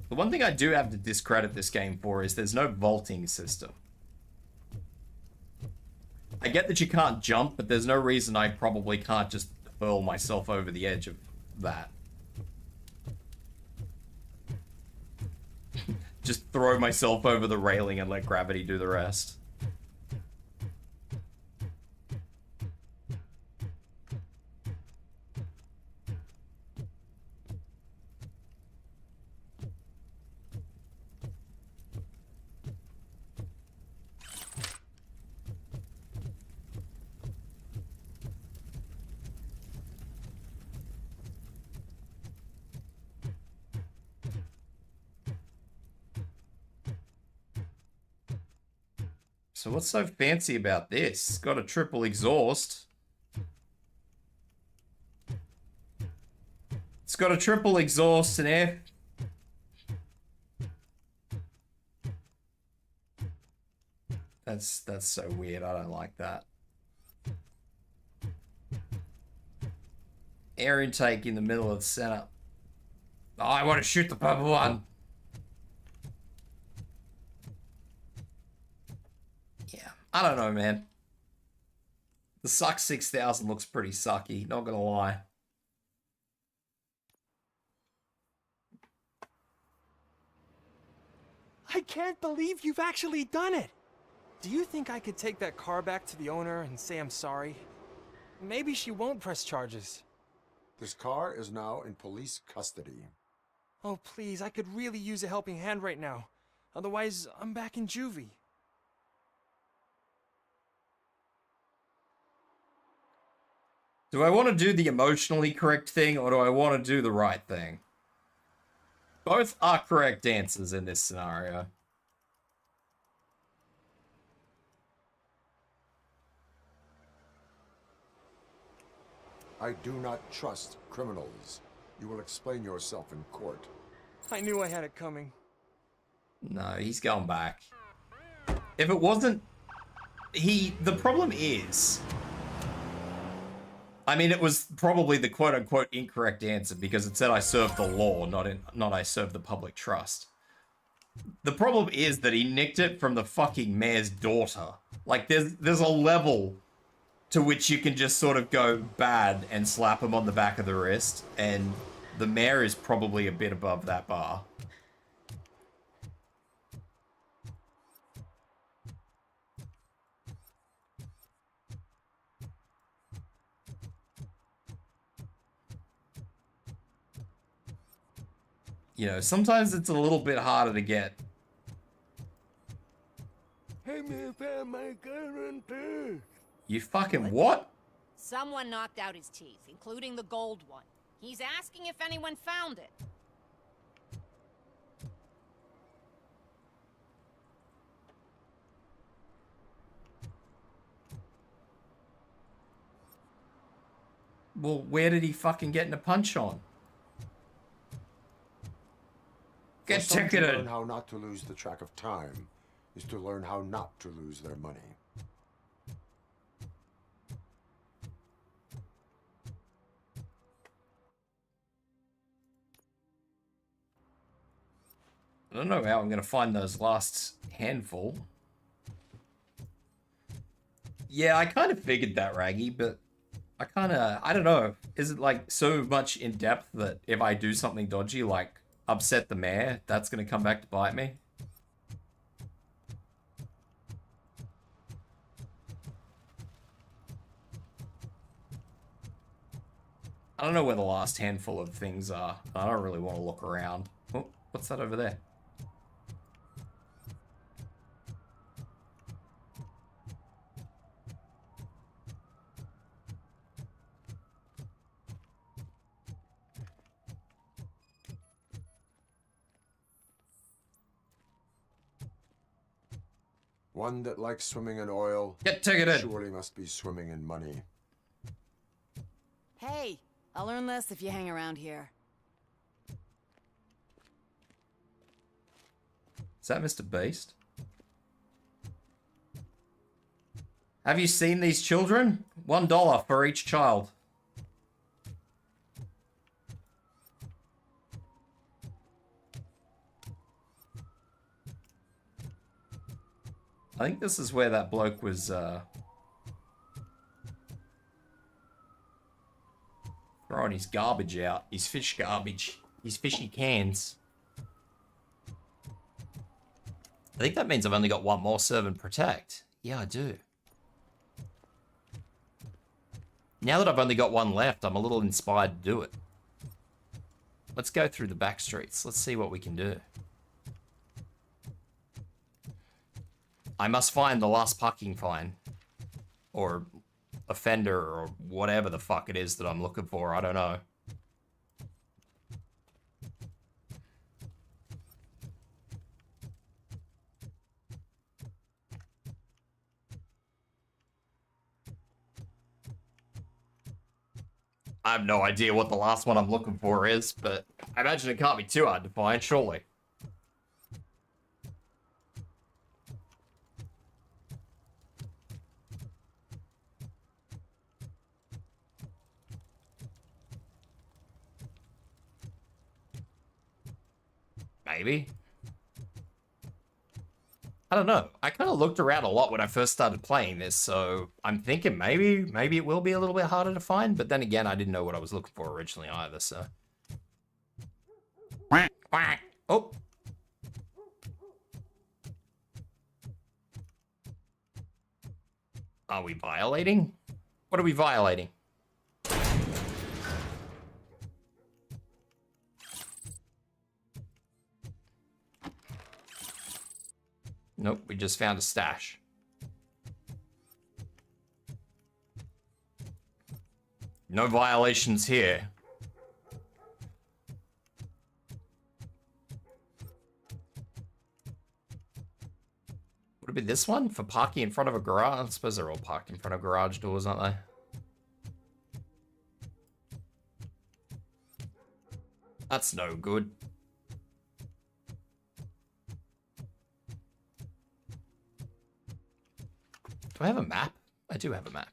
The one thing I do have to discredit this game for is there's no vaulting system. I get that you can't jump, but there's no reason I probably can't just hurl myself over the edge of that. Just throw myself over the railing and let gravity do the rest. So what's so fancy about this? It's got a triple exhaust. It's got a triple exhaust and air. That's so weird. I don't like that. Air intake in the middle of the center. Oh, I want to shoot the purple one. I don't know, man. The suck 6,000 looks pretty sucky, not gonna lie. I can't believe you've actually done it! Do you think I could take that car back to the owner and say I'm sorry? Maybe she won't press charges. This car is now in police custody. Oh, please, I could really use a helping hand right now. Otherwise, I'm back in juvie. Do I want to do the emotionally correct thing, or do I want to do the right thing? Both are correct answers in this scenario. I do not trust criminals. You will explain yourself in court. I knew I had it coming. No, he's going back. If it wasn't... The problem is... I mean, it was probably the quote-unquote incorrect answer because it said I serve the law, not I serve the public trust. The problem is that he nicked it from the fucking mayor's daughter. Like, there's a level to which you can just sort of go bad and slap him on the back of the wrist, and the mayor is probably a bit above that bar. You know, sometimes it's a little bit harder to get. Hey, me found my gun and purse. You fucking what? Someone knocked out his teeth, including the gold one. He's asking if anyone found it. Well, where did he fucking get in a punch on? Get For some to ticketed. learn how not to lose the track of time is to learn how not to lose their money. I don't know how I'm going to find those last handful. Yeah, I kind of figured that, Raggy, but I don't know. Is it like so much in depth that if I do something dodgy, like upset the mayor, that's going to come back to bite me? I don't know where the last handful of things are. I don't really want to look around. Oh, what's that over there? One that likes swimming in oil Get ticketed. surely must be swimming in money. Hey, I'll earn less if you hang around here. Is that Mr. Beast? Have you seen these children? $1 for each child. I think this is where that bloke was, throwing his garbage out. His fish garbage. His fishy cans. I think that means I've only got one more serve and protect. Yeah, I do. Now that I've only got one left, I'm a little inspired to do it. Let's go through the back streets. Let's see what we can do. I must find the last parking fine. Or offender, or whatever the fuck it is that I'm looking for. I don't know. I have no idea what the last one I'm looking for is, but I imagine it can't be too hard to find, surely. Maybe. I don't know. I kind of looked around a lot when I first started playing this, so I'm thinking maybe it will be a little bit harder to find, but then again, I didn't know what I was looking for originally either, so. Oh. Are we violating? What are we violating? Nope, we just found a stash. No violations here. Would it be this one? For parking in front of a garage? I suppose they're all parked in front of garage doors, aren't they? That's no good. Do I have a map? I do have a map.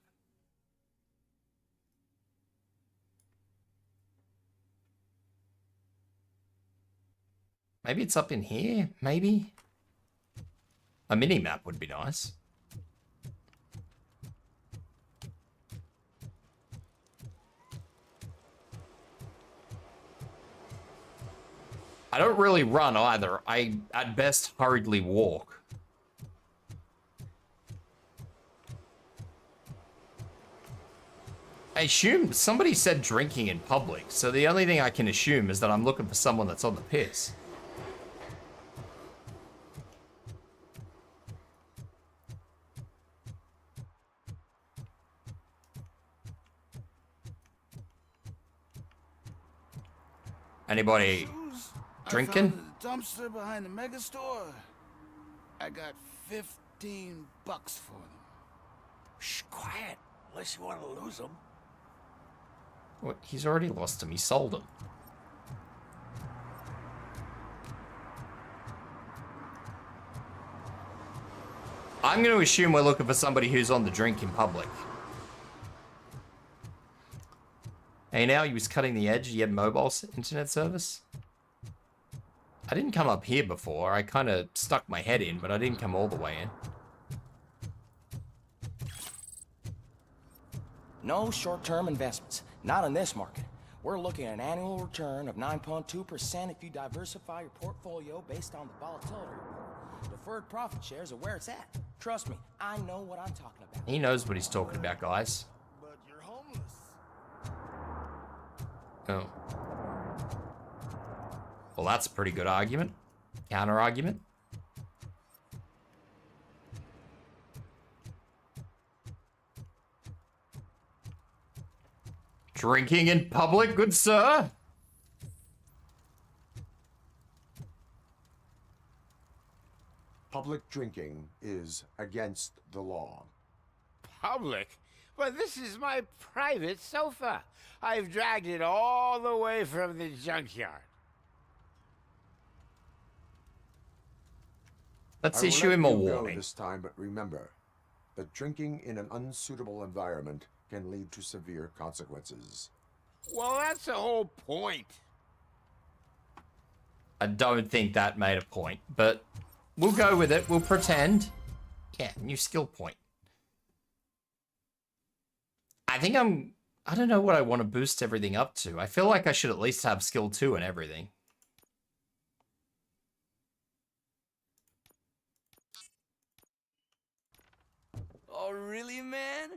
Maybe it's up in here? Maybe? A mini-map would be nice. I don't really run either. I, at best, hurriedly walk. I assume somebody said drinking in public, so the only thing I can assume is that I'm looking for someone that's on the piss. Anybody drinking? I found the dumpster behind the mega store. I got $15 for them. Shh, quiet. Unless you want to lose them. What? He's already lost them. He sold them. I'm going to assume we're looking for somebody who's on the drink in public. Hey, now he was cutting the edge. He had mobile internet service. I didn't come up here before. I kind of stuck my head in, but I didn't come all the way in. No short-term investments. Not in this market. We're looking at an annual return of 9.2% if you diversify your portfolio based on the volatility report. Deferred profit shares are where it's at. Trust me, I know what I'm talking about. He knows what he's talking about, guys. But you're homeless. Oh. Well, that's a pretty good argument. Counter argument. Drinking in public, good sir? Public drinking is against the law. Public? But this is my private sofa. I've dragged it all the way from the junkyard. Let's I will issue let him a you go warning. this time, but remember that drinking in an unsuitable environment can lead to severe consequences. Well, that's the whole point. I don't think that made a point, but we'll go with it. We'll pretend. Yeah, new skill point. I think I don't know what I want to boost everything up to. I feel like I should at least have skill 2 and everything. Oh, really, man?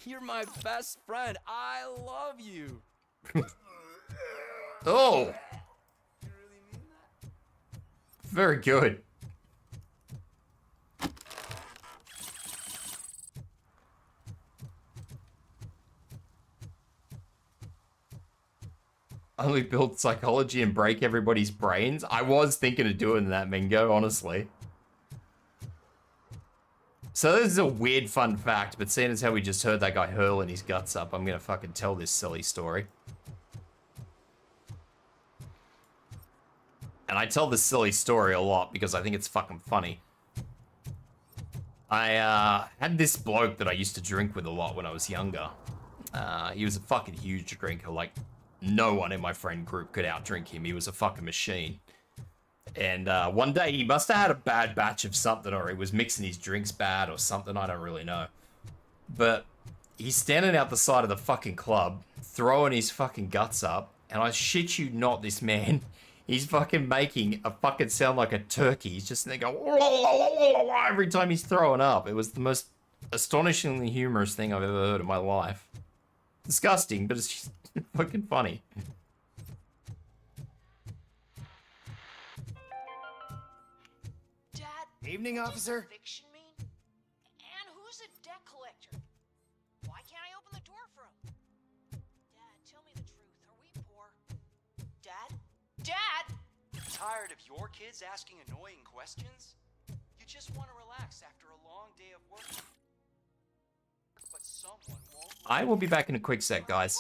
You're my best friend. I love you. Oh! Very good. Only build psychology and break everybody's brains? I was thinking of doing that, Mingo, honestly. So this is a weird fun fact, but seeing as how we just heard that guy hurling his guts up, I'm gonna fucking tell this silly story. And I tell this silly story a lot because I think it's fucking funny. I had this bloke that I used to drink with a lot when I was younger. He was a fucking huge drinker, like no one in my friend group could outdrink him. He was a fucking machine. And one day he must have had a bad batch of something, or he was mixing his drinks bad or something, I don't really know. But he's standing out the side of the fucking club, throwing his fucking guts up, and I shit you not, this man, he's fucking making a fucking sound like a turkey. He's just there going every time he's throwing up. It was the most astonishingly humorous thing I've ever heard in my life. Disgusting, but it's just fucking funny. Evening, officer. Eviction mean? And who's a debt collector? Why can't I open the door for him? Dad, tell me the truth. Are we poor? Dad? Dad! Tired of your kids asking annoying questions? You just want to relax after a long day of work. But someone won't. I will be back in a quick sec, guys.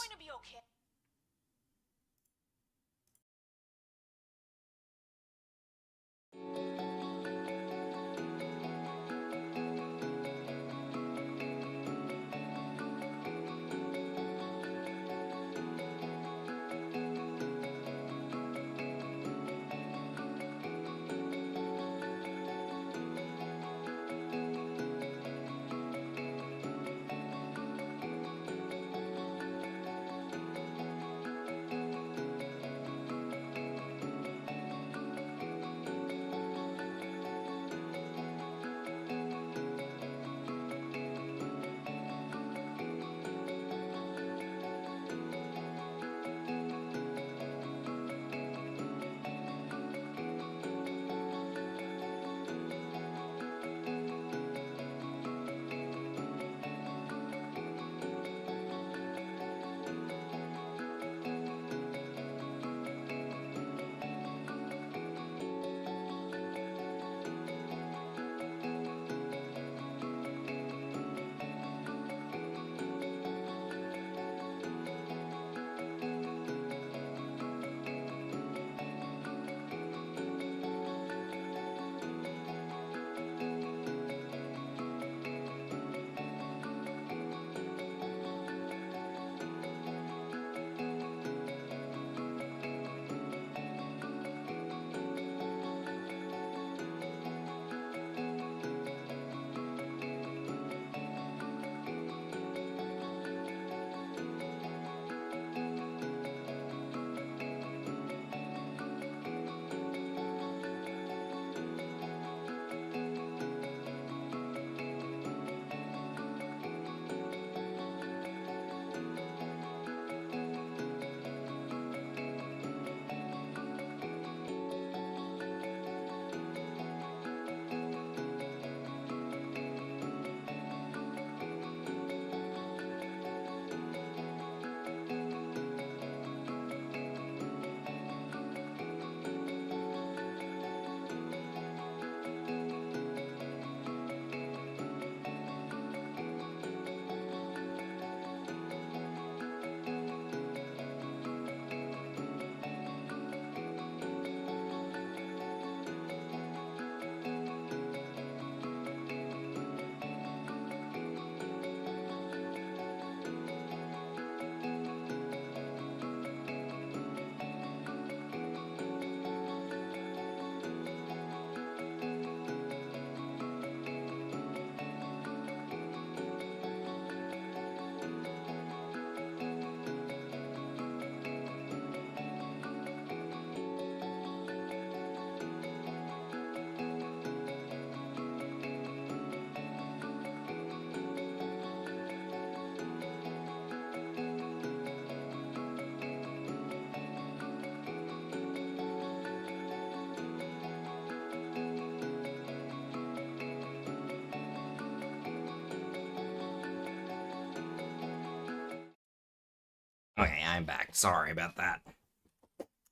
Okay, I'm back. Sorry about that.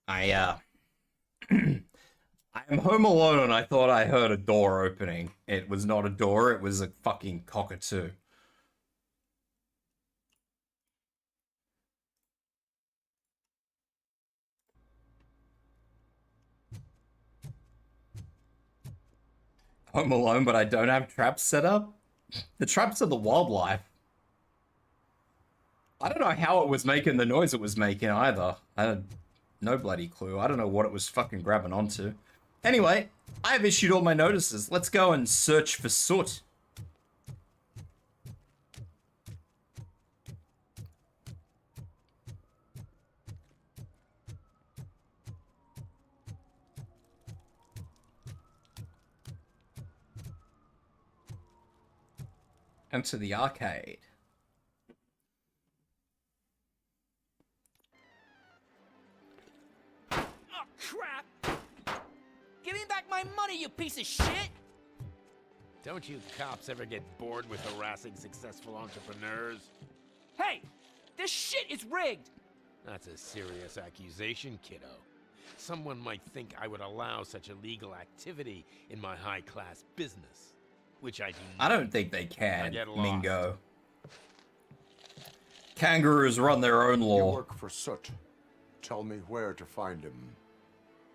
I I'm home alone and I thought I heard a door opening. It was not a door, it was a fucking cockatoo. Home alone, but I don't have traps set up? The traps are the wildlife. I don't know how it was making the noise it was making either. I had no bloody clue. I don't know what it was fucking grabbing onto. Anyway, I have issued all my notices. Let's go and search for soot. Enter the arcade. Oh, crap! Give me back my money, you piece of shit! Don't you cops ever get bored with harassing successful entrepreneurs? Hey! This shit is rigged! That's a serious accusation, kiddo. Someone might think I would allow such illegal activity in my high-class business, which I do not. I don't think they can, get lost. Mingo. Kangaroos run their own You law. work for Soot. Tell me where to find him.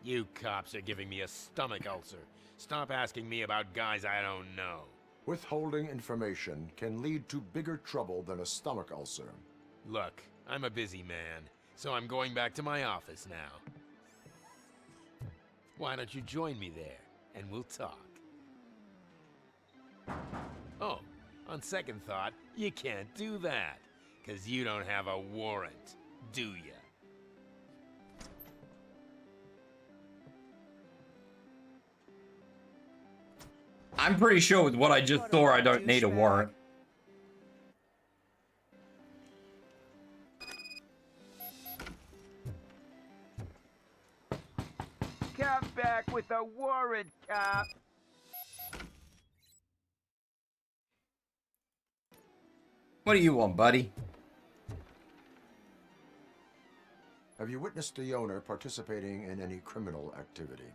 You cops are giving me a stomach ulcer. Stop asking me about guys I don't know. Withholding information can lead to bigger trouble than a stomach ulcer. Look, I'm a busy man, so I'm going back to my office now. Why don't you join me there, and we'll talk. Oh, on second thought, you can't do that, 'cause you don't have a warrant, do ya? I'm pretty sure with what I just saw, I don't need a warrant. Come back with a warrant, cop! What do you want, buddy? Have you witnessed the owner participating in any criminal activity?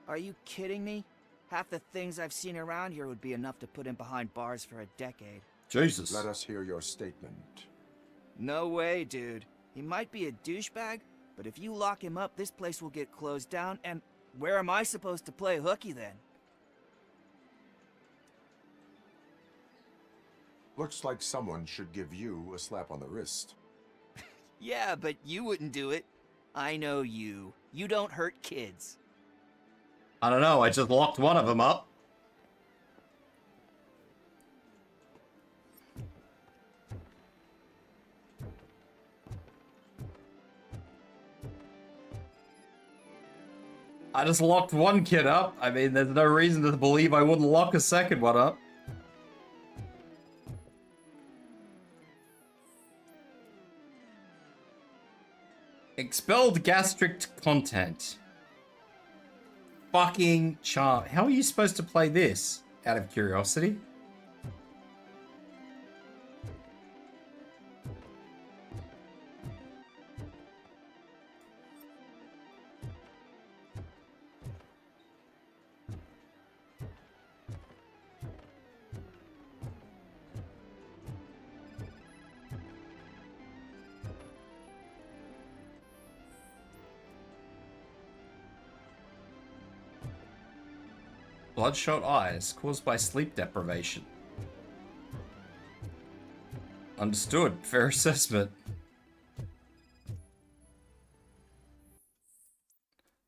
Are you kidding me? Half the things I've seen around here would be enough to put him behind bars for a decade. Jesus. Let us hear your statement. No way, dude. He might be a douchebag, but if you lock him up, this place will get closed down, and where am I supposed to play hooky then? Looks like someone should give you a slap on the wrist. Yeah, but you wouldn't do it. I know you. You don't hurt kids. I don't know, I just locked one of them up. I just locked one kid up. I mean, there's no reason to believe I wouldn't lock a second one up. Expelled gastric content. Fucking charm. How are you supposed to play this? Out of curiosity. Bloodshot eyes caused by sleep deprivation. Understood. Fair assessment.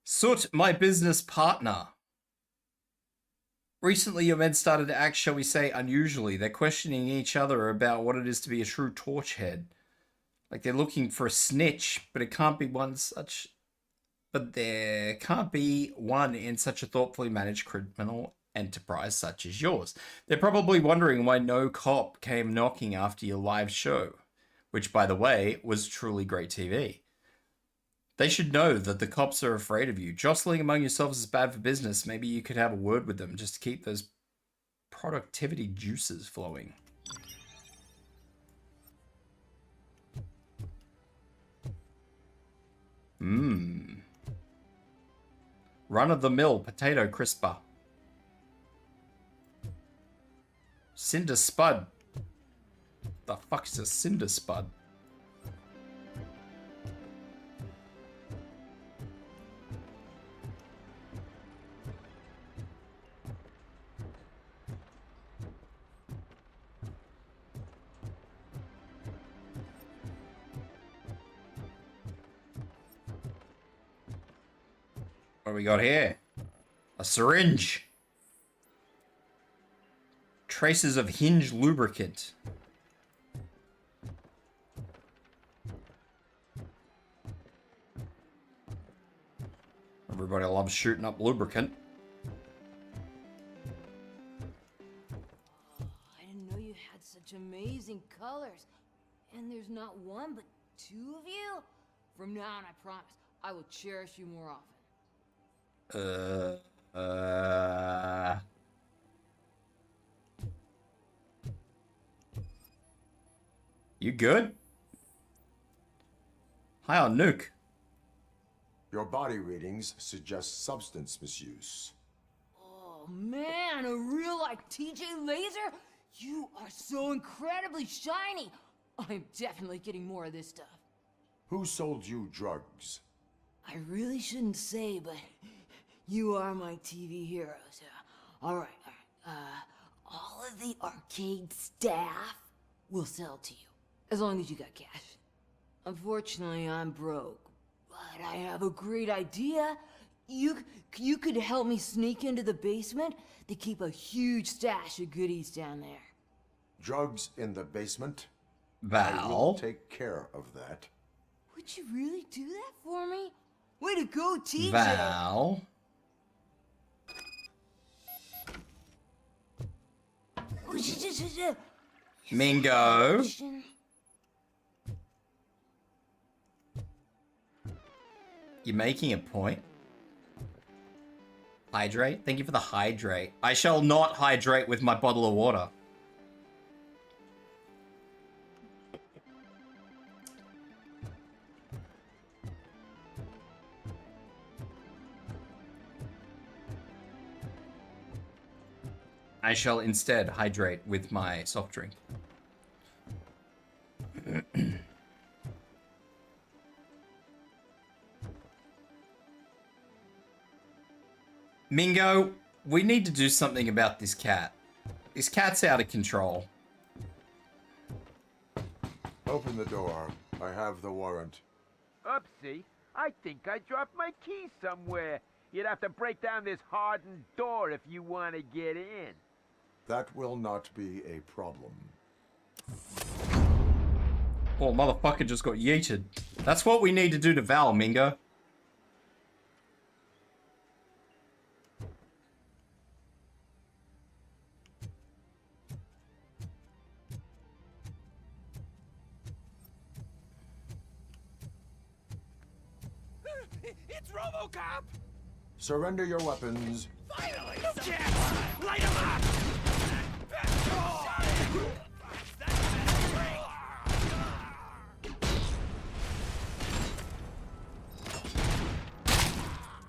Soot, my business partner. Recently, your men started to act, shall we say, unusually. They're questioning each other about what it is to be a true torchhead. Like they're looking for a snitch, but it can't be one such... But there can't be one in such a thoughtfully managed criminal enterprise such as yours. They're probably wondering why no cop came knocking after your live show, which, by the way, was truly great TV. They should know that the cops are afraid of you. Jostling among yourselves is bad for business. Maybe you could have a word with them just to keep those productivity juices flowing. Mmm. Run-of-the-mill potato crisper. Cinder spud. The fuck is a cinder spud? What do we got here? A syringe. Traces of hinge lubricant. Everybody loves shooting up lubricant. I didn't know you had such amazing colors. And there's not one, but two of you? From now on, I promise, I will cherish you more often. You good? Hi on Nuke. Your body readings suggest substance misuse. Oh man, a real like TJ laser? You are so incredibly shiny. I'm definitely getting more of this stuff. Who sold you drugs? I really shouldn't say, but you are my TV heroes. All right. All of the arcade staff will sell to you, as long as you got cash. Unfortunately, I'm broke, but I have a great idea. You could help me sneak into the basement. They keep a huge stash of goodies down there. Drugs in the basement? Val? I will take care of that. Would you really do that for me? Way to go, TJ! Val? Mingo? You're making a point? Hydrate? Thank you for the hydrate. I shall not hydrate with my bottle of water. I shall instead hydrate with my soft drink. Mingo, we need to do something about this cat. This cat's out of control. Open the door. I have the warrant. Oopsie. I think I dropped my key somewhere. You'd have to break down this hardened door if you want to get in. That will not be a problem. Oh, motherfucker just got yeeted. That's what we need to do to Val, Mingo. It's RoboCop! Surrender your weapons. Finally! Light him up!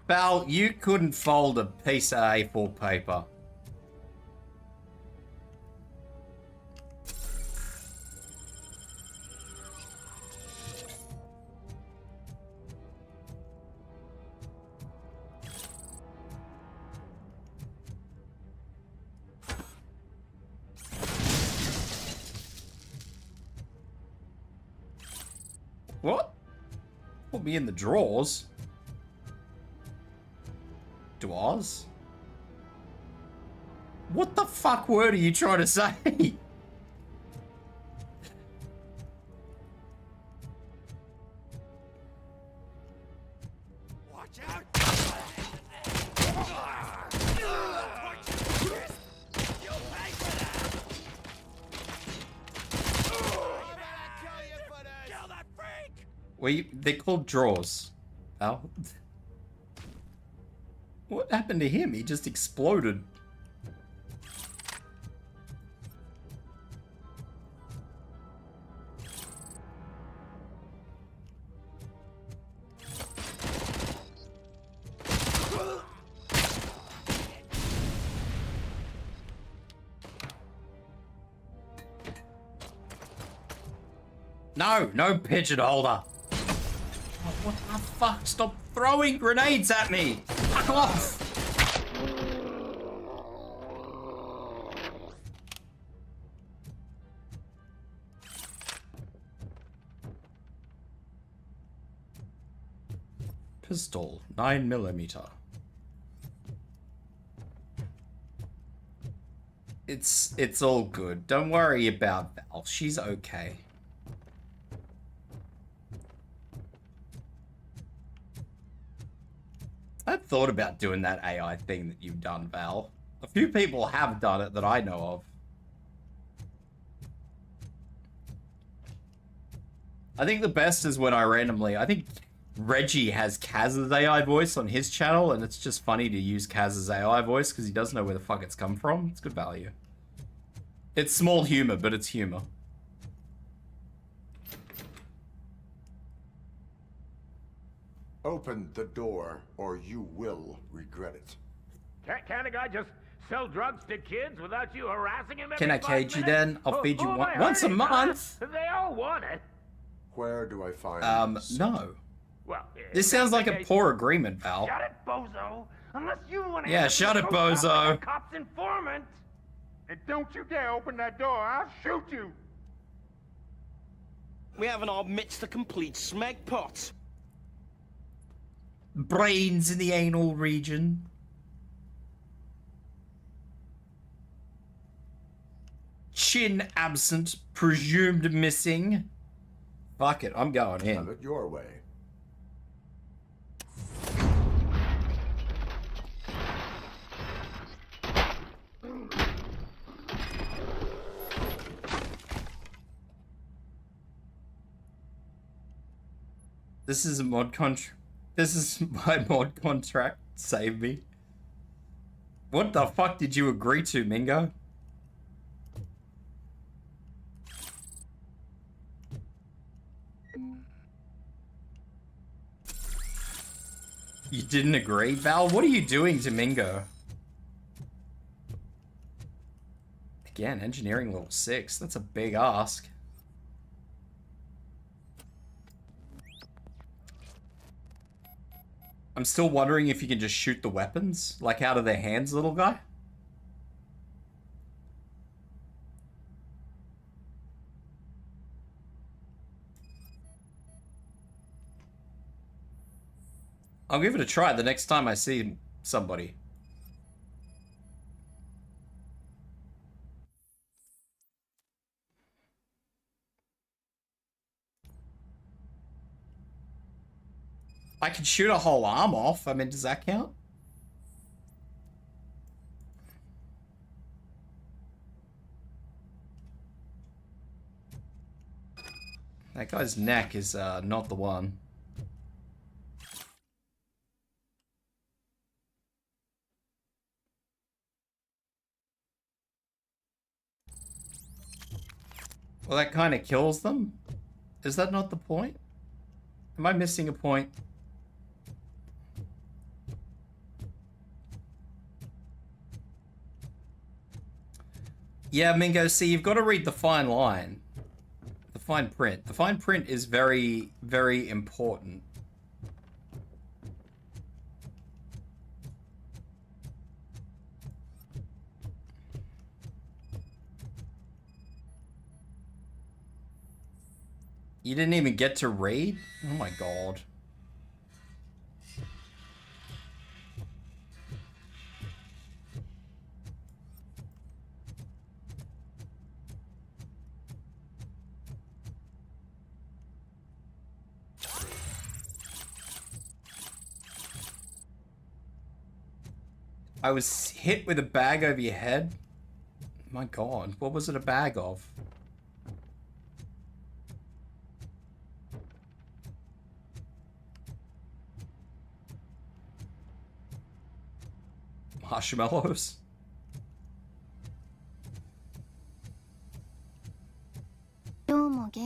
Val, you couldn't fold a piece of A4 paper. What? Put me in the drawers. Drawers? What the fuck word are you trying to say? Watch out! They're called drawers. Val. What happened to him? He just exploded. No, no pigeon holder. Oh, what the fuck? Stop throwing grenades at me. Fuck off. Pistol, 9mm. It's all good. Don't worry about Val. She's okay. I've thought about doing that AI thing that you've done, Val. A few people have done it that I know of. I think the best is when I think Reggie has Kaz's AI voice on his channel, and it's just funny to use Kaz's AI voice because he doesn't know where the fuck it's come from. It's good value. It's small humor, but it's humor. Open the door, or you will regret it. Can't a guy just sell drugs to kids without you harassing him every Can I 5 cage you minutes? then? I'll feed you Who am I once a hurting, huh? month. They all want it. Where do I find No. Well, This sounds like a poor agreement, Val. Shut it, bozo. Unless you want to. Yeah, shut it, bozo. Cop's informant. And don't you dare open that door. I'll shoot you. We haven't all mixed the complete smeg pot. Brains in the anal region. Chin absent, presumed missing. Fuck it, I'm going in. Have it your way. This is a mod contract. This is my mod contract. Save me. What the fuck did you agree to, Mingo? You didn't agree? Val, what are you doing to Mingo? Again, engineering level 6. That's a big ask. I'm still wondering if you can just shoot the weapons, like out of their hands, little guy. I'll give it a try the next time I see somebody. I could shoot a whole arm off. I mean, does that count? That guy's neck is not the one. Well, that kind of kills them. Is that not the point? Am I missing a point? Yeah, Mingo, see, you've got to read the fine line. The fine print. The fine print is very, very important. You didn't even get to read? Oh my god. I was hit with a bag over your head? My god, what was it a bag of? Marshmallows? Oh, look,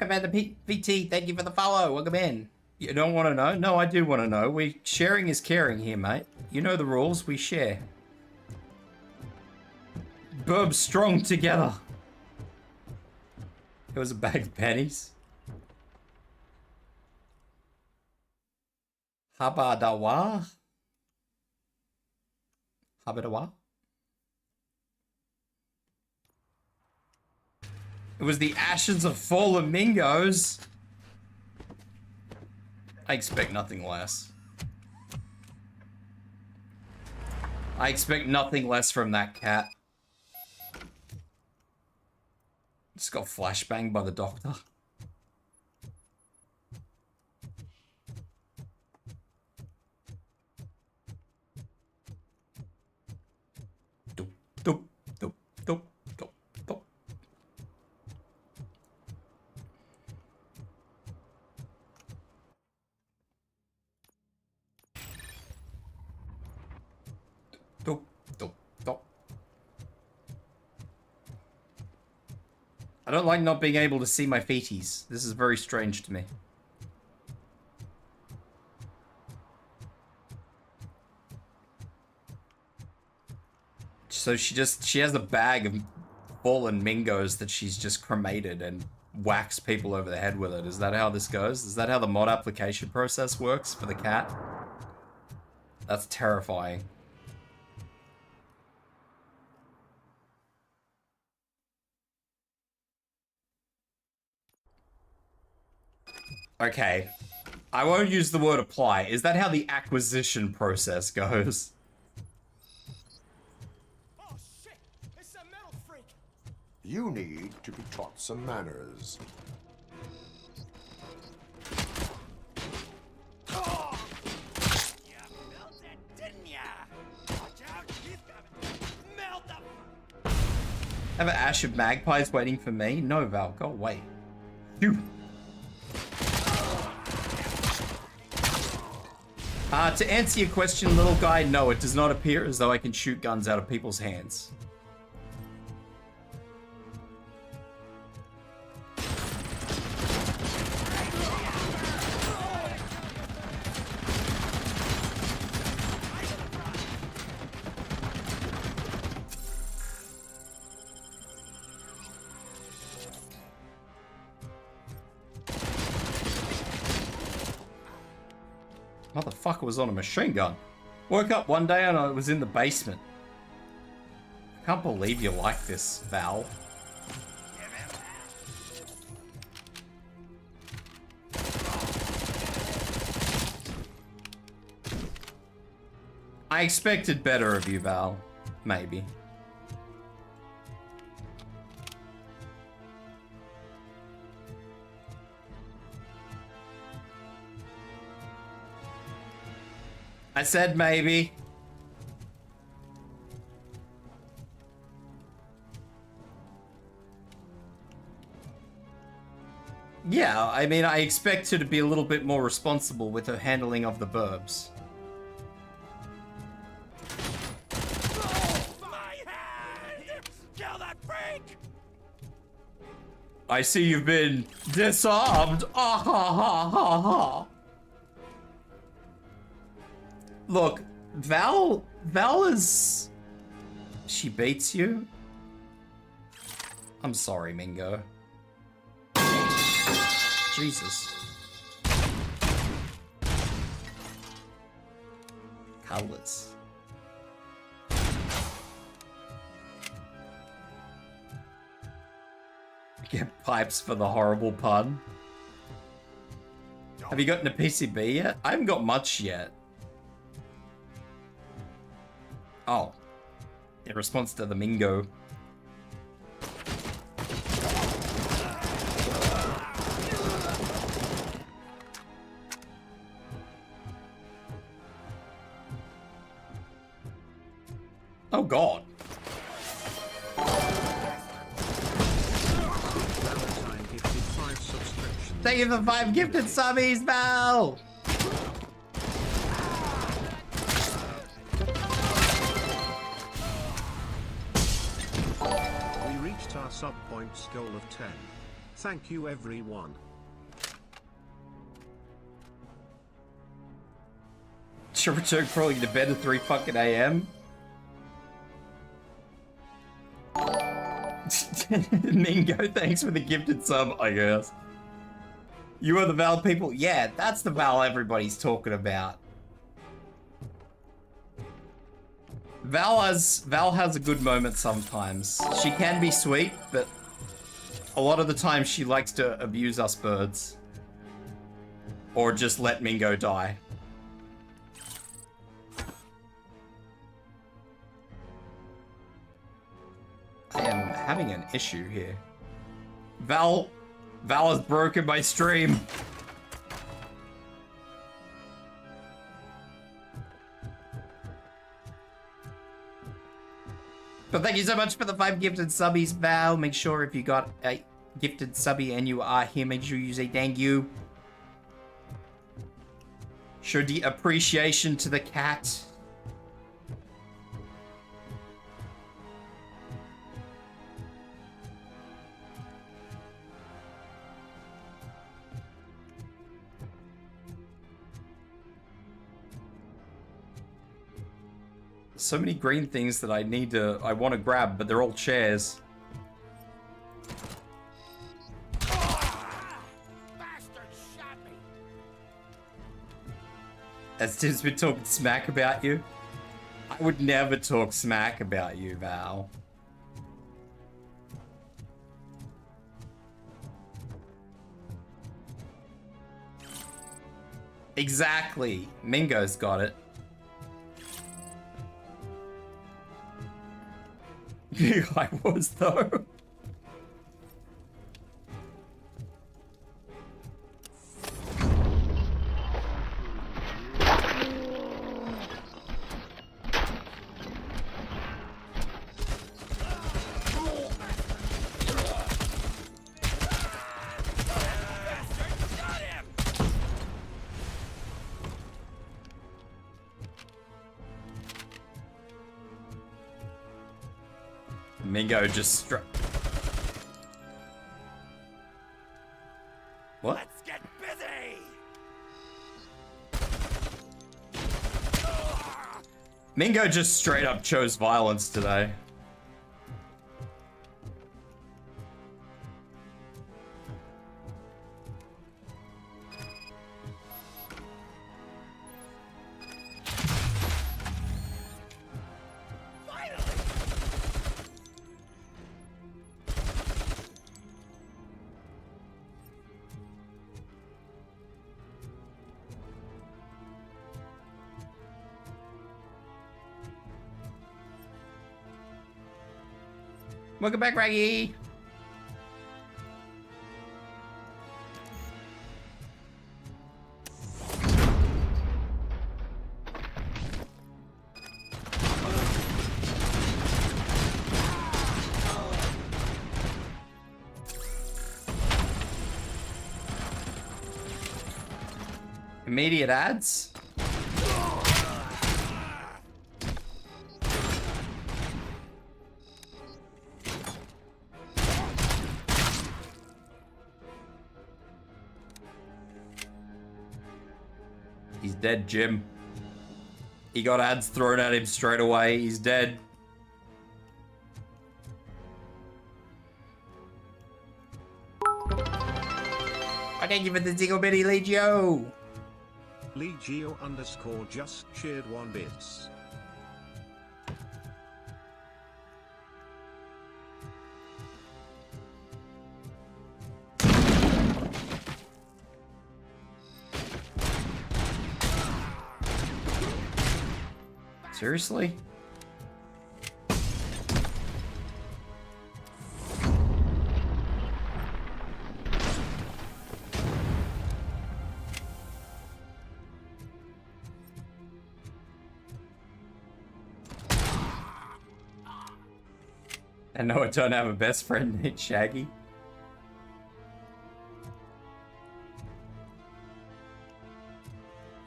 I've had the VT. Thank you for the follow. Welcome in. You don't want to know? No, I do want to know. Sharing is caring here, mate. You know the rules. We share. Burb strong together. It was a bag of pennies. Habadawa? Habadawa? It was the ashes of fallen Mingos. I expect nothing less. I expect nothing less from that cat. Just got flashbanged by the doctor. Doop, doop, doop, doop, doop, doop. Doop, doop, doop. I don't like not being able to see my feeties. This is very strange to me. So she has a bag of fallen mingos that she's just cremated and waxed people over the head with it. Is that how this goes? Is that how the mod application process works for the cat? That's terrifying. Okay. I won't use the word apply. Is that how the acquisition process goes? You need to be taught some manners. Have an ash of magpies waiting for me? No, Val, go away. You. To answer your question, little guy, no, it does not appear as though I can shoot guns out of people's hands. Motherfucker was on a machine gun. Woke up one day and I was in the basement. I can't believe you like this, Val. I expected better of you, Val. Maybe. I said maybe. Yeah, I mean, I expect her to be a little bit more responsible with her handling of the burbs. Kill that freak! I see you've been disarmed. Ah ha ha ha ha. Look, Val is... She beats you? I'm sorry, Mingo. Jesus. Colors. Get pipes for the horrible pun. Have you gotten a PCB yet? I haven't got much yet. Oh. In response to the Mingo. Oh god. Thank you for 5 gifted subbies, Val! We reached our sub points goal of 10. Thank you everyone. Should return crawling to bed at 3 fucking AM? Mingo, thanks for the gifted sub, I guess. You are the Val people? Yeah, that's the Val everybody's talking about. Val has a good moment sometimes. She can be sweet, but a lot of the time she likes to abuse us birds. Or just let Mingo die. I am having an issue here. Val has broken my stream. But thank you so much for the 5 gifted subbies, Val. Make sure if you got a gifted subby and you are here, make sure you say thank you. Show the appreciation to the cat. So many green things that I want to grab, but they're all chairs. Has Tibs been talking smack about you? I would never talk smack about you, Val. Exactly. Mingo's got it. I was though. Mingo just struck. What? Let's get busy. Mingo just straight up chose violence today. Welcome back, Raggy. Immediate ads. He's dead, Jim. He got ads thrown at him straight away. He's dead. I thank you for the Ziggle Bitty Legio. Legio _ just shared 1 bits. Seriously? I know I don't have a best friend named Shaggy.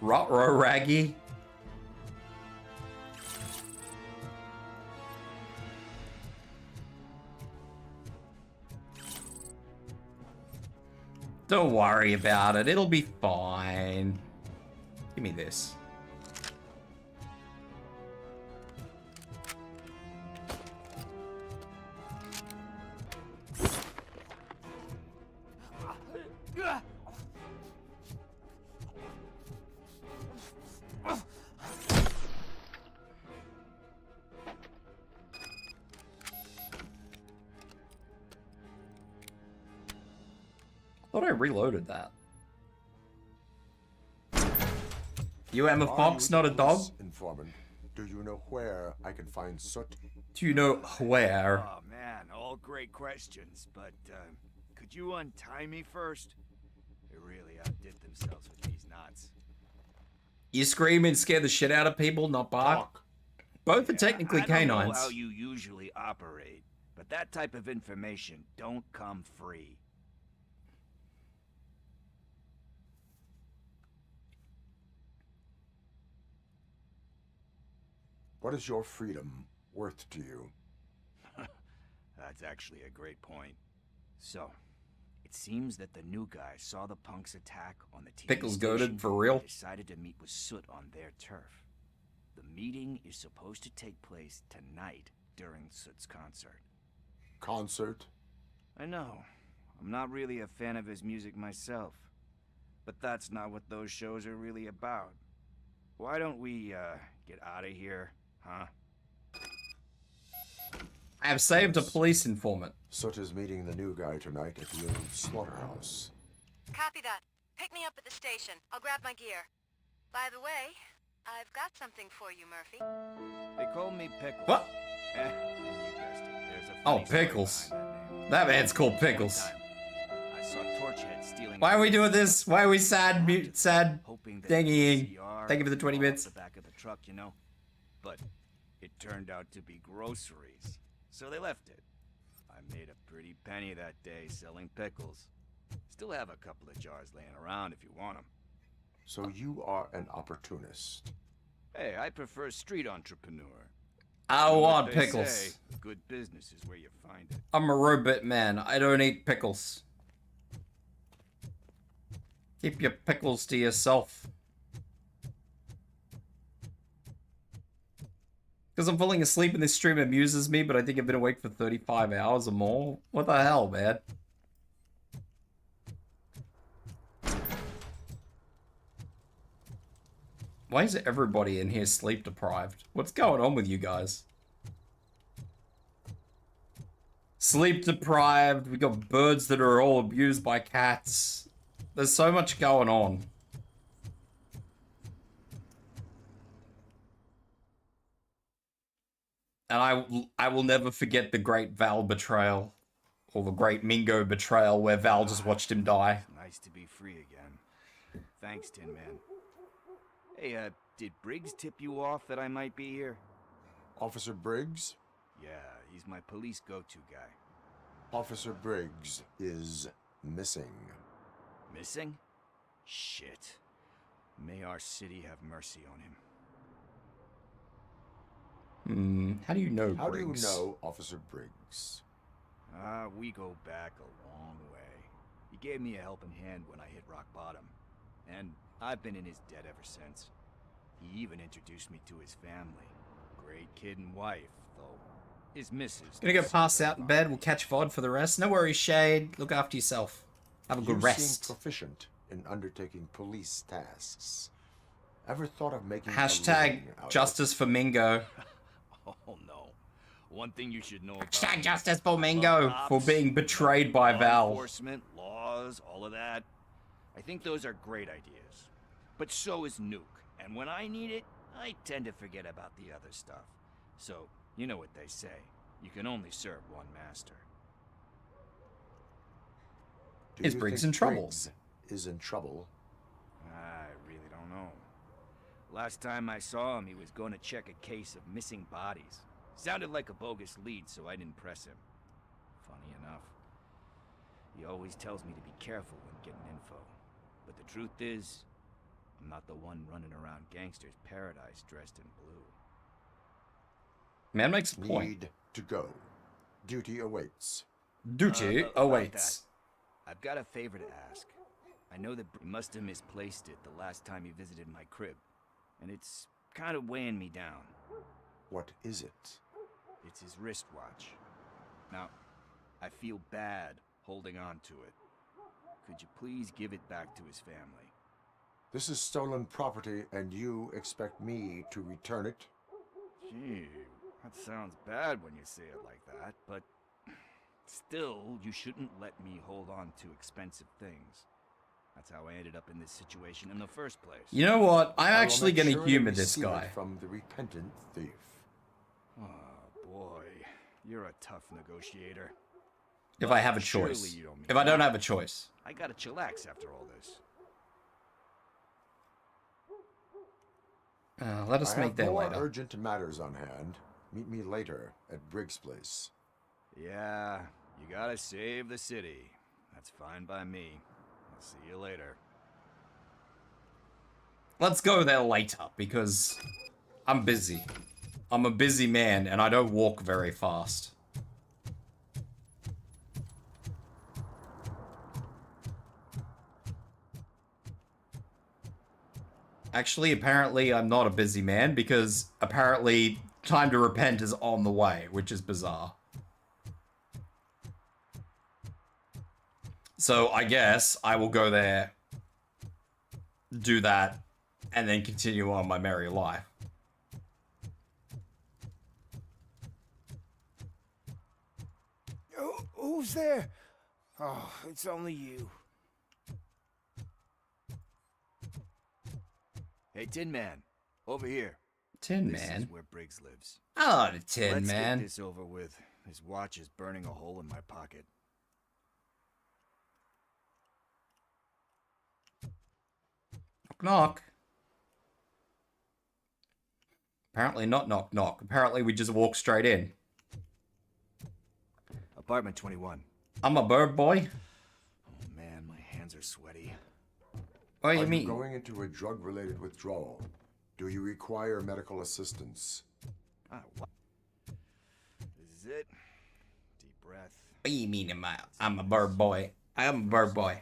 Rotro Raggy. Don't worry about it. It'll be fine. Give me this. Thought I reloaded that. You am a fox, not a dog? Informant, do you know where I can find Soot? Do you know where? Oh man, all great questions, but could you untie me first? They really outdid themselves with these knots. You scream and scare the shit out of people, not bark. Both are technically I don't know canines. how you usually operate, but that type of information don't come free. What is your freedom worth to you? That's actually a great point. So, it seems that the new guy saw the punks attack on the TV Pickles station goated for real? and decided to meet with Soot on their turf. The meeting is supposed to take place tonight during Soot's concert. Concert? I know. I'm not really a fan of his music myself. But that's not what those shows are really about. Why don't we, get out of here, huh? I have saved a police informant. Soot is meeting the new guy tonight at the old slaughterhouse. Copy that. Pick me up at the station. I'll grab my gear. By the way, I've got something for you, Murphy. They call me Pickles. What? You guessed it. There's a Oh, funny story Pickles. behind that name. That man's called Pickles. I saw Torchhead stealing. Why are we doing this? Why are we sad, sad Hoping that thingy? CR Thank you for the 20 off bits. the back of the truck, you know. But it turned out to be groceries, so they left it. I made a pretty penny that day selling pickles. Still have a couple of jars laying around if you want them. So you are an opportunist. Hey, I prefer street entrepreneur. I You know what want they pickles. say, good business is where you find it. I'm a robot man. I don't eat pickles. Keep your pickles to yourself. Because I'm falling asleep and this stream amuses me, but I think I've been awake for 35 hours or more. What the hell, man? Why is everybody in here sleep deprived? What's going on with you guys? Sleep deprived. We got birds that are all abused by cats. There's so much going on. And I will never forget the great Val betrayal. Or the great Mingo betrayal where Val just watched him die. Nice to be free again. Thanks, Tin Man. Hey, did Briggs tip you off that I might be here? Officer Briggs? Yeah, he's my police go-to guy. Officer Briggs is missing. Missing? Shit. May our city have mercy on him. How do you know How Briggs? do you know Officer Briggs? We go back a long way. He gave me a helping hand when I hit rock bottom. And I've been in his debt ever since. He even introduced me to his family. Great kid and wife, though. His missus... Gonna go pass out in bed. We'll catch VOD for the rest. No worries, Shade. Look after yourself. Have a good You rest. seem proficient in undertaking police tasks. Ever thought of making a Hashtag living out of justice for Mingo. Oh, no. One thing you should know about... Hashtag justice for Mingo for being betrayed by law Val. enforcement, laws, all of that. I think those are great ideas. But so is Nuke. And when I need it, I tend to forget about the other stuff. So, you know what they say. You can only serve one master. Do Is you Briggs think in trouble? Briggs is in trouble? I really don't know. Last time I saw him, he was going to check a case of missing bodies. Sounded like a bogus lead, so I didn't press him. Funny enough. He always tells me to be careful when getting info. But the truth is, I'm not the one running around gangsters' paradise dressed in blue. Man makes a point. Need to go. Duty awaits. Duty About awaits. that, I've got a favor to ask. I know that he must have misplaced it the last time he visited my crib. And it's kind of weighing me down. What is it? It's his wristwatch. Now, I feel bad holding on to it. Could you please give it back to his family? This is stolen property, and you expect me to return it? Gee, that sounds bad when you say it like that, but still, you shouldn't let me hold on to expensive things. That's how I ended up in this situation in the first place. You know what? I'm I will actually make gonna sure to humor this receive it guy. from the repentant thief. Oh, boy. You're a tough negotiator. If But I have a surely choice. you don't mean If I don't that. have a choice. I gotta chillax after all this. Let us I meet have there more later. urgent matters on hand. Meet me later at Briggs' place. Yeah, you gotta save the city. That's fine by me. I'll see you later. Let's go there later, because I'm busy. I'm a busy man, and I don't walk very fast. Actually, apparently I'm not a busy man because apparently time to repent is on the way, which is bizarre. So I guess I will go there, do that, and then continue on my merry life. Who's there? Oh, it's only you. Hey, Tin Man, over here. Tin This Man? is where Briggs lives. Oh, the Tin Let's Man. get this over with. His watch is burning a hole in my pocket. Knock, knock. Apparently not knock, knock. Apparently we just walk straight in. Apartment 21. I'm a bird boy. Oh man, my hands are sweaty. What do you Are mean? you going into a drug-related withdrawal? Do you require medical assistance? What? This is it. Deep breath. What do you mean I'm a bird boy? I am a bird boy.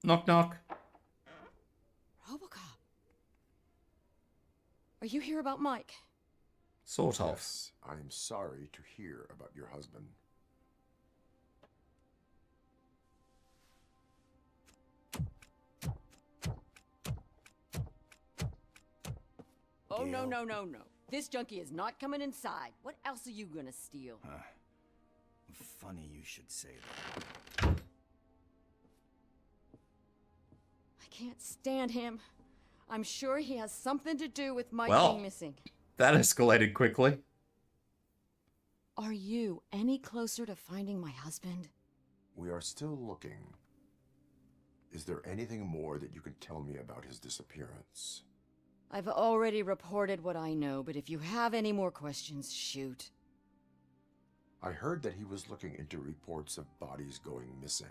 Knock, knock. RoboCop. Are you here about Mike? Sort of. Yes, I'm sorry to hear about your husband. Oh, no, no, no, no. This junkie is not coming inside. What else are you gonna steal? Funny you should say that. I can't stand him. I'm sure he has something to do with Mike Well, being missing. that escalated quickly. Are you any closer to finding my husband? We are still looking. Is there anything more that you can tell me about his disappearance? I've already reported what I know, but if you have any more questions, shoot. I heard that he was looking into reports of bodies going missing.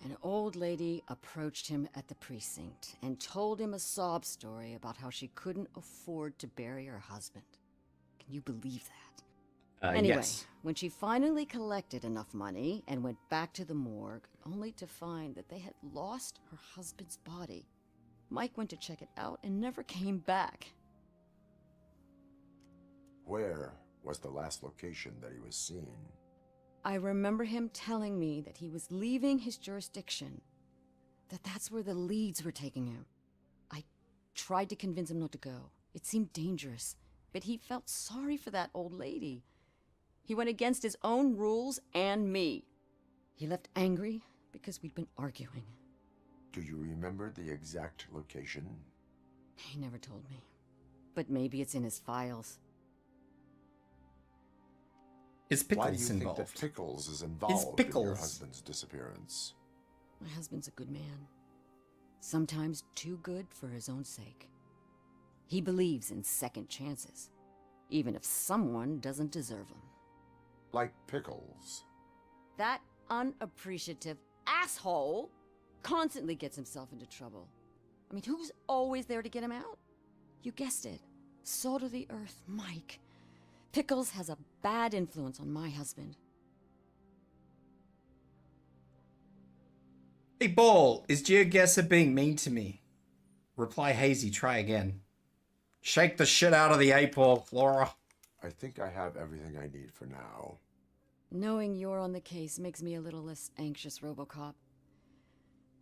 An old lady approached him at the precinct and told him a sob story about how she couldn't afford to bury her husband. Can you believe that? Anyway, yes. when she finally collected enough money and went back to the morgue, only to find that they had lost her husband's body, Mike went to check it out and never came back. Where was the last location that he was seen? I remember him telling me that he was leaving his jurisdiction, that that's where the leads were taking him. I tried to convince him not to go. It seemed dangerous, but he felt sorry for that old lady. He went against his own rules and me. He left angry because we'd been arguing. Do you remember the exact location? He never told me, but maybe it's in his files. Is Why do Pickles you involved? think that Pickles is involved in your Pickles. husband's disappearance? My husband's a good man. Sometimes too good for his own sake. He believes in second chances, even if someone doesn't deserve them. Like Pickles. That unappreciative asshole constantly gets himself into trouble. I mean, who's always there to get him out? You guessed it. Salt of the earth, Mike. Pickles has a bad influence on my husband. Hey, Ball, is GeoGuessr being mean to me? Reply hazy, try again. Shake the shit out of the 8-ball, Laura. I think I have everything I need for now. Knowing you're on the case makes me a little less anxious, RoboCop.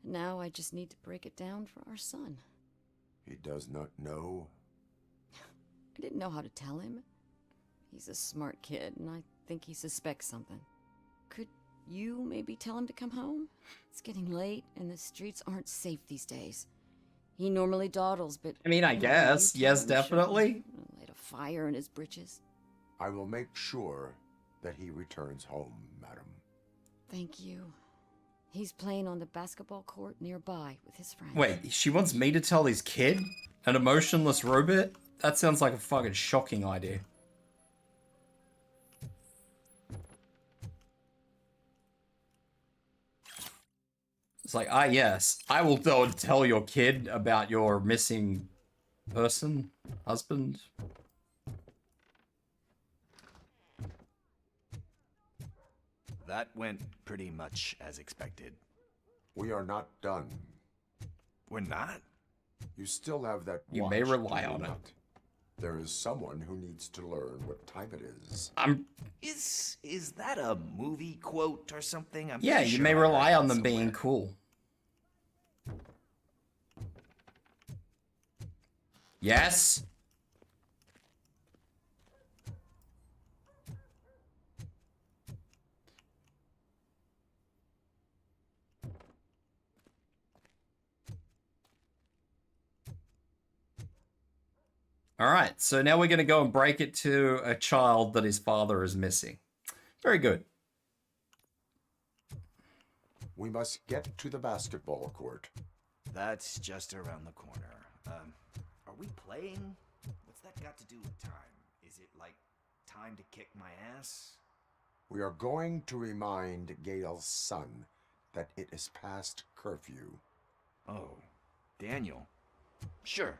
Now I just need to break it down for our son. He does not know. I didn't know how to tell him. He's a smart kid, and I think he suspects something. Could you maybe tell him to come home? It's getting late, and the streets aren't safe these days. He normally dawdles, but... I mean, I guess. you tell Yes, him, definitely. sure. Light a fire in his britches. I will make sure that he returns home, madam. Thank you. He's playing on the basketball court nearby with his friends. Wait, she wants me to tell his kid? An emotionless robot? That sounds like a fucking shocking idea. It's like, ah, yes, I will go and tell your kid about your missing person, husband. that went pretty much as expected. We are not done. We're not? You still have that You watch, may rely do you on it. not? There is someone who needs to learn what time it is. Is that a movie quote or something? I'm Yeah, pretty you sure may I heard rely that on them somewhere. being cool. Yes? Alright, so now we're going to go and break it to a child that his father is missing. Very good. We must get to the basketball court. That's just around the corner. Are we playing? What's that got to do with time? Is it like time to kick my ass? We are going to remind Gail's son that it is past curfew. Oh, Daniel. Sure.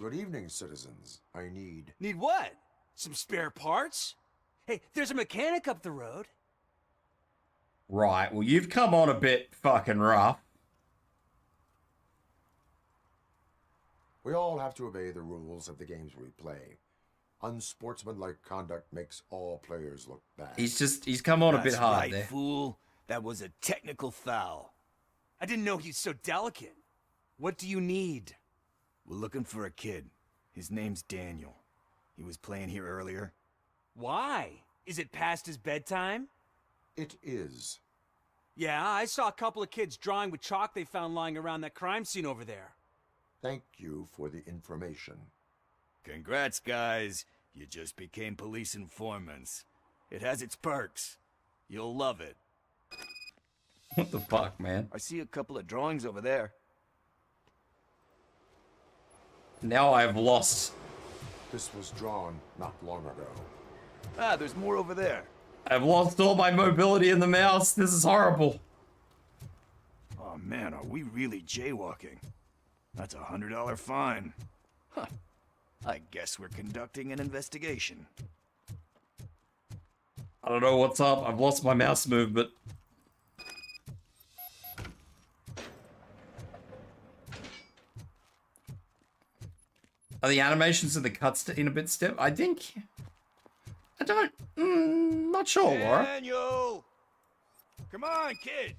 Good evening, citizens. I need... Need what? Some spare parts? Hey, there's a mechanic up the road. Right, well, you've come on a bit fucking rough. We all have to obey the rules of the games we play. Unsportsmanlike conduct makes all players look bad. He's come on a bit That's hard right, there. Fool. That was a technical foul. I didn't know he's so delicate. What do you need? We're looking for a kid. His name's Daniel. He was playing here earlier. Why? Is it past his bedtime? It is. Yeah, I saw a couple of kids drawing with chalk they found lying around that crime scene over there. Thank you for the information. Congrats, guys. You just became police informants. It has its perks. You'll love it. What the fuck, man? I see a couple of drawings over there. Now I've lost. This was drawn not long ago. Ah, there's more over there. I've lost all my mobility in the mouse. This is horrible. Oh man, are we really jaywalking? That's a $100 fine. Huh. I guess we're conducting an investigation. I don't know what's up. I've lost my mouse movement. Are the animations of the cutscene a bit stiff? I think... I don't... not sure, Laura. Daniel! Come on, kid!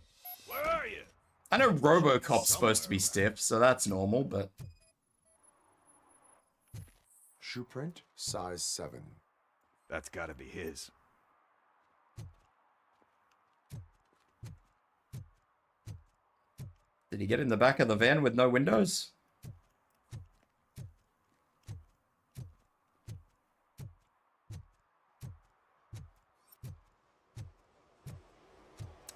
Where are you? I know RoboCop's supposed to be stiff, so that's normal, but... Shoe print, size 7. That's gotta be his. Did he get in the back of the van with no windows?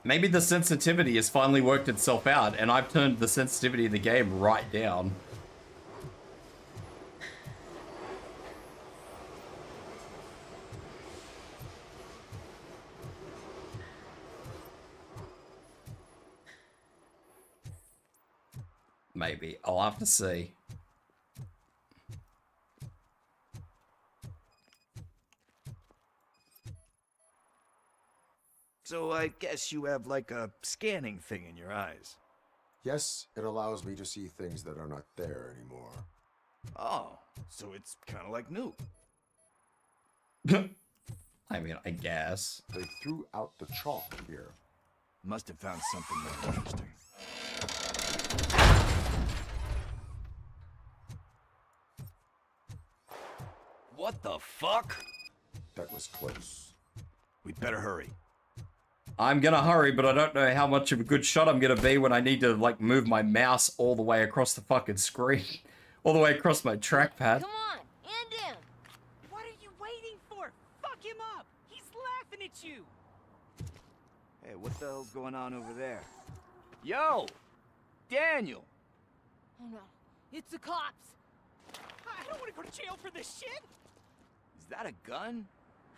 Maybe the sensitivity has finally worked itself out, and I've turned the sensitivity of the game right down. Maybe. I'll have to see. So I guess you have like a scanning thing in your eyes. Yes, it allows me to see things that are not there anymore. Oh, so it's kind of like new. I mean, I guess. They threw out the chalk here. Must have found something more interesting. What the fuck? That was close. We'd better hurry. I'm gonna hurry, but I don't know how much of a good shot I'm gonna be when I need to, like, move my mouse all the way across the fucking screen. All the way across my trackpad. Come on, end him! What are you waiting for? Fuck him up! He's laughing at you! Hey, what the hell's going on over there? Yo! Daniel! Oh no, it's the cops! I don't want to go to jail for this shit! Is that a gun?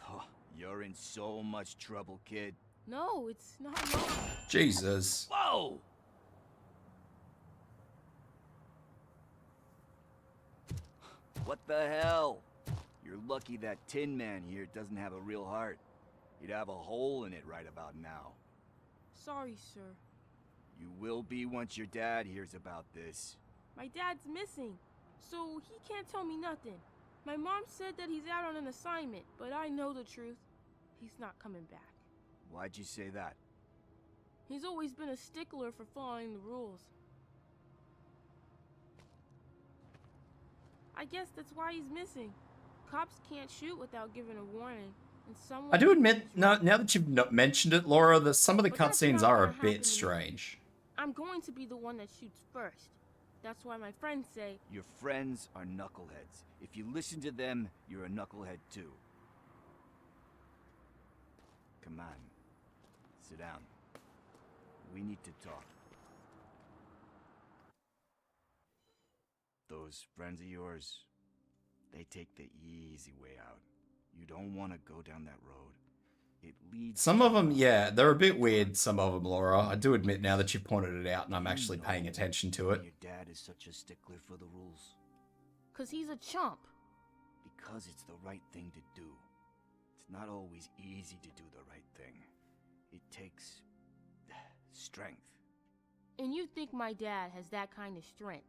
Oh, you're in so much trouble, kid. No, it's not a gun. Jesus. Whoa! What the hell? You're lucky that Tin Man here doesn't have a real heart. He'd have a hole in it right about now. Sorry, sir. You will be once your dad hears about this. My dad's missing, so he can't tell me nothing. My mom said that he's out on an assignment, but I know the truth. He's not coming back. Why'd you say that? He's always been a stickler for following the rules. I guess that's why he's missing. Cops can't shoot without giving a warning. And someone I do admit, now that you've not mentioned it, Laura, that some of the cutscenes are a bit strange. I'm going to be the one that shoots first. That's why my friends say... Your friends are knuckleheads. If you listen to them, you're a knucklehead too. Come on. Sit down. We need to talk. Those friends of yours, they take the easy way out. You don't want to go down that road. It leads... Some of them, yeah, they're a bit weird, some of them, Laura. I do admit now that you've pointed it out and I'm actually paying attention to it. Your dad is such a stickler for the rules. 'Cause he's a chump. Because it's the right thing to do. It's not always easy to do the right thing. It takes... strength. And you think my dad has that kind of strength?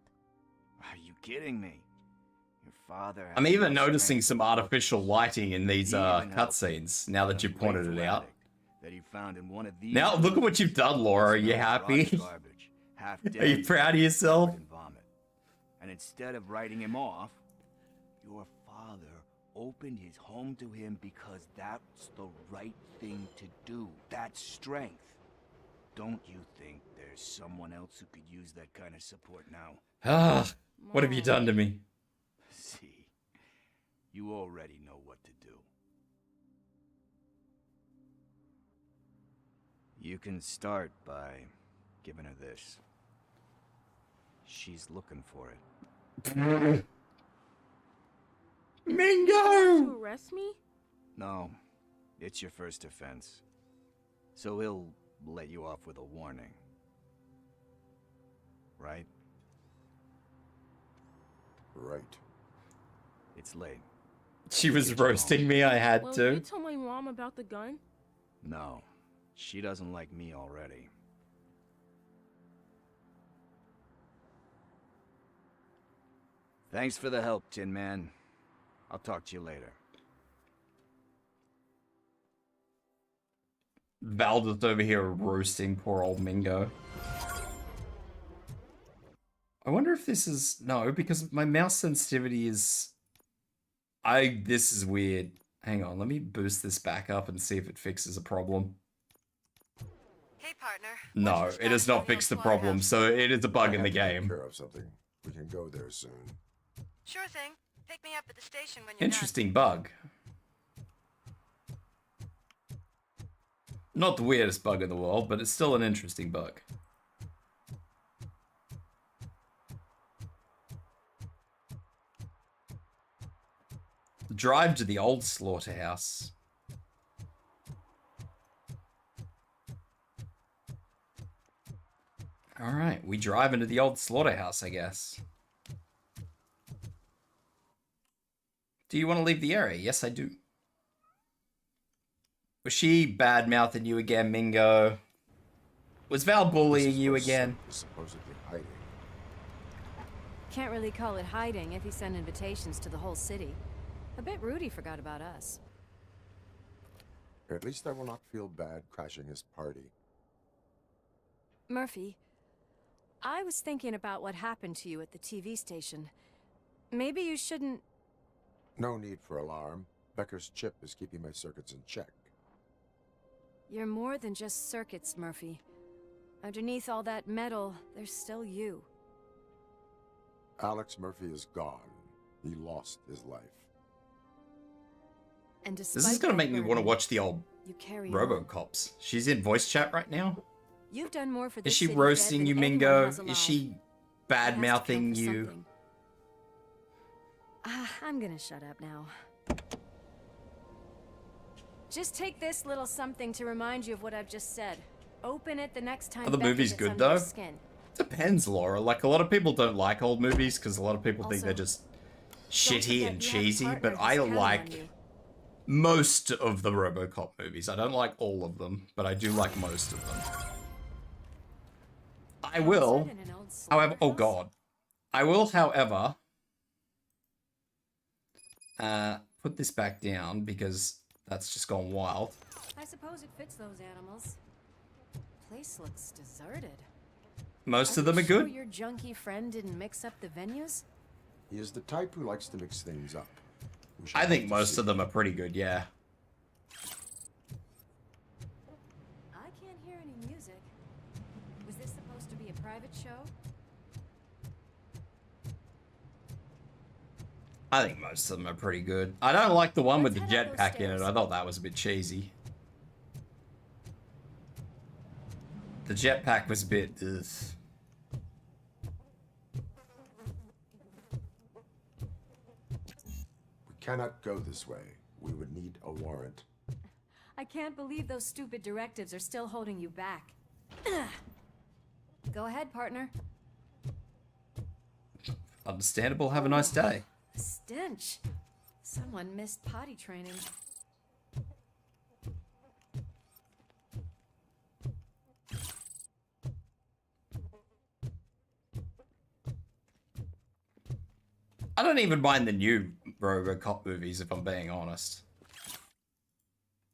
Are you kidding me? Your father... I'm even noticing some artificial lighting in these cutscenes now that you've pointed it out. That he found in one of these... Now, look at what you've done, Laura. Are you happy? Are you proud of yourself? And instead of writing him off, your father opened his home to him because that's the right thing to do. That's strength. Don't you think there's someone else who could use that kind of support now? Ah, what have you done to me? See, you already know what to do. You can start by giving her this. She's looking for it. Mingo! To arrest me? No, it's your first offense. So he'll let you off with a warning. Right? Right. It's late. She was roasting me, I had Well, to. you tell my mom about the gun? No, she doesn't like me already. Thanks for the help, Tin Man. I'll talk to you later. Valda's over here roasting poor old Mingo. I wonder if this is... No, because my mouse sensitivity is... This is weird. Hang on, let me boost this back up and see if it fixes a problem. Hey, partner. No, it does not fix the problem, so it is a bug in the game. Take care of something. We can go there soon. Sure thing. Pick me up at the station when you're Interesting bug. Not the weirdest bug in the world, but it's still an interesting bug. Drive to the old slaughterhouse. Alright, we drive into the old slaughterhouse, I guess. Do you want to leave the area? Yes, I do. Was she bad-mouthing you again, Mingo? Was Val bullying you again? Supposedly hiding. Can't really call it hiding if he sent invitations to the whole city. I bet Rudy forgot about us. At least I will not feel bad crashing his party. Murphy, I was thinking about what happened to you at the TV station. Maybe you shouldn't... No need for alarm. Becker's chip is keeping my circuits in check. You're more than just circuits, Murphy. Underneath all that metal, there's still you. Alex Murphy is gone. He lost his life. And despite This is gonna that make me want to burden, watch the old you carry on. RoboCops. She's in voice chat right now? You've done more for Is this she city roasting dead you, than anyone Mingo? has alive. Is she It has to bad-mouthing count for you? something. I'm gonna shut up now. Just take this little something to remind you of what I've just said. Open it the next time. Are the Becker movies gets good, under your though? skin. Depends, Laura. Like, a lot of people don't like old movies because a lot of people think Also, they're just shitty and cheesy, but I like most of the RoboCop movies. I don't like all of them, but I do like most of them. I will, however, oh god. I will, however, put this back down because that's just gone wild. I suppose it fits those animals. Place looks deserted. Most of them are good. Your junkie friend didn't mix up the venues? He is the type who likes to mix things up. I think most of them are pretty good, yeah. I can't hear any music. Was this supposed to be a private show? I think most of them are pretty good. I don't like the one with the jetpack in it. I thought that was a bit cheesy. The jetpack was a bit... ugh. We cannot go this way. We would need a warrant. I can't believe those stupid directives are still holding you back. Go ahead, partner. Understandable. Have a nice day. Stench. Someone missed potty training. I don't even mind the new RoboCop movies, if I'm being honest.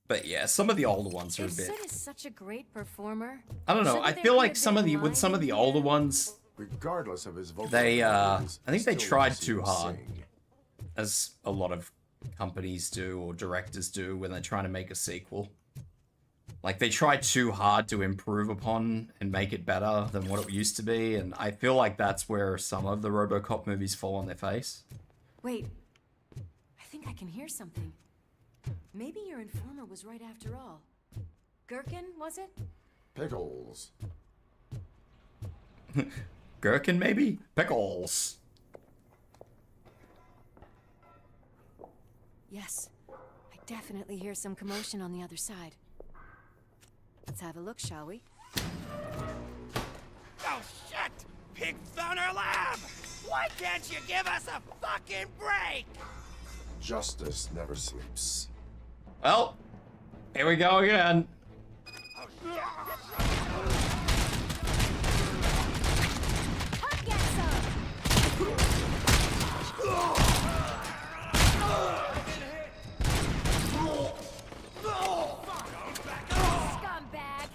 But yeah, some of the older ones are a bit... Sid is such a great performer. I don't know. I feel like some of the with some of the older ones, regardless of his vocal, they I think they tried too hard, as a lot of companies do or directors do when they're trying to make a sequel. Like they tried too hard to improve upon and make it better than what it used to be, and I feel like that's where some of the RoboCop movies fall on their face. Wait. I think I can hear something. Maybe your informer was right after all. Gherkin, was it? Pickles. Gherkin, maybe? Pickles. Yes. I definitely hear some commotion on the other side. Let's have a look, shall we? Oh, shit! Pig Thunder Lab! Why can't you give us a fucking break? Justice never sleeps. Well, here we go again. Scumbag!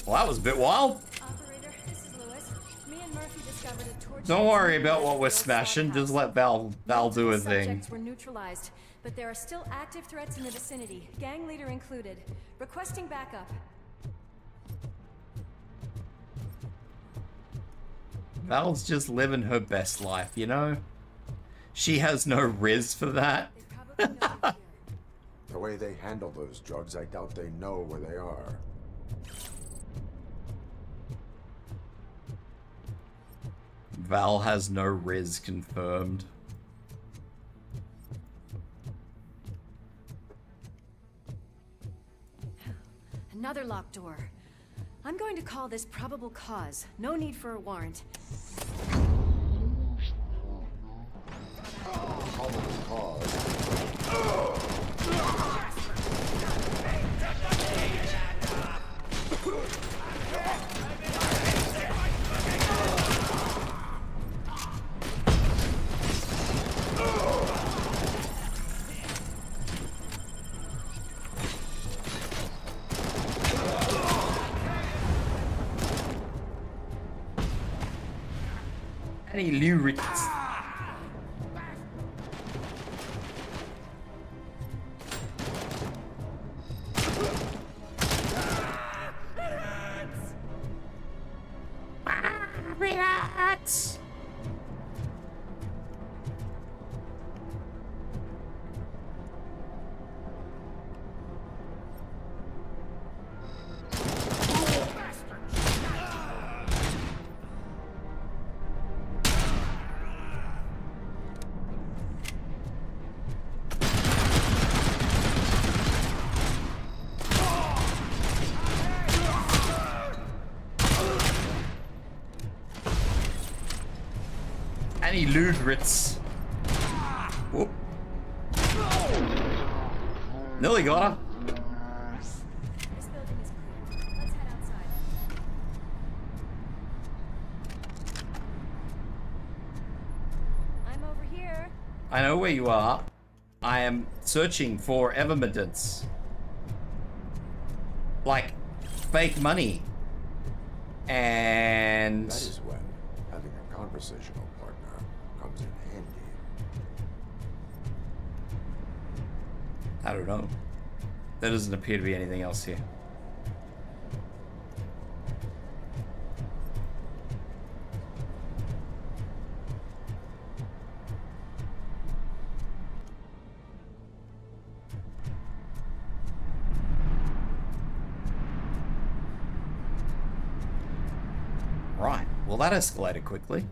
Well, that was a bit wild. Operator, this is Lewis. Me and Murphy discovered a torch. Don't worry about what we're smashing. Just let Val do a thing. Subjects were neutralized, but there are still active threats in the vicinity, gang leader included. Requesting backup. Val's just living her best life, you know? She has no riz for that. The way they handle those drugs, I doubt they know where they are. Val has no riz confirmed. Another locked door. I'm going to call this probable cause. No need for a warrant. Probable cause. Any lyrics? Relax. Any lubrits. Whoop. Nearly got her. This building is clear. Let's head outside. I'm over here. I know where you are. I am searching for evidence. Like fake money. And That is when having a conversational partner comes in handy. I don't know. There doesn't appear to be anything else here. Right, well that escalated quickly.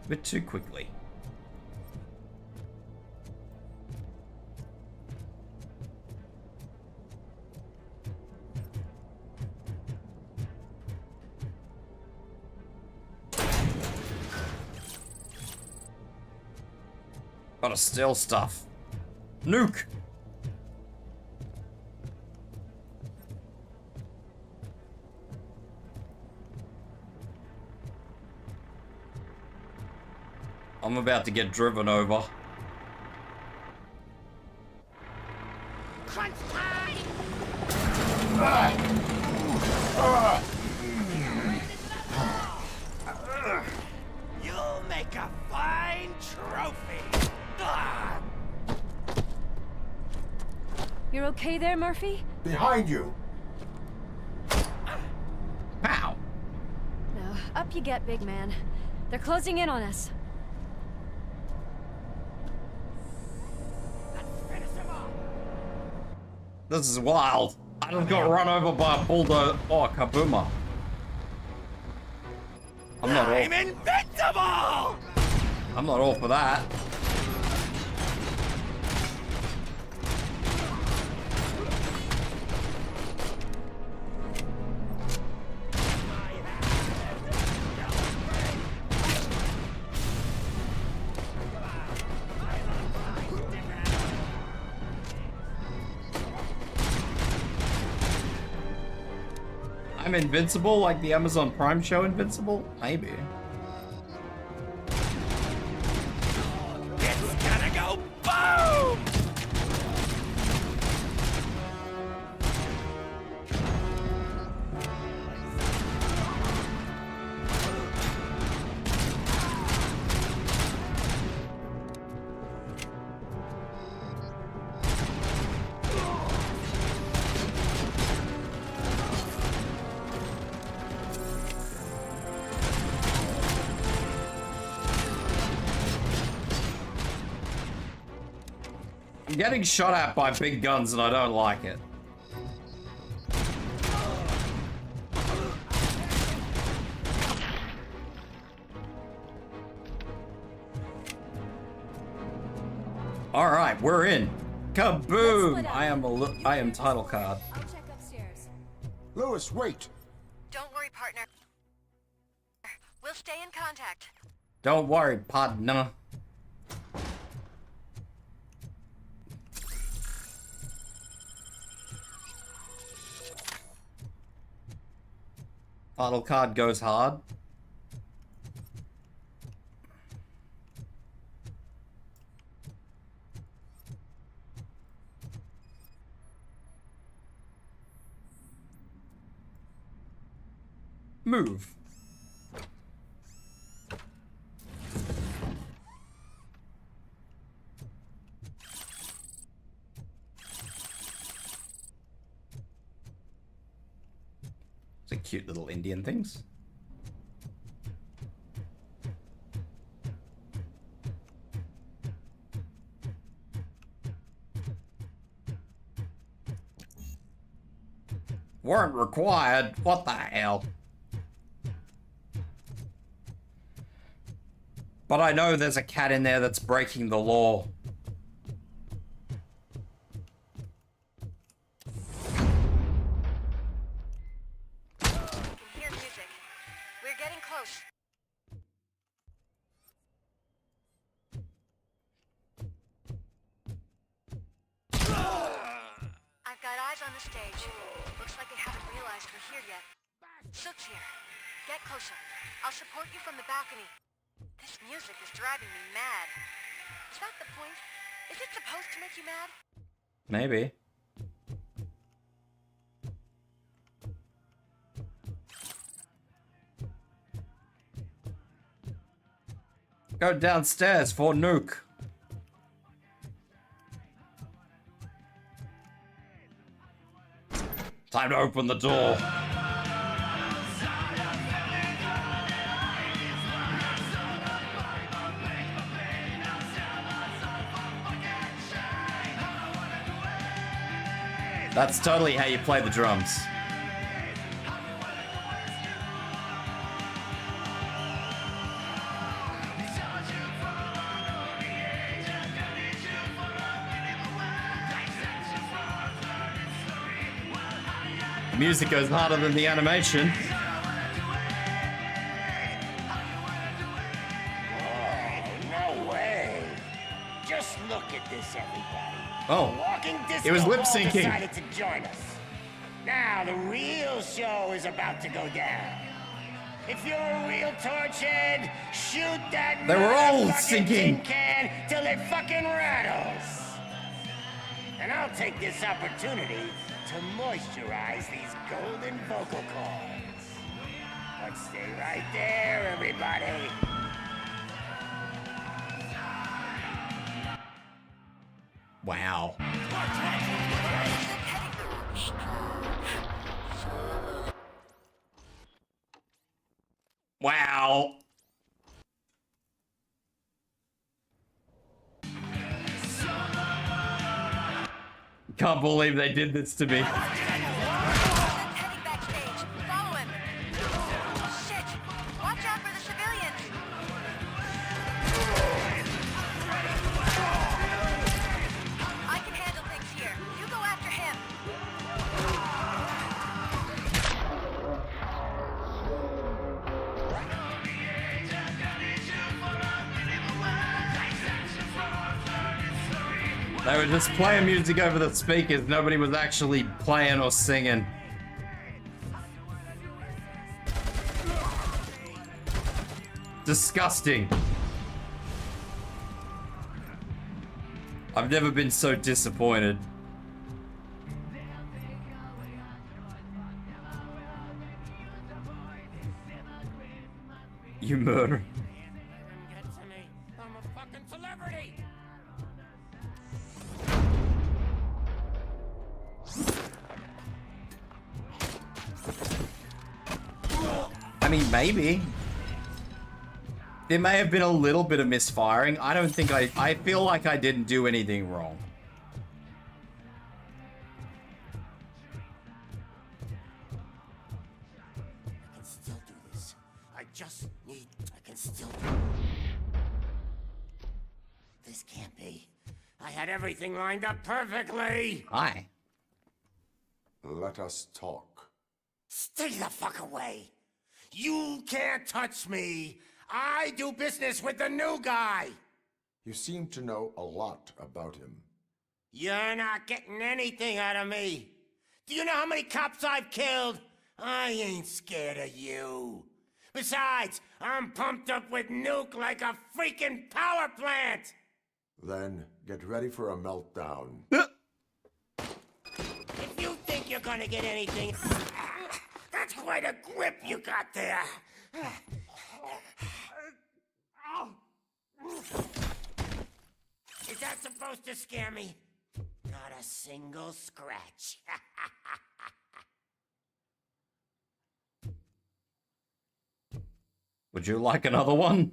A bit too quickly. Gotta steal stuff. Nuke! I'm about to get driven over. Crunch time! You'll make a fine trophy. You're okay there, Murphy? Behind you! Pow! No, up you get, big man. They're closing in on us. This is wild. I just got run over by a bulldozer. Oh, kabooma. I'm not all. I'm invincible! I'm not all for that. I'm invincible like the Amazon Prime show Invincible? Maybe. It's gonna go boom! I'm getting shot at by big guns and I don't like it. Alright, we're in. Kaboom! I am title card. I'll check upstairs. Lewis, wait! Don't worry, partner. We'll stay in contact. Don't worry, partner. Title card goes hard. Move. The cute little Indian things. Weren't required. What the hell? But I know there's a cat in there that's breaking the law. Hear music. getting close. I've got eyes on the stage. Looks like they haven't realized we're here yet. Sook's here. Get closer. I'll support you from the balcony. This music is driving me mad. Is that the point? Is it supposed to make you mad? Maybe. Go downstairs for nuke. Time to open the door. That's totally how you play the drums. The music goes harder than the animation. No way. Just look at this, everybody. Oh, Walking it was Disco lip Ball syncing. decided to join us. Now the real show is about to go down. If you're a real torch head, shoot that They were all motherfucking syncing. tin can till it fucking rattles. And I'll take this opportunity to moisturize these golden vocal cords. But stay right there, everybody. Wow. Wow. Can't believe they did this to me. Heading backstage. Follow him. Shit. Watch out for the civilians. I can handle things here. You go after him. They were just playing music over the speakers. Nobody was actually playing or singing. Disgusting. I've never been so disappointed. You murder. Get to me. I'm a fucking celebrity. I mean, maybe. There may have been a little bit of misfiring. I don't think I feel like I didn't do anything wrong. I can still do this. I can still do this. Can't be. I had everything lined up perfectly. Hi. Let us talk. Stay the fuck away. You can't touch me. I do business with the new guy. You seem to know a lot about him. You're not getting anything out of me. Do you know how many cops I've killed? I ain't scared of you. Besides, I'm pumped up with nuke like a freaking power plant. Then get ready for a meltdown. If you think you're gonna get anything, that's quite a grip you got there. Is that supposed to scare me? Not a single scratch. Would you like another one?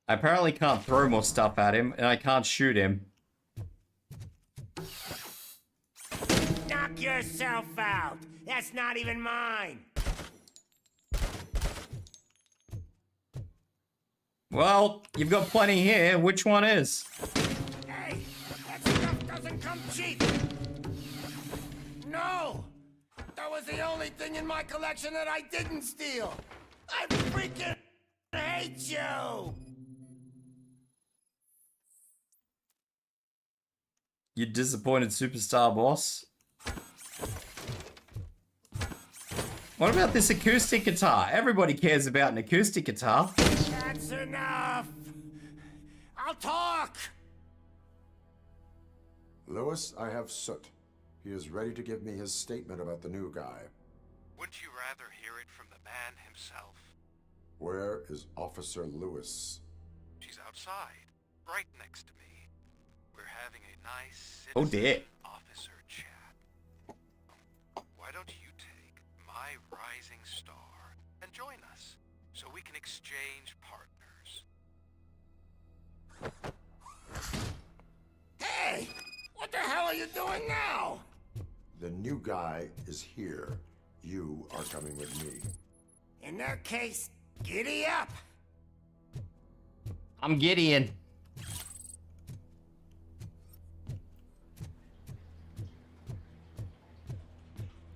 I apparently can't throw more stuff at him, and I can't shoot him. Knock yourself out. That's not even mine. Well, you've got plenty here. Which one is? Hey, that stuff doesn't come cheap. No, that was the only thing in my collection that I didn't steal. I freaking hate you. You disappointed superstar boss. What about this acoustic guitar? Everybody cares about an acoustic guitar. That's enough. I'll talk. Lewis, I have Soot. He is ready to give me his statement about the new guy. Wouldn't you rather hear it from the man himself? Where is Officer Lewis? She's outside, right next to me. We're having a nice Oh dear. officer chat. Why don't you take my rising star and join us so we can exchange partners? Hey, what the hell are you doing now? The new guy is here. You are coming with me. In that case, giddy up. I'm Gideon.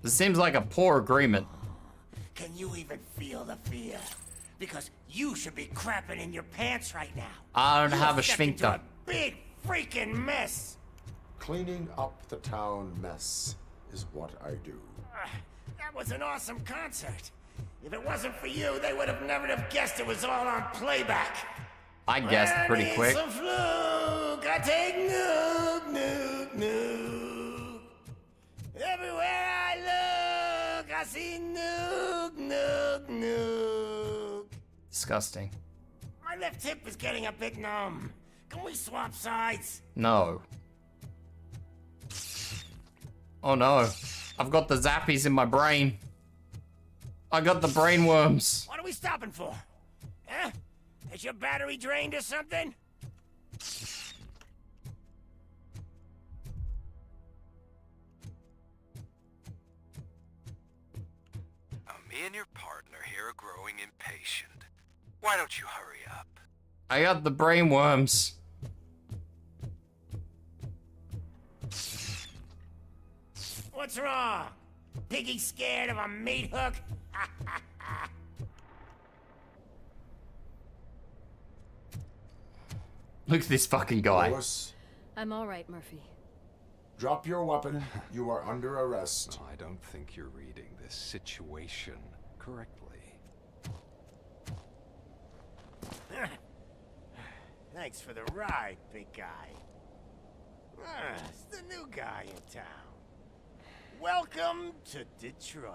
This seems like a poor agreement. Can you even feel the fear? Because you should be crapping in your pants right now. I don't have a stepped into sphincter. a big freaking mess. Cleaning up the town mess is what I do. That was an awesome concert. If it wasn't for you, they would have never have guessed it was all on playback. I guessed pretty quick. Some fluke. I take nuke, nuke, nuke. Everywhere I look, I see nuke, nuke, nuke. Disgusting. My left hip is getting a bit numb. Can we swap sides? No. Oh no. I've got the zappies in my brain. I got the brain worms. What are we stopping for? Huh? Is your battery drained or something? Me and your partner here are growing impatient. Why don't you hurry up? I got the brain worms. What's wrong? Piggy scared of a meat hook? Look at this fucking guy. Lewis, I'm all right, Murphy. drop your weapon. You are under arrest. I don't think you're reading this situation correctly. Thanks for the ride, big guy. It's the new guy in town. Welcome to Detroit.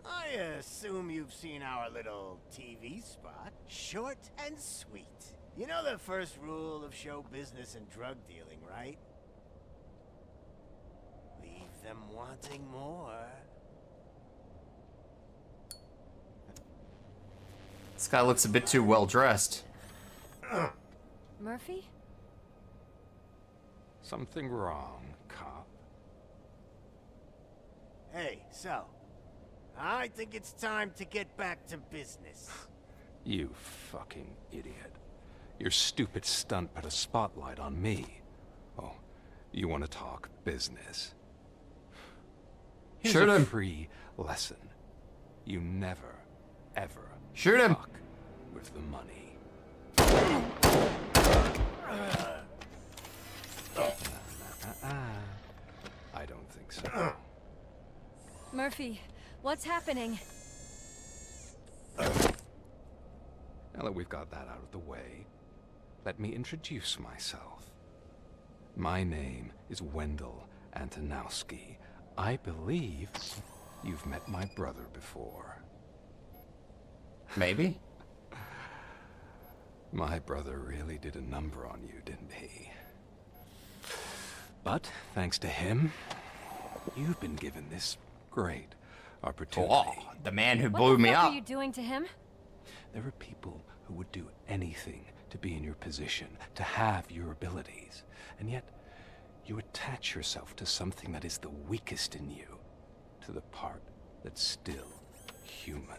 I assume you've seen our little TV spot. Short and sweet. You know the first rule of show business and drug dealing, right? Leave them wanting more. This guy looks a bit too well dressed. Murphy? Something wrong, cop? Hey, so, I think it's time to get back to business. You fucking idiot. Your stupid stunt put a spotlight on me. Oh, you want to talk business? Here's Shoot a him. free lesson. You never, ever Shoot him. fuck with the money. I don't think so. Murphy, what's happening? Now that we've got that out of the way, let me introduce myself. My name is Wendell Antonowski. I believe you've met my brother before. Maybe. My brother really did a number on you, didn't he? But, thanks to him, you've been given this great opportunity. Oh, the man who What blew the me fuck up. are you doing to him? There are people who would do anything to be in your position, to have your abilities. And yet, you attach yourself to something that is the weakest in you, to the part that's still human.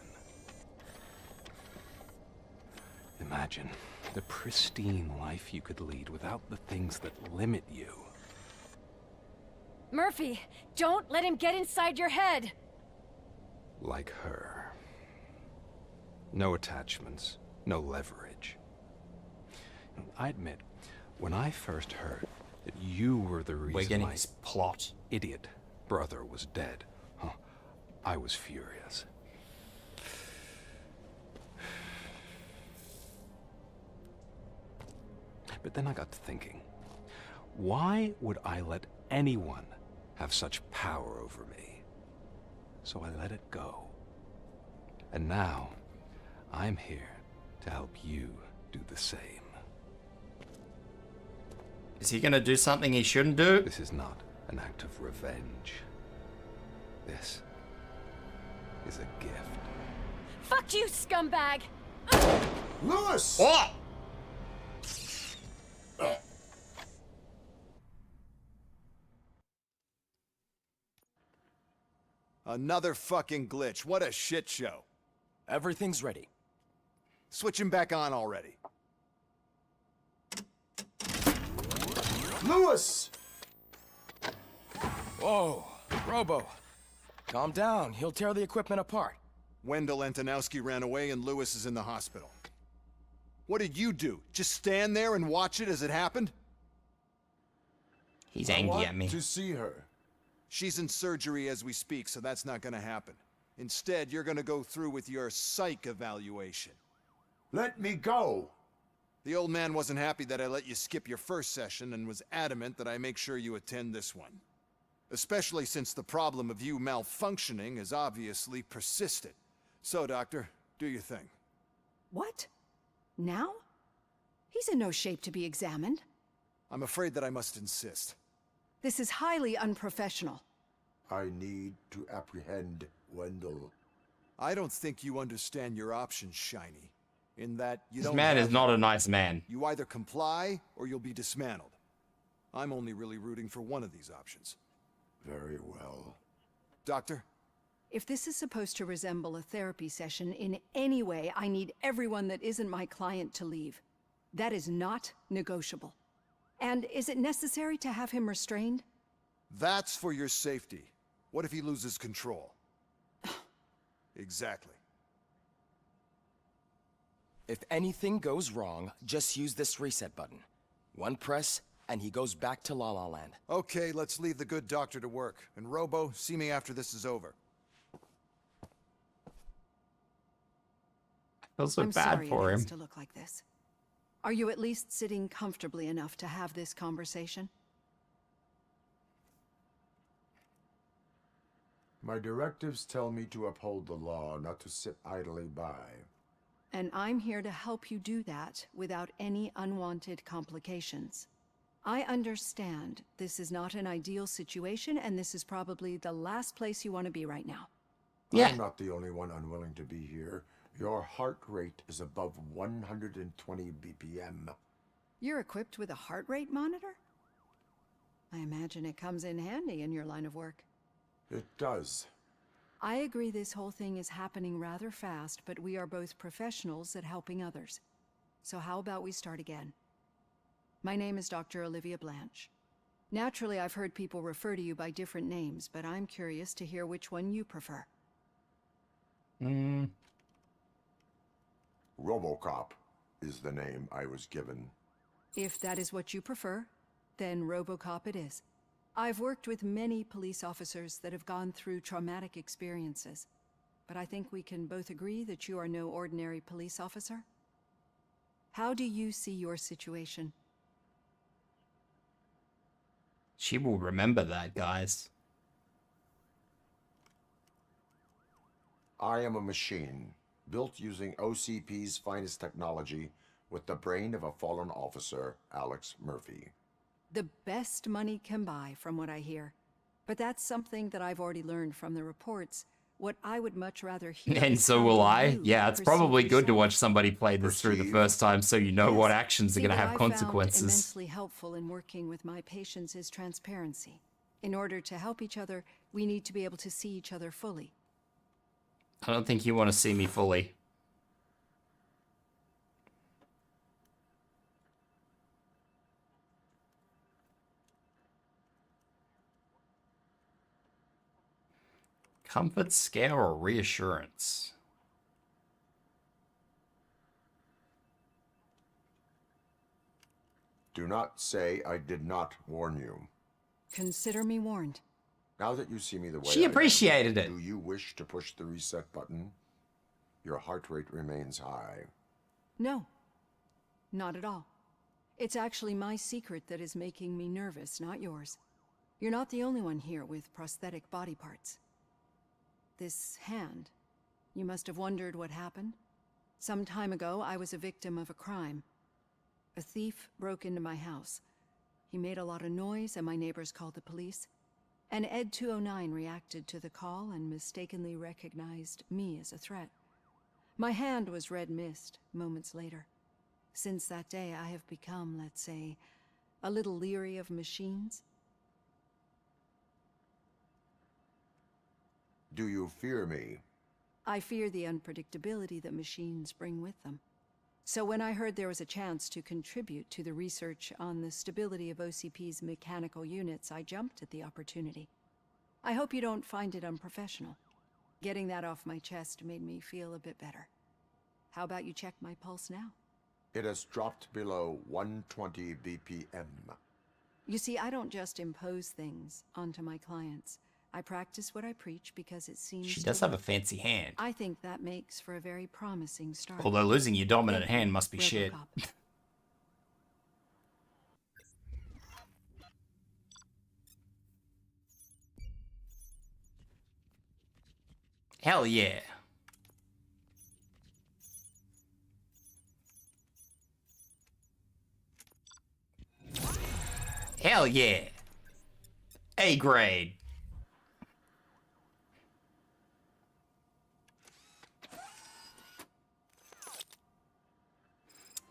Imagine the pristine life you could lead without the things that limit you. Murphy, don't let him get inside your head! Like her. No attachments, no leverage. I admit, when I first heard that you were the reason We're getting my his plot. Idiot brother was dead, I was furious. But then I got to thinking, why would I let anyone have such power over me? So I let it go. And now, I'm here to help you do the same. Is he gonna do something he shouldn't do? This is not an act of revenge. This is a gift. Fuck you, scumbag! Lewis! Oh! Another fucking glitch. What a shit show. Everything's ready. Switch him back on already. Lewis! Whoa, Robo. Calm down. He'll tear the equipment apart. Wendell Antonowski ran away and Lewis is in the hospital. What did you do? Just stand there and watch it as it happened? He's angry at me. To see her. She's in surgery as we speak, so that's not gonna happen. Instead, you're gonna go through with your psych evaluation. Let me go! The old man wasn't happy that I let you skip your first session and was adamant that I make sure you attend this one. Especially since the problem of you malfunctioning has obviously persisted. So, Doctor, do your thing. What? Now? He's in no shape to be examined. I'm afraid that I must insist. This is highly unprofessional. I need to apprehend Wendell. I don't think you understand your options, Shiny. In that you This don't man have is not one. a nice man. You either comply or you'll be dismantled. I'm only really rooting for one of these options. Very well. Doctor? If this is supposed to resemble a therapy session in any way, I need everyone that isn't my client to leave. That is not negotiable. And is it necessary to have him restrained? That's for your safety. What if he loses control? Exactly. If anything goes wrong, just use this reset button. One press, and he goes back to La La Land. Okay, let's leave the good doctor to work. And Robo, see me after this is over. I feel so I'm bad sorry for it him. has to look like this. Are you at least sitting comfortably enough to have this conversation? My directives tell me to uphold the law, not to sit idly by. And I'm here to help you do that without any unwanted complications. I understand this is not an ideal situation, and this is probably the last place you want to be right now. I'm not the only one unwilling to be here. Your heart rate is above 120 BPM. You're equipped with a heart rate monitor? I imagine it comes in handy in your line of work. It does. I agree this whole thing is happening rather fast, but we are both professionals at helping others. So how about we start again? My name is Dr. Olivia Blanche. Naturally, I've heard people refer to you by different names, but I'm curious to hear which one you prefer. RoboCop is the name I was given. If that is what you prefer, then RoboCop it is. I've worked with many police officers that have gone through traumatic experiences, but I think we can both agree that you are no ordinary police officer. How do you see your situation? She will remember that, guys. I am a machine, built using OCP's finest technology with the brain of a fallen officer, Alex Murphy. The best money can buy, from what I hear. But that's something that I've already learned from the reports. What I would much rather hear And is so how will do I. you Yeah, it's perceive probably good to yourself. watch somebody play this through the first time so you know what actions are See, going to what have I found consequences. immensely helpful in working with my patients is transparency. In order to help each other, we need to be able to see each other fully. I don't think you want to see me fully. Comfort, scare, or reassurance? Do not say I did not warn you. Consider me warned. Now that you see me the way She appreciated I am, it. do you wish to push the reset button? Your heart rate remains high. No, not at all. It's actually my secret that is making me nervous, not yours. You're not the only one here with prosthetic body parts. This hand, you must have wondered what happened. Some time ago, I was a victim of a crime. A thief broke into my house. He made a lot of noise and my neighbors called the police. And Ed 209 reacted to the call and mistakenly recognized me as a threat. My hand was red mist moments later. Since that day, I have become, let's say, a little leery of machines. Do you fear me? I fear the unpredictability that machines bring with them. So when I heard there was a chance to contribute to the research on the stability of OCP's mechanical units, I jumped at the opportunity. I hope you don't find it unprofessional. Getting that off my chest made me feel a bit better. How about you check my pulse now? It has dropped below 120 BPM. You see, I don't just impose things onto my clients. I practice what I preach because it seems She to does have a work. fancy hand. I think that makes for a very promising start. Although losing your dominant Thank you, hand must be shit. RoboCop. Hell yeah. Hell yeah. A grade.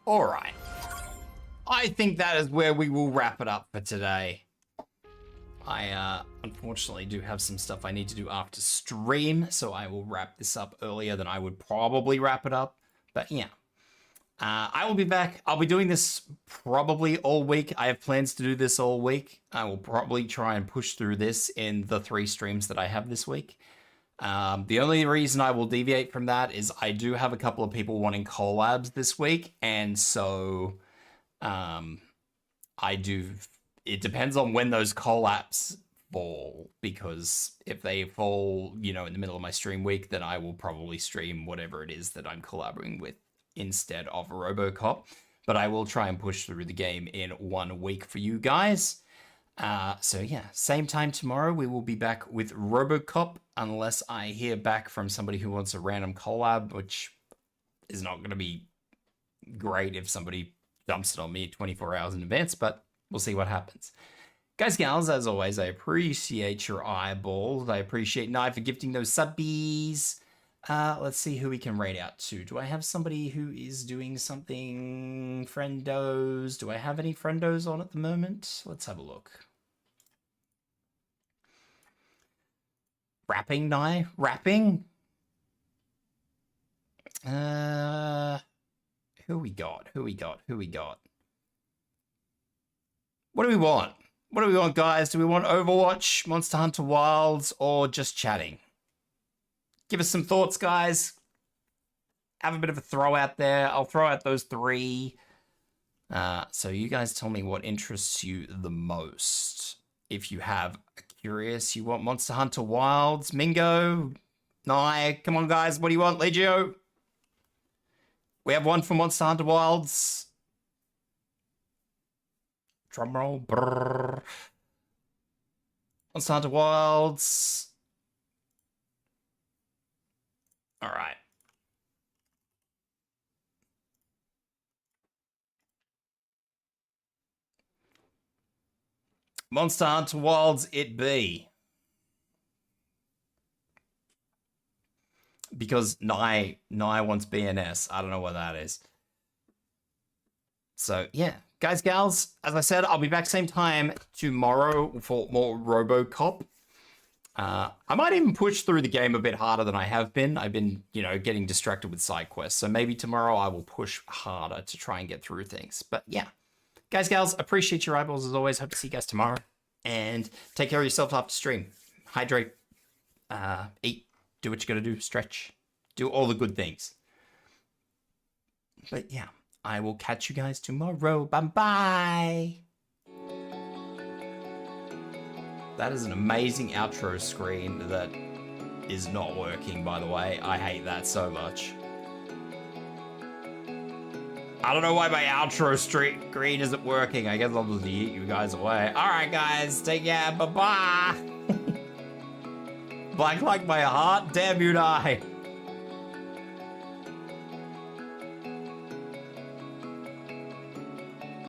All right. I think that is where we will wrap it up for today. I unfortunately do have some stuff I need to do after stream, so I will wrap this up earlier than I would probably wrap it up. But yeah. I will be back. I'll be doing this probably all week. I have plans to do this all week. I will probably try and push through this in the 3 streams that I have this week. The only reason I will deviate from that is I do have a couple of people wanting collabs this week, and so it depends on when those collabs fall, because if they fall, you know, in the middle of my stream week, then I will probably stream whatever it is that I'm collaborating with instead of RoboCop. But I will try and push through the game in 1 week for you guys. So yeah, same time tomorrow, we will be back with RoboCop, unless I hear back from somebody who wants a random collab, which is not going to be great if somebody dumps it on me 24 hours in advance, but we'll see what happens. Guys, gals, as always, I appreciate your eyeballs. I appreciate Nye for gifting those subbies. Let's see who we can rate out to. Do I have somebody who is doing something? Friendos. Do I have any friendos on at the moment? Let's have a look. Rapping, Nye? Rapping? Who we got? Who we got? Who we got? What do we want? What do we want, guys? Do we want Overwatch, Monster Hunter Wilds, or just chatting? Give us some thoughts, guys. Have a bit of a throw out there. I'll throw out those 3. So you guys tell me what interests you the most. If you have a curious, you want Monster Hunter Wilds, Mingo, Nye, come on, guys. What do you want, Legio? We have one for Monster Hunter Wilds. Drumroll. Brrr. Monster Hunter Wilds. All right. Monster Hunter Wilds it be. Because Nye wants BNS. I don't know what that is. So, yeah. Guys, gals, as I said, I'll be back same time tomorrow for more RoboCop. I might even push through the game a bit harder than I have been. I've been, you know, getting distracted with side quests. So maybe tomorrow I will push harder to try and get through things. But yeah. Guys, gals, appreciate your eyeballs as always. Hope to see you guys tomorrow. And take care of yourself after stream. Hydrate. Eat, do what you gotta do, stretch, do all the good things. But yeah, I will catch you guys tomorrow. Bye-bye. That is an amazing outro screen that is not working, by the way. I hate that so much. I don't know why my outro screen isn't working. I guess I'll just eat you guys away. Alright guys, take care, bye-bye. Blank like my heart, damn you die.